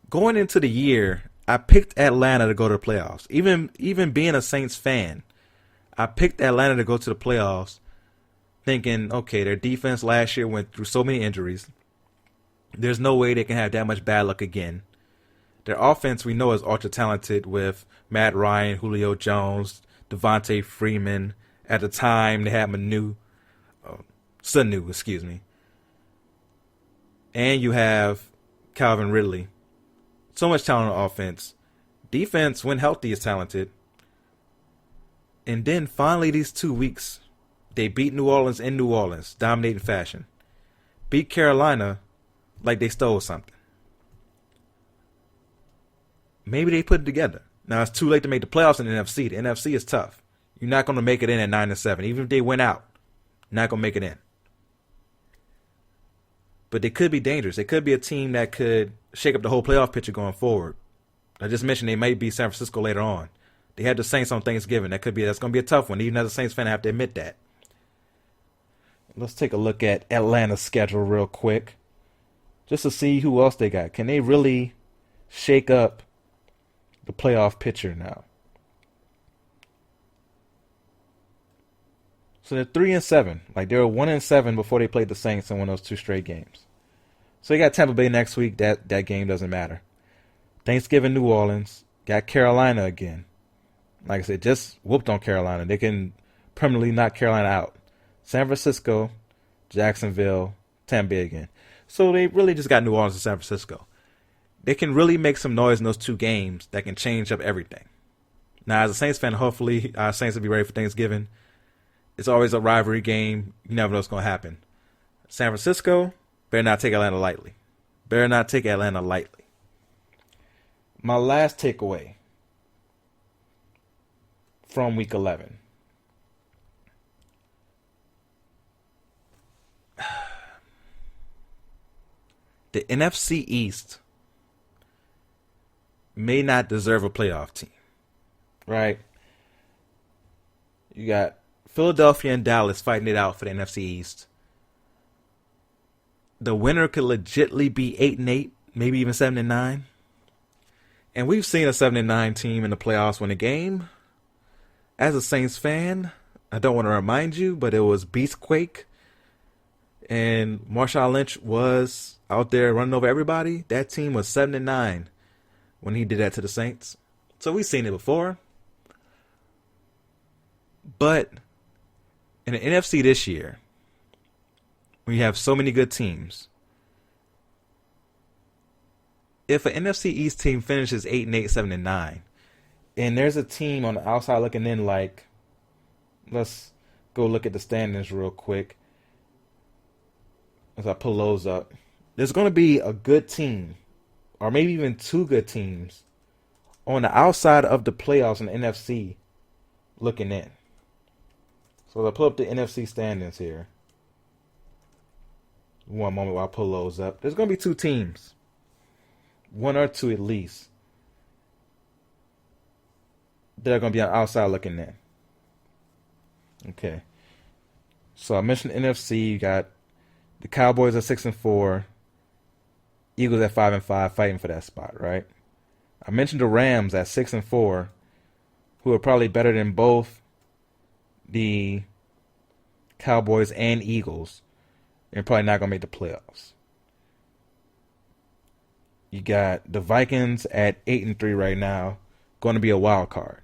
going into the year, I picked Atlanta to go to the playoffs. Even being a Saints fan, I picked Atlanta to go to the playoffs thinking, okay, their defense last year went through so many injuries. There's no way they can have that much bad luck again. Their offense, we know, is ultra-talented with Matt Ryan, Julio Jones, Devontae Freeman. At the time, they had Sanu, excuse me. And you have Calvin Ridley. So much talent on offense. Defense, when healthy, is talented. And then finally, these 2 weeks, they beat New Orleans in New Orleans, dominating fashion. Beat Carolina like they stole something. Maybe they put it together. Now, it's too late to make the playoffs in the NFC. The NFC is tough. You're not going to make it in at 9-7. Even if they win out, you're not going to make it in. But they could be dangerous. They could be a team that could shake up the whole playoff picture going forward. I just mentioned they might beat San Francisco later on. They had the Saints on Thanksgiving. That's going to be a tough one. Even as a Saints fan, I have to admit that. Let's take a look at Atlanta's schedule real quick, just to see who else they got. Can they really shake up the playoff picture now? So they're 3-7. Like, they were 1-7 before they played the Saints and won those 2 straight games. So you got Tampa Bay next week. That game doesn't matter. Thanksgiving, New Orleans. Got Carolina again. Like I said, just whooped on Carolina. They can permanently knock Carolina out. San Francisco, Jacksonville, Tampa Bay again. So they really just got New Orleans and San Francisco. They can really make some noise in those 2 games that can change up everything. Now, as a Saints fan, hopefully our Saints will be ready for Thanksgiving. It's always a rivalry game. You never know what's going to happen. San Francisco, better not take Atlanta lightly. Better not take Atlanta lightly. My last takeaway from Week 11. The NFC East may not deserve a playoff team, right? You got Philadelphia and Dallas fighting it out for the NFC East. The winner could legitly be 8-8, maybe even 7-9. And we've seen a 7-9 team in the playoffs win a game. As a Saints fan, I don't want to remind you, but it was Beastquake. And Marshawn Lynch was out there running over everybody. That team was 7-9 when he did that to the Saints. So we've seen it before. But in the NFC this year, we have so many good teams. If an NFC East team finishes 8-8, 7-9, and there's a team on the outside looking in, like, let's go look at the standings real quick as I pull those up. There's going to be a good team, or maybe even 2 good teams, on the outside of the playoffs in the NFC looking in. So I'll pull up the NFC standings here. One moment while I pull those up. There's going to be 2 teams. 1 or 2 at least. That are going to be on the outside looking in. Okay. So I mentioned NFC. You got the Cowboys at 6-4. Eagles at 5-5, fighting for that spot, right? I mentioned the Rams at 6-4, who are probably better than both the Cowboys and Eagles, and probably not going to make the playoffs. You got the Vikings at 8-3 right now, going to be a wild card.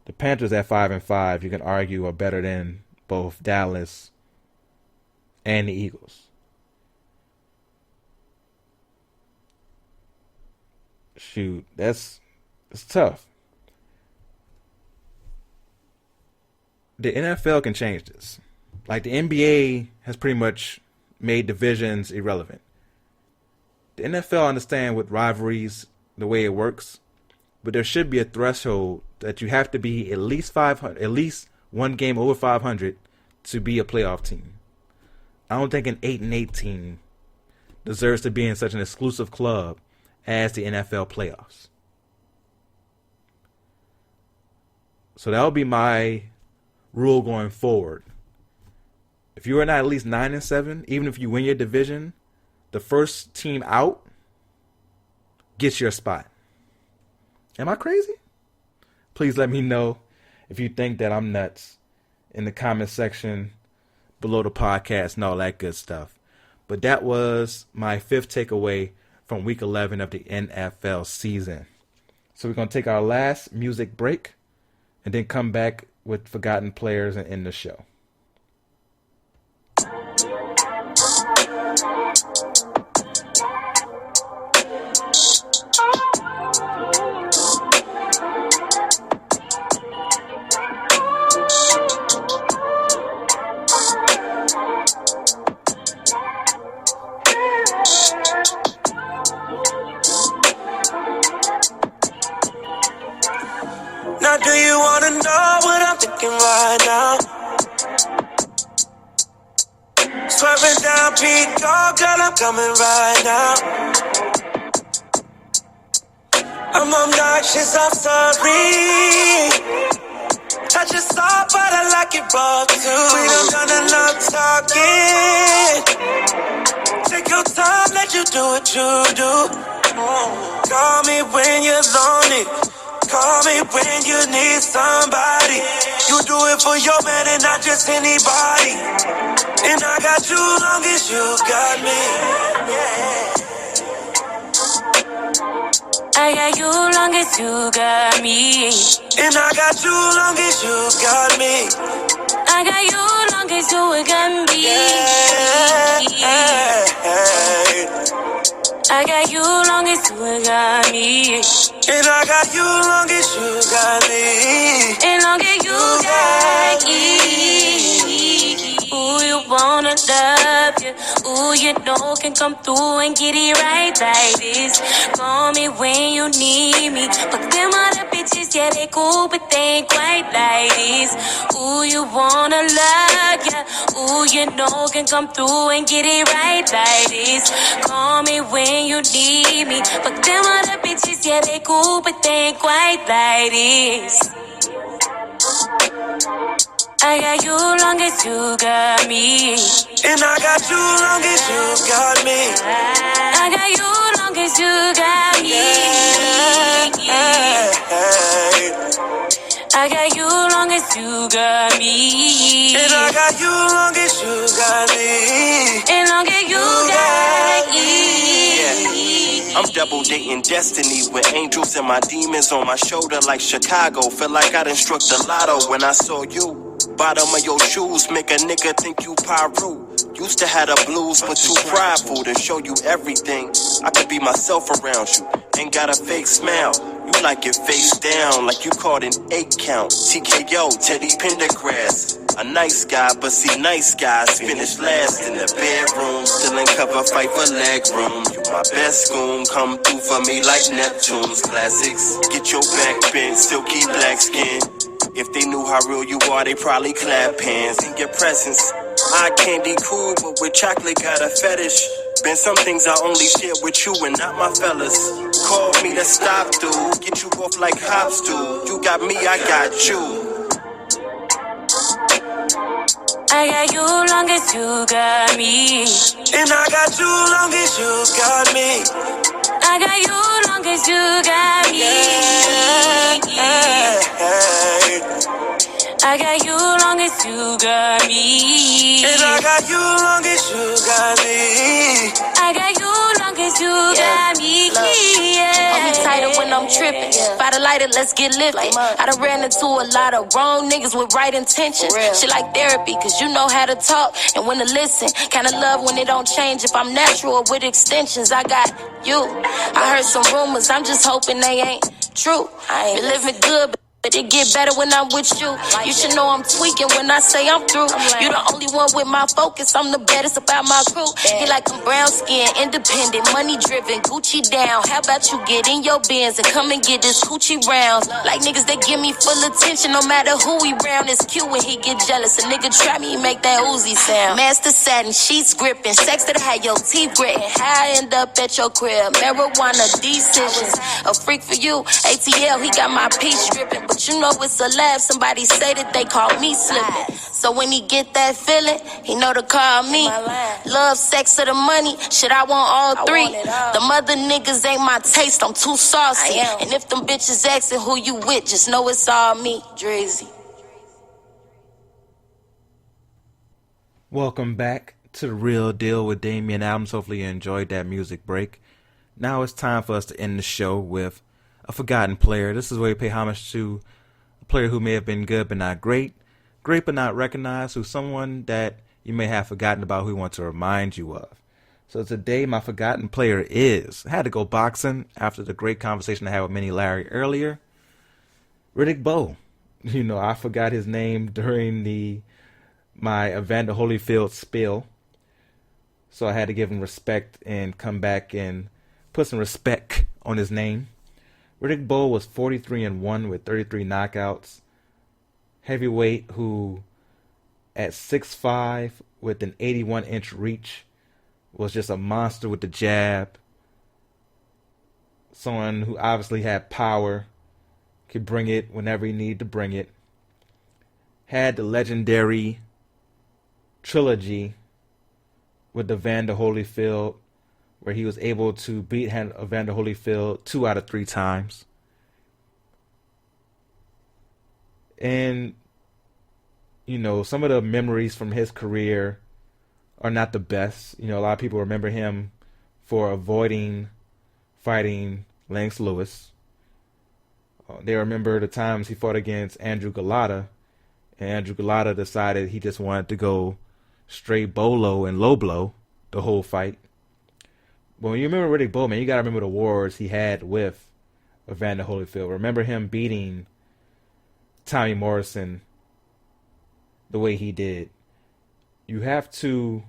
The Panthers at 5-5, you can argue, are better than both Dallas and the Eagles. Shoot, it's tough. The NFL can change this. Like, the NBA has pretty much made divisions irrelevant. The NFL understand with rivalries the way it works, but there should be a threshold that you have to be at least 500, at least one game over 500 to be a playoff team. I don't think an 8-8 team deserves to be in such an exclusive club as the NFL playoffs. So that would be my rule going forward. If you are not at least 9-7, even if you win your division, the first team out gets your spot. Am I crazy? Please let me know if you think that I'm nuts in the comment section below the podcast and all that good stuff. But that was my 5th takeaway from week 11 of the NFL season. So we're going to take our last music break and then come back with forgotten players and end the show. Now do you wanna know what I'm thinking right now? Swerving down Pico, girl, I'm coming right now. I'm obnoxious, I'm sorry. Touch your soft, but I like it raw too. We done done enough talking. Take your time, let you do what you do. Call me when you're lonely. Call me when you need somebody. You do it for your man and not just anybody. And I got you long as you got me. I got you long as you got me. And I got you long as you got me. I got you long as you got me. I got you long as you got me. And I got you long as you got me. And long as you got me. Ooh, you wanna love you. Ooh, you know can come through and get it right like this. Call me when you need me. But them other bitches, yeah, they cool, but they ain't quite like this. Ooh, you wanna love ya. Ooh, you know can come through and get it right like this. Call me when you need me. But them other bitches, yeah, they cool, but they ain't quite like this. I got you long as you got me. And I got you long as you got me. I got you long as you got me. I got you long as you got me. And I got you long as you got me. And long as you got me. I'm double dating destiny with angels and my demons on my shoulder like Chicago. Feel like I done struck the lotto when I saw you. Bottom of your shoes make a nigga think you Pyru. Used to have the blues but too prideful to show you everything. I could be myself around you. Ain't got a fake smile. You like it face down like you caught an 8 count. TKO, Teddy Pendergrass. A nice guy, but see nice guys finish last in the bedroom. Still in cover, fight for leg room. You my best goon, come through for me like Neptune's classics. Get your back bent, silky black skin. If they knew how real you are, they probably clap hands in your presence. Eye candy cool, but with chocolate got a fetish. Been some things I only share with you and not my fellas. Call me to stop, dude. Get you off like hops do. You got me, I got you. I got you long as you got me. And I got you long as you got me. I got you long as you got me. I got you long as you got me. And I got you long as you got me. I got you long as you got me. I'm tighter when I'm tripping. By the lighter, let's get lifted. I done ran into a lot of wrong niggas with right intentions. Shit like therapy, cause you know how to talk and when to listen. Kinda love when it don't change if I'm natural or with extensions. I got you. I heard some rumors, I'm just hoping they ain't true. I ain't living good, but it get better when I'm with you. You should know I'm tweaking when I say I'm through. You the only one with my focus. I'm the baddest about my crew. He like I'm brown skin, independent, money driven, Gucci down. How about you get in your Benz and come and get this coochie round? Like niggas that give me full attention no matter who we round. It's cute when he get jealous. A nigga try me, he make that Uzi sound. Master satin, sheets gripping, sex that had your teeth gritting. How I end up at your crib? Marijuana decisions. A freak for you, ATL, he got my peach dripping. But But you know it's a laugh. Somebody say that they call me slipping. So when he get that feeling, he know to call me. Love, sex, or the money, shit, I want all three. The mother niggas ain't my taste, I'm too saucy. And if them bitches asking who you with, just know it's all me, Drizzy. Welcome back to The Real Deal with Damian Adams. Hopefully you enjoyed that music break. Now it's time for us to end the show with a forgotten player. This is where we pay homage to a player who may have been good but not great, great but not recognized, who's someone that you may have forgotten about, who we want to remind you of. So today my forgotten player is, I had to go boxing after the great conversation I had with Minnie Larry earlier, Riddick Bowe. You know, I forgot his name during my Evander Holyfield spill, so I had to give him respect and come back and put some respect on his name. Riddick Bowe was 43-1 with 33 knockouts. Heavyweight who, at 6'5", with an 81-inch reach, was just a monster with the jab. Someone who obviously had power, could bring it whenever he needed to bring it. Had the legendary trilogy with Evander Holyfield, where he was able to beat Evander Holyfield 2 out of 3 times. And, you know, some of the memories from his career are not the best. You know, a lot of people remember him for avoiding fighting Lennox Lewis. They remember the times he fought against Andrew Galata, and Andrew Galata decided he just wanted to go straight bolo and low blow the whole fight. But when you remember Riddick Bowe, man, you got to remember the wars he had with Evander Holyfield. Remember him beating Tommy Morrison the way he did. You have to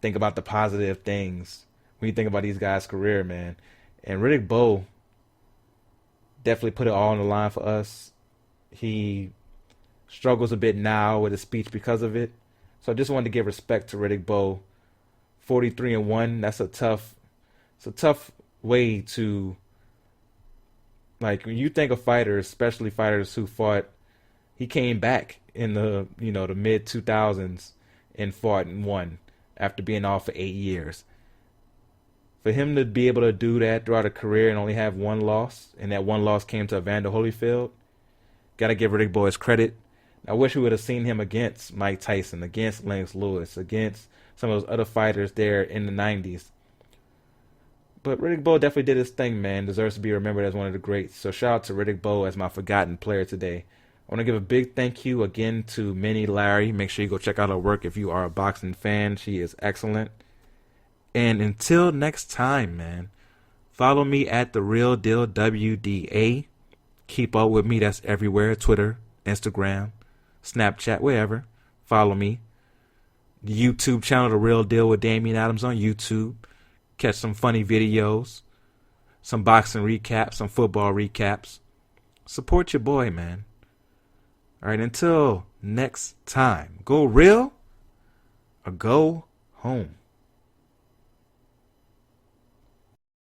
think about the positive things when you think about these guys' career, man. And Riddick Bowe definitely put it all on the line for us. He struggles a bit now with his speech because of it. So I just wanted to give respect to Riddick Bowe. 43-1, that's a tough way to, like, when you think of fighters, especially fighters who fought, he came back in the mid 2000s and fought and won after being off for 8 years. For him to be able to do that throughout a career and only have one loss, and that one loss came to Evander Holyfield, gotta give Riddick Bowe his credit. I wish we would have seen him against Mike Tyson, against Lennox Lewis, against some of those other fighters there in the 90s. But Riddick Bowe definitely did his thing, man. Deserves to be remembered as one of the greats. So shout out to Riddick Bowe as my forgotten player today. I want to give a big thank you again to Minnie Larry. Make sure you go check out her work if you are a boxing fan. She is excellent. And until next time, man, follow me at The Real Deal WDA. Keep up with me. That's everywhere. Twitter, Instagram, Snapchat, wherever. Follow me. The YouTube channel, The Real Deal with Damian Adams on YouTube. Catch some funny videos, some boxing recaps, some football recaps. Support your boy, man. All right, until next time, go real or go home.